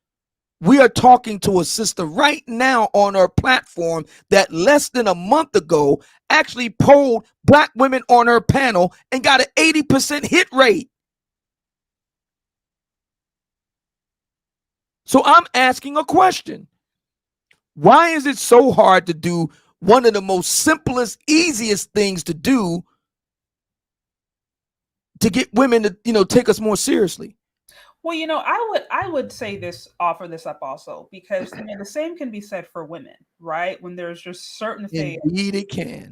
Speaker 6: We are talking to a sister right now on our platform that less than a month ago actually polled Black women on her panel and got an 80% hit rate. So I'm asking a question. Why is it so hard to do one of the most simplest, easiest things to do to get women to, take us more seriously?
Speaker 1: Well, I would say this, offer this up also, because the same can be said for women, right? When there's just certain things.
Speaker 6: Indeed, it can.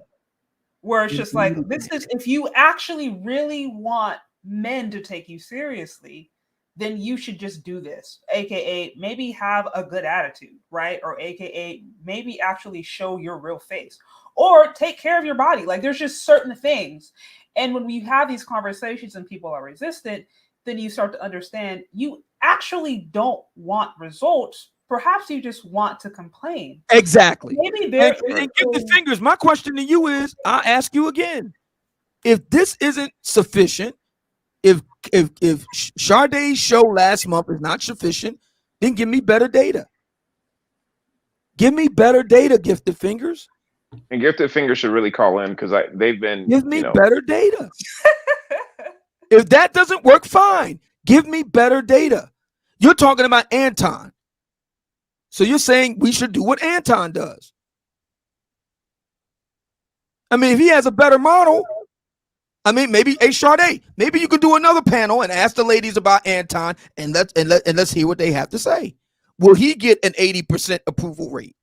Speaker 1: Where it's just like, this is, if you actually really want men to take you seriously, then you should just do this, aka maybe have a good attitude, right? Or aka maybe actually show your real face, or take care of your body. Like, there's just certain things. And when we have these conversations and people are resistant, then you start to understand you actually don't want results. Perhaps you just want to complain.
Speaker 6: Exactly.
Speaker 1: Maybe there
Speaker 6: and give the fingers. My question to you is, I'll ask you again. If this isn't sufficient, if Sade's show last month is not sufficient, then give me better data. Give me better data, Gifted Fingers.
Speaker 8: And Gifted Fingers should really call in, because they've been.
Speaker 6: Give me better data. If that doesn't work, fine. Give me better data. You're talking about Anton. So you're saying we should do what Anton does. I mean, if he has a better model, I mean, maybe Sade, maybe you could do another panel and ask the ladies about Anton, and let's hear what they have to say. Will he get an 80% approval rate?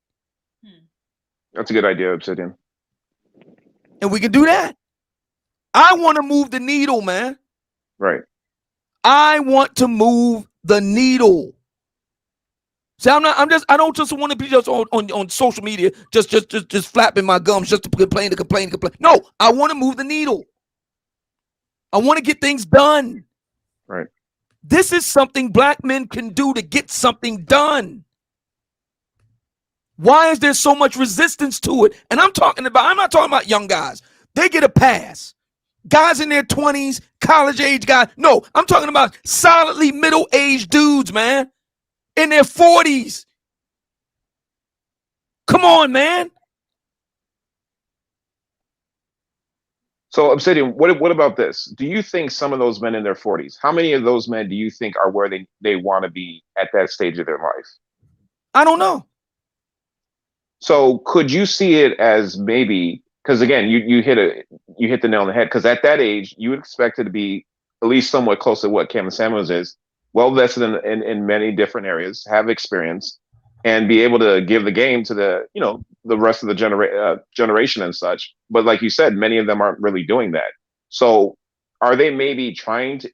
Speaker 8: That's a good idea, Obsidian.
Speaker 6: And we can do that. I want to move the needle, man.
Speaker 8: Right.
Speaker 6: I want to move the needle. See, I don't just want to be just on social media, just flapping my gums just to complain. No, I want to move the needle. I want to get things done.
Speaker 8: Right.
Speaker 6: This is something black men can do to get something done. Why is there so much resistance to it? And I'm not talking about young guys. They get a pass. Guys in their 20s, college age guys. No, I'm talking about solidly middle-aged dudes, man. In their 40s. Come on, man.
Speaker 8: So, Obsidian, what about this? Do you think some of those men in their 40s, how many of those men do you think are where they want to be at that stage of their life?
Speaker 6: I don't know.
Speaker 8: So could you see it as maybe, because again, you hit the nail on the head, because at that age, you would expect it to be at least somewhat close to what KevinSamuels is, well vested in many different areas, have experience, and be able to give the game to the rest of the generation and such. But like you said, many of them aren't really doing that. So are they maybe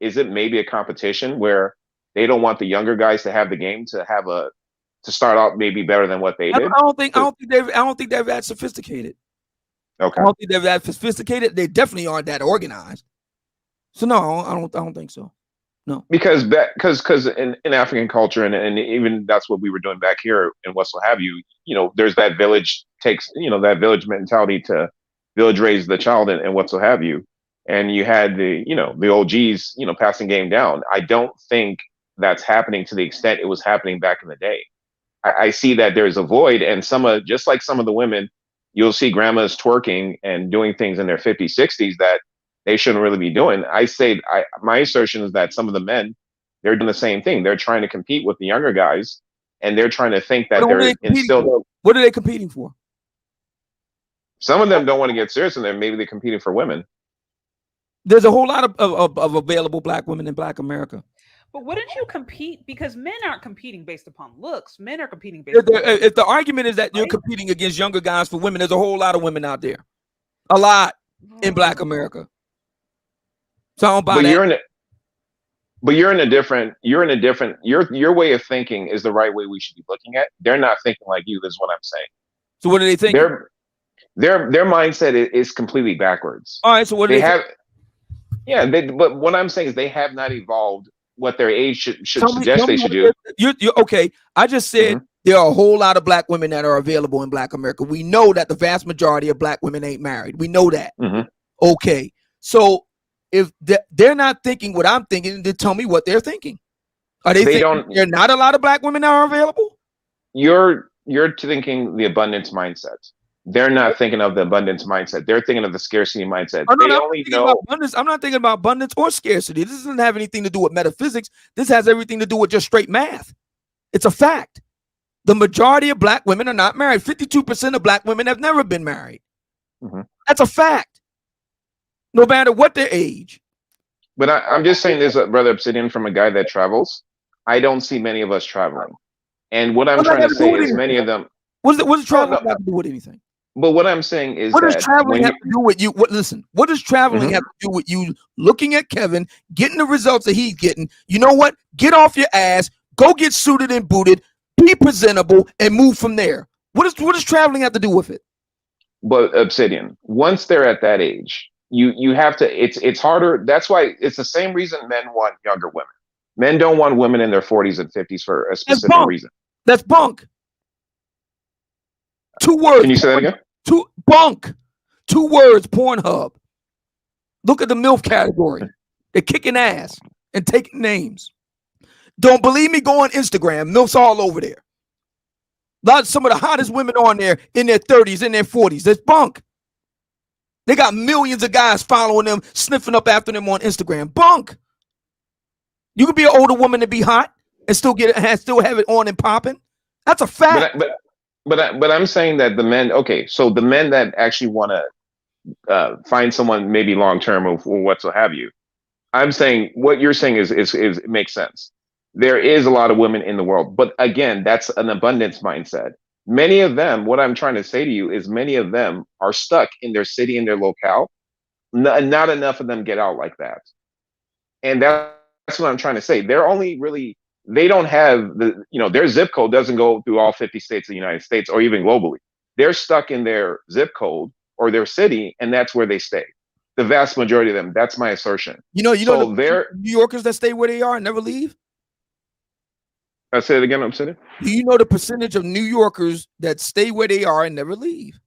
Speaker 8: is it maybe a competition where they don't want the younger guys to have the game, to start out maybe better than what they did?
Speaker 6: I don't think they're that sophisticated.
Speaker 8: Okay.
Speaker 6: I don't think they're that sophisticated. They definitely aren't that organized. So no, I don't think so. No. Because
Speaker 8: in African culture and even that's what we were doing back here and what have you, there's that village that village mentality to village raise the child and what have you. And you had the OGs, passing game down. I don't think that's happening to the extent it was happening back in the day. I see that there's a void, and just like some of the women, you'll see grandmas twerking and doing things in their 50s, 60s that they shouldn't really be doing. My assertion is that some of the men, they're doing the same thing. They're trying to compete with the younger guys, and they're trying to think that they're instilled.
Speaker 6: What are they competing for?
Speaker 8: Some of them don't want to get serious, and maybe they're competing for women.
Speaker 6: There's a whole lot of available black women in Black America.
Speaker 1: But wouldn't you compete? Because men aren't competing based upon looks. Men are competing based
Speaker 6: if the argument is that you're competing against younger guys for women, there's a whole lot of women out there. A lot in Black America. So I don't buy that. Your way of thinking is the right way we should be looking at. They're not thinking like you, is what I'm saying.
Speaker 8: So what do they think? Their mindset is completely backwards.
Speaker 6: All right, so what do they have?
Speaker 8: Yeah, but what I'm saying is they have not evolved what their age should suggest they should do.
Speaker 6: You're okay. I just said there are a whole lot of black women that are available in Black America. We know that the vast majority of black women ain't married. We know that. Okay, so if they're not thinking what I'm thinking, then tell me what they're thinking. Are they thinking there are not a lot of black women that are available?
Speaker 8: You're thinking the abundance mindset. They're not thinking of the abundance mindset. They're thinking of the scarcity mindset. I'm
Speaker 6: not thinking about abundance or scarcity. This doesn't have anything to do with metaphysics. This has everything to do with just straight math. It's a fact. The majority of black women are not married. 52% of black women have never been married.
Speaker 8: Mm-hmm.
Speaker 6: That's a fact. No matter what their age.
Speaker 8: But I'm just saying this, Brother Obsidian, from a guy that travels. I don't see many of us traveling. And what I'm trying to say is many of them.
Speaker 6: What does traveling have to do with anything?
Speaker 8: But what I'm saying is
Speaker 6: what does traveling have to do with you? What does traveling have to do with you looking at Kevin, getting the results that he's getting? You know what? Get off your ass, go get suited and booted, be presentable, and move from there. What does traveling have to do with it?
Speaker 8: But Obsidian, once they're at that age, you have to. It's harder. That's why it's the same reason men want younger women. Men don't want women in their 40s and 50s for a specific reason.
Speaker 6: That's bunk. 2 words.
Speaker 8: Can you say that again?
Speaker 6: Bunk. 2 words. Pornhub. Look at the MILF category. They're kicking ass and taking names. Don't believe me? Go on Instagram. MILFs all over there. Some of the hottest women on there in their 30s, in their 40s. That's bunk. They got millions of guys following them, sniffing up after them on Instagram. Bunk. You could be an older woman and be hot and still have it on and popping. That's a fact.
Speaker 8: But I'm saying that the men. Okay, so the men that actually want to find someone maybe long term or what so have you. I'm saying what you're saying is it makes sense. There is a lot of women in the world, but again, that's an abundance mindset. Many of them, what I'm trying to say to you is many of them are stuck in their city, in their locale. Not enough of them get out like that. And that's what I'm trying to say. They're only really, they don't have their zip code doesn't go through all 50 states of the United States or even globally. They're stuck in their zip code or their city, and that's where they stay. The vast majority of them, that's my assertion.
Speaker 6: So they're New Yorkers that stay where they are and never leave?
Speaker 8: I say it again, I'm saying.
Speaker 6: Do you know the percentage of New Yorkers that stay where they are and never leave?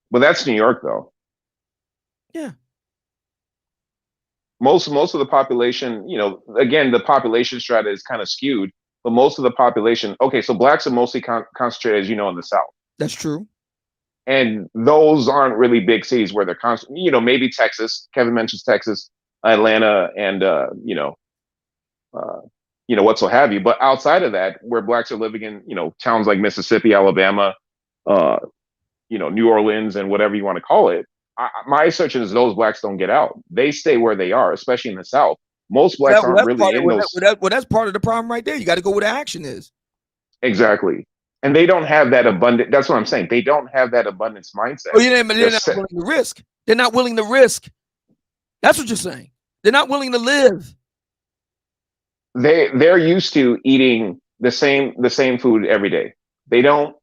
Speaker 8: Well, that's New York, though.
Speaker 6: Yeah.
Speaker 8: Most of the population, again, the population strata is kind of skewed, but most of the population, okay, so blacks are mostly concentrated, as you know, in the South.
Speaker 6: That's true.
Speaker 8: And those aren't really big cities where they're maybe Texas. Kevin mentions Texas, Atlanta, and what so have you. But outside of that, where blacks are living in, towns like Mississippi, Alabama, New Orleans, and whatever you want to call it, my assertion is those blacks don't get out. They stay where they are, especially in the South. Most blacks aren't really in those.
Speaker 6: Well, that's part of the problem right there. You got to go where the action is.
Speaker 8: Exactly. And they don't have that abundant. That's what I'm saying. They don't have that abundance mindset.
Speaker 6: Oh, they're not willing to risk. They're not willing to risk. That's what you're saying. They're not willing to live.
Speaker 8: They're used to eating the same food every day. They don't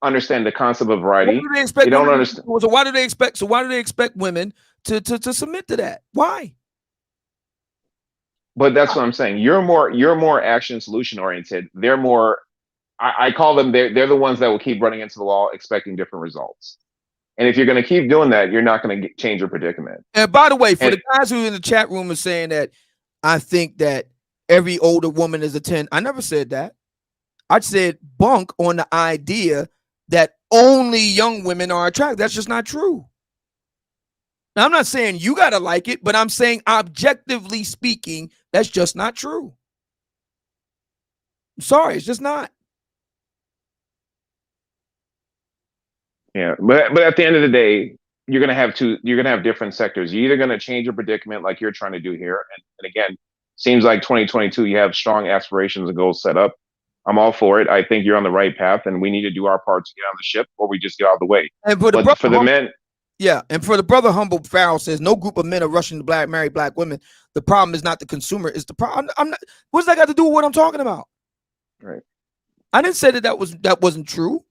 Speaker 8: understand the concept of variety. They don't understand.
Speaker 6: So why do they expect women to submit to that? Why?
Speaker 8: But that's what I'm saying. You're more action solution oriented. They're more. I call them. They're the ones that will keep running into the wall, expecting different results. And if you're going to keep doing that, you're not going to change your predicament.
Speaker 6: And by the way, for the guys who in the chat room are saying that, I think that every older woman is a 10. I never said that. I said bunk on the idea that only young women are attractive. That's just not true. Now, I'm not saying you got to like it, but I'm saying objectively speaking, that's just not true. I'm sorry, it's just not.
Speaker 8: Yeah, but at the end of the day, you're gonna have different sectors. You're either gonna change your predicament like you're trying to do here, and again, seems like 2022 you have strong aspirations and goals set up. I'm all for it. I think you're on the right path, and we need to do our part to get on the ship, or we just get out of the way.
Speaker 6: And for the men, yeah, and for the brother Humble Farrell says no group of men are rushing to marry black women. The problem is not the consumer; it's the problem. I'm not. What's that got to do with what I'm talking about?
Speaker 8: Right.
Speaker 6: I didn't say that wasn't true.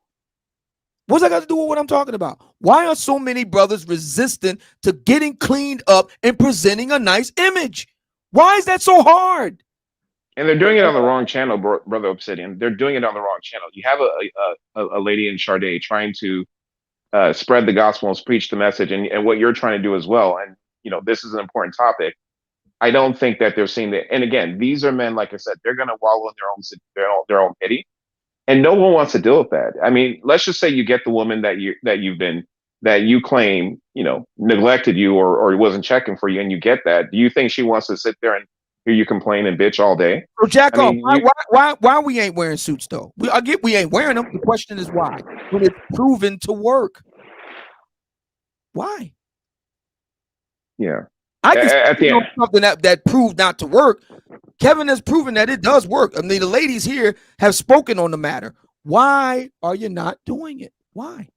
Speaker 6: What's that got to do with what I'm talking about? Why are so many brothers resistant to getting cleaned up and presenting a nice image? Why is that so hard?
Speaker 8: And they're doing it on the wrong channel, Brother Obsidian. They're doing it on the wrong channel. You have a lady in Sade trying to spread the gospel and preach the message, and what you're trying to do as well. And this is an important topic. I don't think that they're seeing that. And again, these are men, like I said, they're going to wallow in their own pity. And no one wants to deal with that. I mean, let's just say you get the woman that you claim, neglected you or wasn't checking for you, and you get that. Do you think she wants to sit there hear you complain and bitch all day.
Speaker 6: So jack off. Why we ain't wearing suits though? I get we ain't wearing them. The question is why? When it's proven to work. Why?
Speaker 8: Yeah.
Speaker 6: I can see something that proved not to work. Kevin has proven that it does work. I mean, the ladies here have spoken on the matter. Why are you not doing it? Why?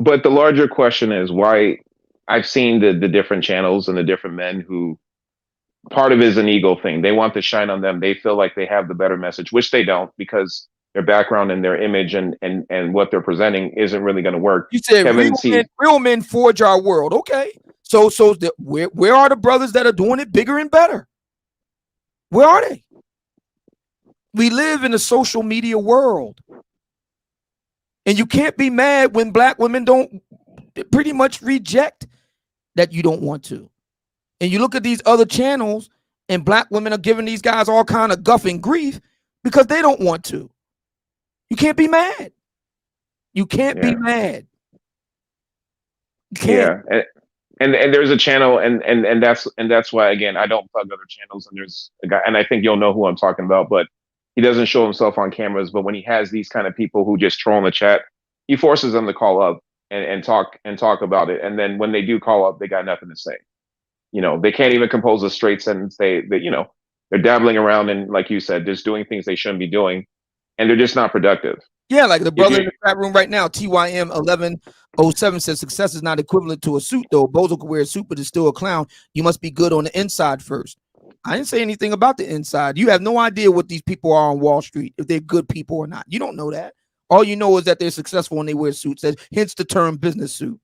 Speaker 8: But the larger question is why. I've seen the different channels and the different men who part of it is an ego thing. They want to shine on them. They feel like they have the better message, which they don't, because their background and their image and what they're presenting isn't really going to work.
Speaker 6: You said real men forge our world. Okay. So where are the brothers that are doing it bigger and better? Where are they? We live in a social media world. And you can't be mad when black women don't pretty much reject that you don't want to. And you look at these other channels and black women are giving these guys all kind of guff and grief because they don't want to. You can't be mad. You can't be mad. You can't.
Speaker 8: Yeah. And there's a channel and that's why, again, I don't plug other channels, and there's a guy, and I think you'll know who I'm talking about, but he doesn't show himself on cameras. But when he has these kind of people who just troll in the chat, he forces them to call up and talk about it. And then when they do call up, they got nothing to say. You know, they can't even compose a straight sentence. They you know, they're dabbling around and, like you said, just doing things they shouldn't be doing, and they're just not productive.
Speaker 6: Yeah, like the brother in the chat room right now, TYM 1107 says success is not equivalent to a suit, though. Bozo could wear a suit, but is still a clown. You must be good on the inside first. I didn't say anything about the inside. You have no idea what these people are on Wall Street, if they're good people or not. You don't know that. All you know is that they're successful when they wear suits. Hence the term business suit.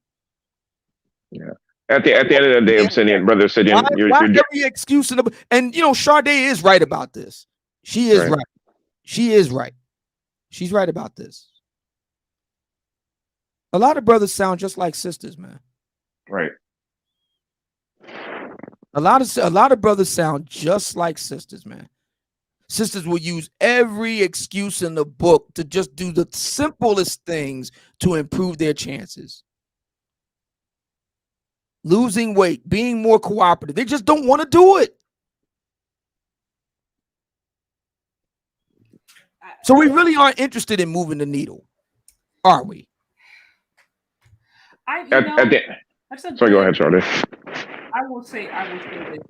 Speaker 8: Yeah. At the end of the day, Obsidian, brother Obsidian, you're
Speaker 6: every excuse and you know, Sade is right about this. She is right. She is right. She's right about this. A lot of brothers sound just like sisters, man.
Speaker 8: Right.
Speaker 6: A lot of brothers sound just like sisters, man. Sisters will use every excuse in the book to just do the simplest things to improve their chances. Losing weight, being more cooperative. They just don't want to do it. So we really aren't interested in moving the needle, are we?
Speaker 8: Sorry, go ahead, Charlie.
Speaker 1: I will say this.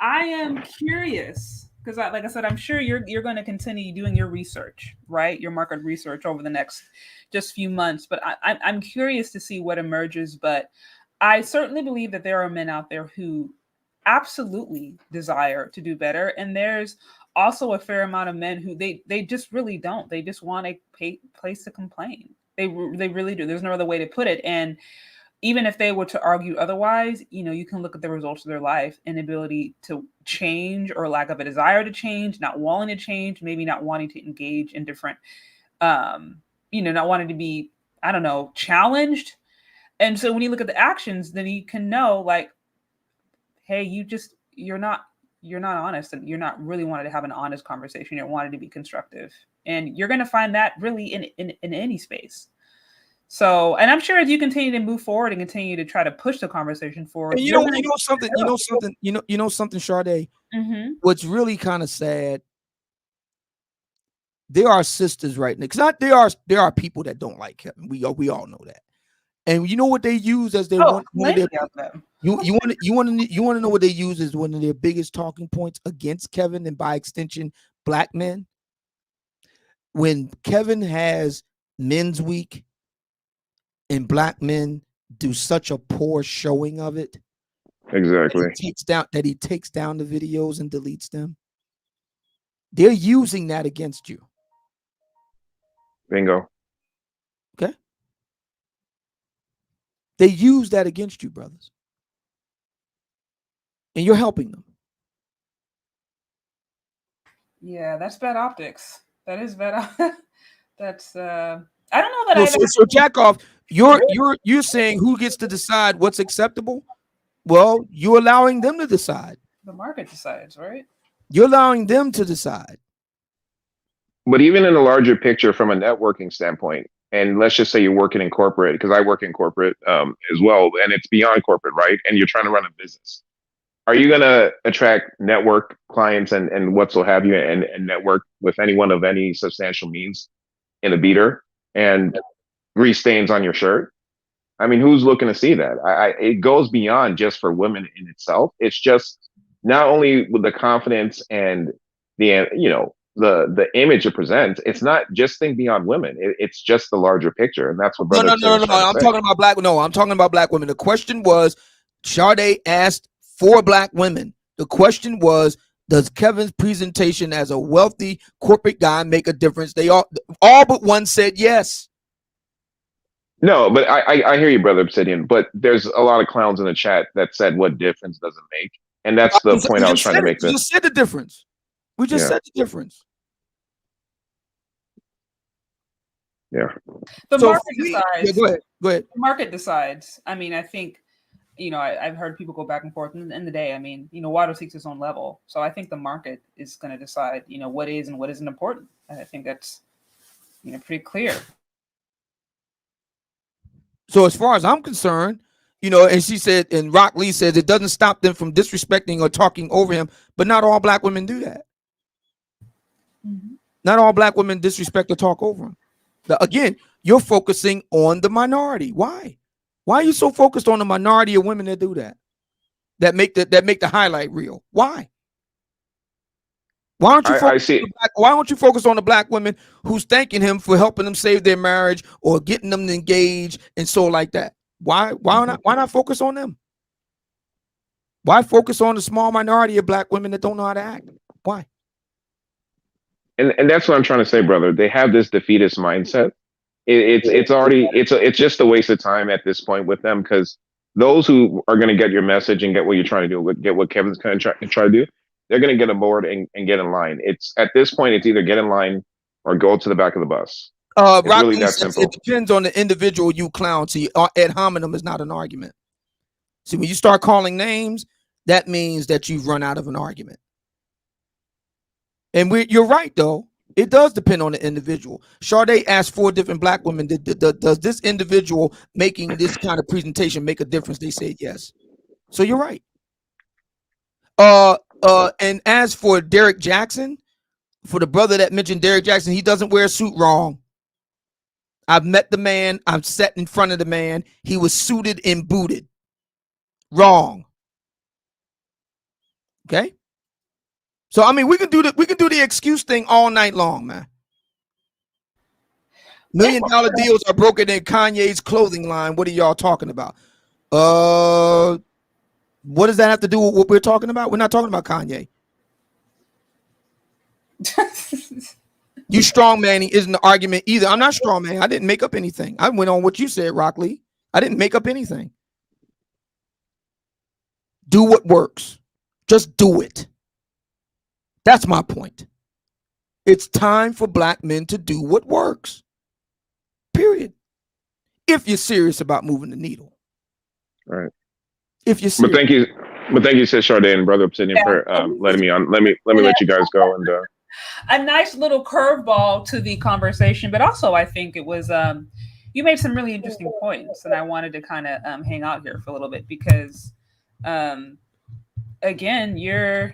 Speaker 1: I am curious because, like I said, I'm sure you're going to continue doing your research, right? Your market research over the next just few months. But I'm curious to see what emerges. But I certainly believe that there are men out there who absolutely desire to do better, and there's also a fair amount of men who they just really don't. They just want a place to complain. They really do. There's no other way to put it. And even if they were to argue otherwise, you know, you can look at the results of their life, inability to change or lack of a desire to change, not wanting to change, maybe not wanting to engage in different, you know, not wanting to be, I don't know, challenged. And so when you look at the actions, then you can know, like, hey, you're not honest, and you're not really wanting to have an honest conversation. You're wanting to be constructive, and you're going to find that really in any space. So, and I'm sure as you continue to move forward and continue to try to push the conversation forward,
Speaker 6: you know something, Sade.
Speaker 1: Mm-hmm.
Speaker 6: What's really kind of sad, there are sisters right now, because there are people that don't like Kevin. We all know that. And you know what they use as their you want to know what they use as one of their biggest talking points against Kevin, and by extension black men? When Kevin has Men's Week and black men do such a poor showing of it,
Speaker 8: exactly,
Speaker 6: that he takes down the videos and deletes them, they're using that against you.
Speaker 8: Bingo.
Speaker 6: Okay. They use that against you, brothers. And you're helping them.
Speaker 1: Yeah, that's bad optics. That is bad. That's I don't know that.
Speaker 6: So jack off. You're saying who gets to decide what's acceptable? Well, you're allowing them to decide.
Speaker 1: The market decides, right?
Speaker 6: You're allowing them to decide.
Speaker 8: But even in a larger picture, from a networking standpoint, and let's just say you're working in corporate, because I work in corporate as well, and it's beyond corporate, right? And you're trying to run a business. are you gonna attract network clients and what so have you, and network with anyone of any substantial means in a beater and grease stains on your shirt? I mean, who's looking to see that? It goes beyond just for women in itself. It's just not only with the confidence and the the image it presents. It's not just think beyond women. It's just the larger picture, and that's what brother.
Speaker 6: No. I'm talking about black. No, I'm talking about black women. The question was, Sade asked for black women. The question was, does Kevin's presentation as a wealthy corporate guy make a difference? They all but one said yes.
Speaker 8: No, but I hear you, brother Obsidian. But there's a lot of clowns in the chat that said what difference does it make, and that's the point I was trying to make.
Speaker 6: We just said the difference. We just said the difference.
Speaker 8: Yeah.
Speaker 1: The market decides.
Speaker 6: Yeah, go ahead.
Speaker 1: The market decides. I mean, I think, I've heard people go back and forth. In the end of the day, I mean, water seeks its own level. So I think the market is going to decide, what is and what isn't important. And I think that's, pretty clear.
Speaker 6: So as far as I'm concerned, and she said, and Rock Lee says it doesn't stop them from disrespecting or talking over him, but not all black women do that. Mm-hmm. Not all black women disrespect or talk over him. Again, you're focusing on the minority. Why? Why are you so focused on the minority of women that do that? That make the highlight reel? Why? Why don't you focus on the black women who's thanking him for helping them save their marriage or getting them engaged and so like that? Why not focus on them? Why focus on the small minority of black women that don't know how to act? Why?
Speaker 8: And that's what I'm trying to say, brother. They have this defeatist mindset. It's just a waste of time at this point with them, because those who are going to get your message and get what you're trying to do, get what Kevin's going to try to do, they're going to get aboard and get in line. It's at this point, it's either get in line or go to the back of the bus. It's really that simple.
Speaker 6: It depends on the individual you clown. See, ad hominem is not an argument. See, when you start calling names, that means that you've run out of an argument. And you're right, though. It does depend on the individual. Sade asked 4 different black women, does this individual making this kind of presentation make a difference? They said yes. So you're right. And as for Derek Jackson, for the brother that mentioned Derek Jackson, he doesn't wear a suit. Wrong. I've met the man. I've sat in front of the man. He was suited and booted. Wrong. Okay. So I mean, we can do the excuse thing all night long, man. $1 million deals are broken in Kanye's clothing line. What are y'all talking about? What does that have to do with what we're talking about? We're not talking about Kanye. You strong manning isn't the argument either. I'm not strong man. I didn't make up anything. I went on what you said, Rock Lee. I didn't make up anything. Do what works. Just do it. That's my point. It's time for black men to do what works. Period. If you're serious about moving the needle.
Speaker 8: All right.
Speaker 6: If you're serious.
Speaker 8: But thank you, said Sade and Brother Obsidian, for letting me on. Let me let you guys go. And
Speaker 1: a nice little curveball to the conversation, but also I think it was you made some really interesting points, and I wanted to kind of hang out here for a little bit because again, you're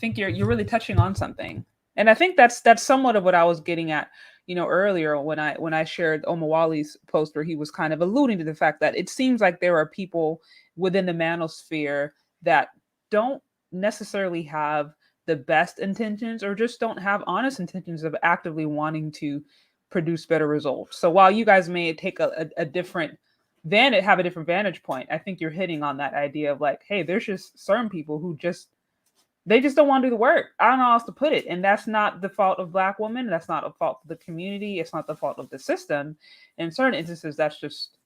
Speaker 1: really touching on something, and I think that's somewhat of what I was getting at, earlier when I shared Omowale's post where he was kind of alluding to the fact that it seems like there are people within the manosphere that don't necessarily have the best intentions or just don't have honest intentions of actively wanting to produce better results. So while you guys may take a different have a different vantage point, I think you're hitting on that idea of like, hey, there's just certain people who they just don't want to do the work. I don't know how else to put it. And that's not the fault of black women. That's not a fault of the community. It's not the fault of the system. In certain instances, that's just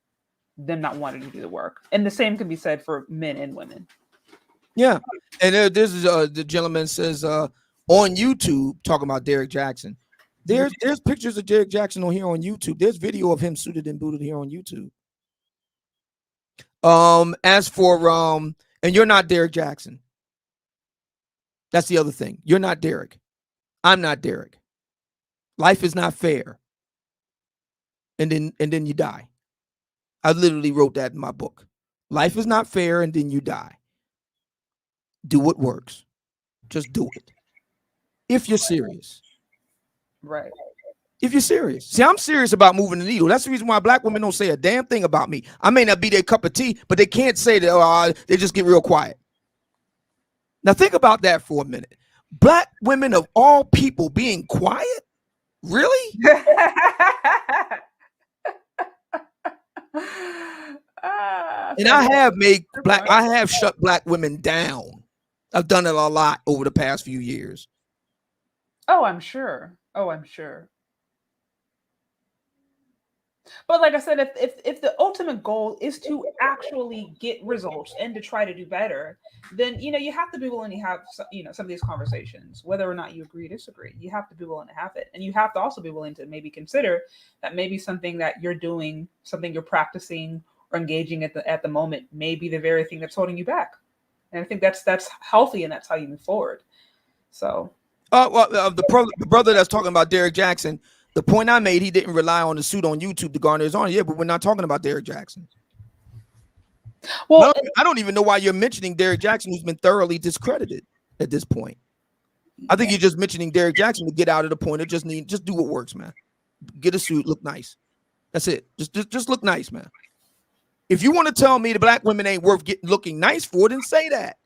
Speaker 1: them not wanting to do the work. And the same can be said for men and women.
Speaker 6: Yeah. And this is the gentleman says on YouTube talking about Derek Jackson. There's pictures of Derek Jackson on here on YouTube. There's video of him suited and booted here on YouTube. As for and you're not Derek Jackson. That's the other thing. You're not Derek. I'm not Derek. Life is not fair. And then you die. I literally wrote that in my book. Life is not fair, and then you die. do what works. Just do it. If you're serious.
Speaker 1: Right.
Speaker 6: If you're serious. See, I'm serious about moving the needle. That's the reason why black women don't say a damn thing about me. I may not be their cup of tea, but they can't say that. They just get real quiet. Now think about that for a minute. Black women of all people being quiet? Really? And I have shut black women down. I've done it a lot over the past few years.
Speaker 1: Oh, I'm sure. But like I said, if the ultimate goal is to actually get results and to try to do better, then you have to be willing to have some of these conversations, whether or not you agree or disagree. You have to be willing to have it, and you have to also be willing to maybe consider that maybe something that you're doing, something you're practicing or engaging at the moment, may be the very thing that's holding you back. And I think that's healthy, and that's how you move forward. So,
Speaker 6: the brother that's talking about Derek Jackson. The point I made, he didn't rely on the suit on YouTube to garner his honor. Yeah, but we're not talking about Derek Jackson. Well, no, I don't even know why you're mentioning Derek Jackson, who's been thoroughly discredited at this point. I think you're just mentioning Derek Jackson to get out of the point of just do what works, man. Get a suit, look nice. That's it. Just look nice, man. If you want to tell me the black women ain't worth looking nice for, then say that.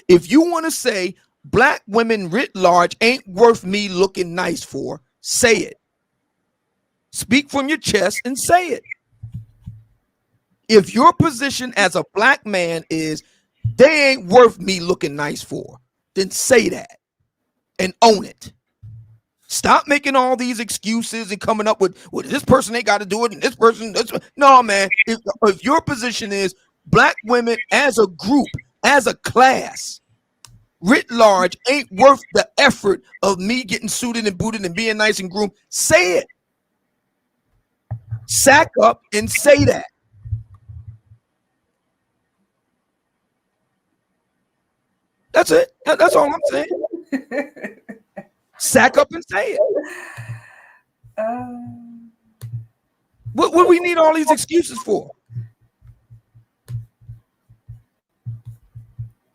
Speaker 6: If you want to say black women writ large ain't worth me looking nice for, say it. Speak from your chest and say it. If your position as a black man is they ain't worth me looking nice for, then say that and own it. Stop making all these excuses and coming up with this person ain't got to do it and this person. No, man. If your position is black women as a group, as a class, writ large, ain't worth the effort of me getting suited and booted and being nice and groomed, say it. Sack up and say that. That's it. That's all I'm saying. Sack up and say it. What do we need all these excuses for?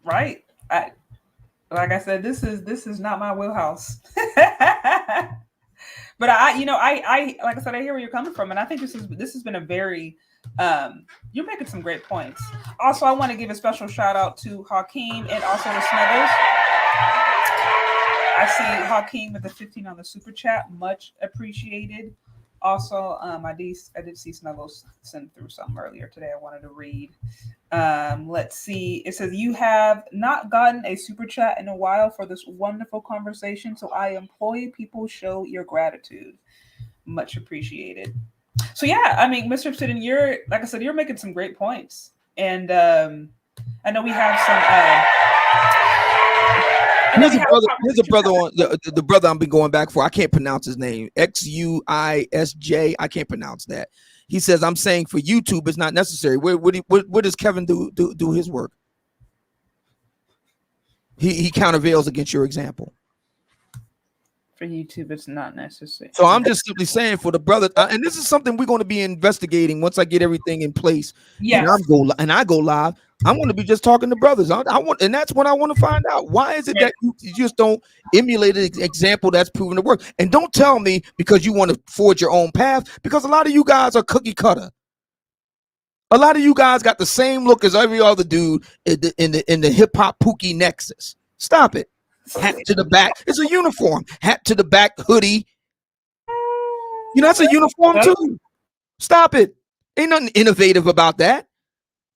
Speaker 1: Right. Like I said, this is not my wheelhouse. But I like I said, I hear where you're coming from, and I think this has been a very you're making some great points. Also, I want to give a special shout out to Hakeem and also the Snuggles. I see Hakeem with the 15 on the super chat, much appreciated. Also, I did see Snuggles send through something earlier today I wanted to read. Let's see. It says, you have not gotten a super chat in a while for this wonderful conversation, so I implore people show your gratitude. Much appreciated. So yeah, I mean, Mr. Obsidian, you're, like I said, you're making some great points. And I know we have some...
Speaker 6: Here's a brother on the brother I've been going back for. I can't pronounce his name. XUISJ. I can't pronounce that. He says, I'm saying for YouTube, it's not necessary. Where does Kevin do his work? He countervails against your example.
Speaker 1: For YouTube, it's not necessary.
Speaker 6: So I'm just simply saying for the brother, and this is something we're going to be investigating once I get everything in place.
Speaker 1: Yeah,
Speaker 6: and I go live. I'm going to be just talking to brothers. I want, and that's what I want to find out. Why is it that you just don't emulate an example that's proven to work? And don't tell me because you want to forge your own path, because a lot of you guys are cookie cutter. A lot of you guys got the same look as every other dude in the hip hop Pookie nexus. Stop it. Hat to the back. It's a uniform. Hat to the back, hoodie. You know, that's a uniform too. Stop it. Ain't nothing innovative about that.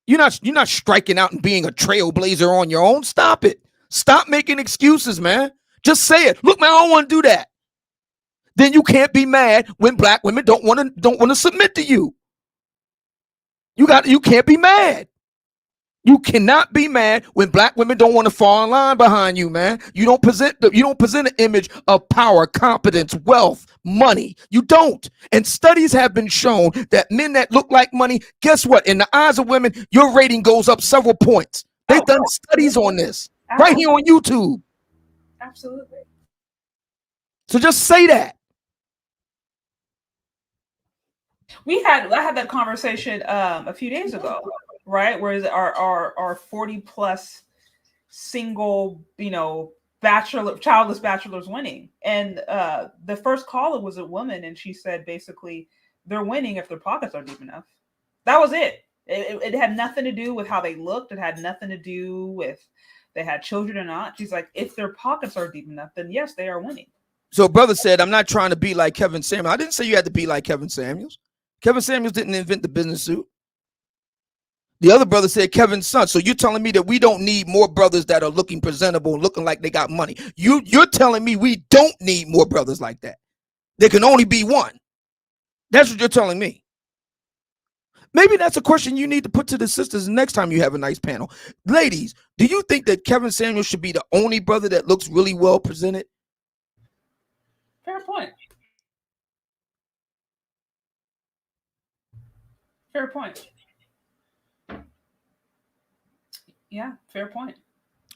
Speaker 6: You're not striking out and being a trailblazer on your own. Stop it. Stop making excuses, man. Just say it. Look, man, I don't want to do that. Then you can't be mad when black women don't want to submit to you. You can't be mad. You cannot be mad when black women don't want to fall in line behind you, man. You don't present an image of power, competence, wealth, money. You don't. And studies have been shown that men that look like money, guess what? In the eyes of women, your rating goes up several points. They've done studies on this right here on YouTube.
Speaker 1: Absolutely.
Speaker 6: So just say that.
Speaker 1: I had that conversation a few days ago, right? Where our 40 plus single, childless bachelors winning. And the first caller was a woman, and she said basically they're winning if their pockets are deep enough. That was it. It had nothing to do with how they looked. It had nothing to do with they had children or not. She's like, if their pockets are deep enough, then yes, they are winning.
Speaker 6: So brother said, I'm not trying to be like Kevin Samuels. I didn't say you had to be like Kevin Samuels. Kevin Samuels didn't invent the business suit. The other brother said Kevin's son. So you're telling me that we don't need more brothers that are looking presentable and looking like they got money. You're telling me we don't need more brothers like that. There can only be one. That's what you're telling me. Maybe that's a question you need to put to the sisters next time you have a nice panel. Ladies, do you think that Kevin Samuels should be the only brother that looks really well presented?
Speaker 1: Fair point. Fair point. Yeah, fair point.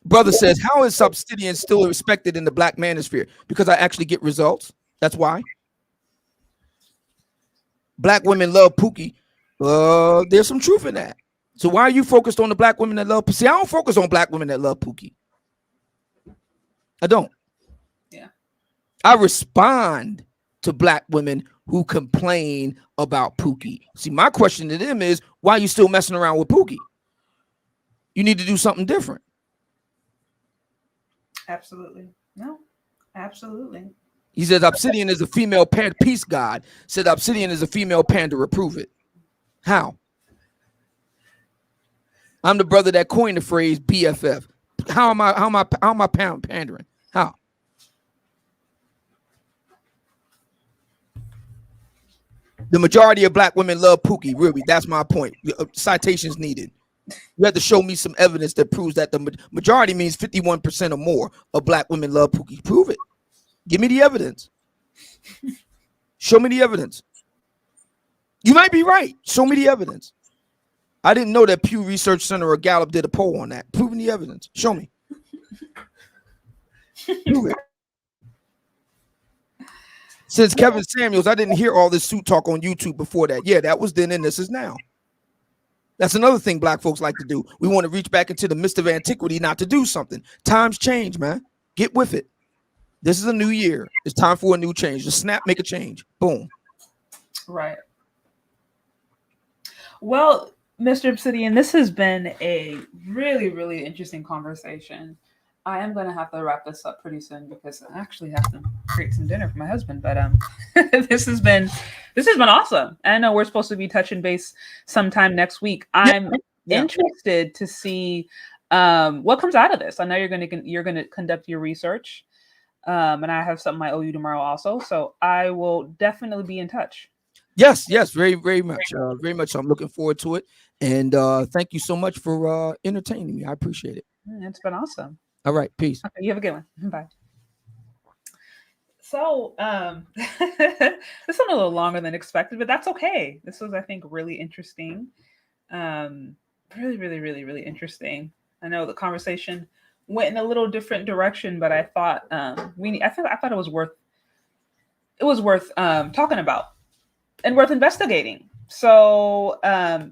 Speaker 6: Brother says, how is Obsidian still respected in the Black Manosphere? Because I actually get results. That's why. Black women love Pookie. There's some truth in that. So why are you focused on the black women that love Pookie? See, I don't focus on black women that love Pookie. I don't.
Speaker 1: Yeah.
Speaker 6: I respond to black women who complain about Pookie. See, my question to them is, why are you still messing around with Pookie? You need to do something different.
Speaker 1: Absolutely. No, absolutely.
Speaker 6: He says Obsidian is a female peace god. Said Obsidian is a female panda. Prove it. How? I'm the brother that coined the phrase BFF. How am I pandering? How? The majority of black women love Pookie. Really, that's my point. Citations needed. You have to show me some evidence that proves that the majority means 51% or more of black women love Pookie. Prove it. Give me the evidence. Show me the evidence. You might be right. Show me the evidence. I didn't know that Pew Research Center or Gallup did a poll on that. Prove me the evidence. Show me. Prove it. Since Kevin Samuels, I didn't hear all this suit talk on YouTube before that. Yeah, that was then and this is now. That's another thing black folks like to do. We want to reach back into the mist of antiquity not to do something. Times change, man. Get with it. This is a new year. It's time for a new change. Just snap, make a change. Boom.
Speaker 1: Right. Well, Mr. Obsidian, this has been a really, really interesting conversation. I am going to have to wrap this up pretty soon because I actually have to create some dinner for my husband. But this has been awesome. I know we're supposed to be touching base sometime next week. I'm interested to see what comes out of this. I know you're going to conduct your research, and I have something I owe you tomorrow also. So I will definitely be in touch.
Speaker 6: Yes, very, very much. Very much. I'm looking forward to it. And thank you so much for entertaining me. I appreciate it.
Speaker 1: It's been awesome.
Speaker 6: All right. Peace.
Speaker 1: Okay, you have a good one. Bye. So this went a little longer than expected, but that's okay. This was, I think, really interesting. Really, really, really, really interesting. I know the conversation went in a little different direction, but I thought I thought it was worth talking about and worth investigating. So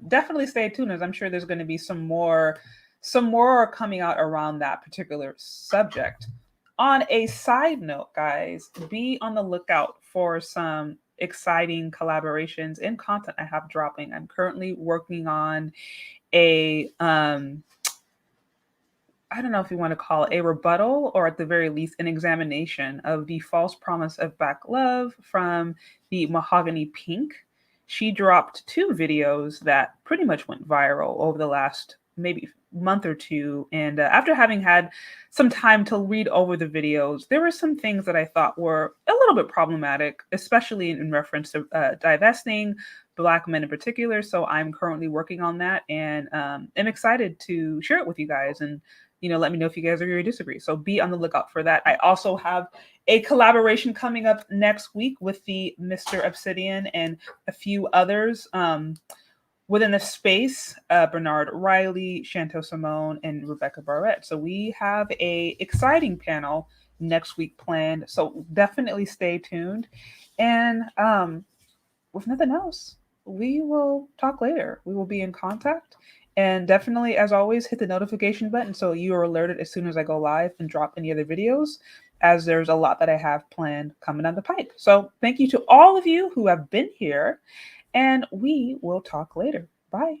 Speaker 1: definitely stay tuned, as I'm sure there's going to be some more coming out around that particular subject. On a side note, guys, be on the lookout for some exciting collaborations and content I have dropping. I'm currently working on a I don't know if you want to call it a rebuttal, or at the very least an examination of the false promise of back love from the Mahogany Pink. She dropped 2 videos that pretty much went viral over the last maybe month or two. And after having had some time to read over the videos, there were some things that I thought were a little bit problematic, especially in reference to divesting Black men in particular. So I'm currently working on that, and I'm excited to share it with you guys, and let me know if you guys agree or disagree. So be on the lookout for that. I also have a collaboration coming up next week with the Mr. Obsidian and a few others within the space, Bernard Riley, Chantel Simone, and Rebecca Barrett. So we have a exciting panel next week planned. So definitely stay tuned. And with nothing else, we will talk later. We will be in contact. And definitely, as always, hit the notification button so you are alerted as soon as I go live and drop any other videos, as there's a lot that I have planned coming down the pipe. So thank you to all of you who have been here, and we will talk later. Bye.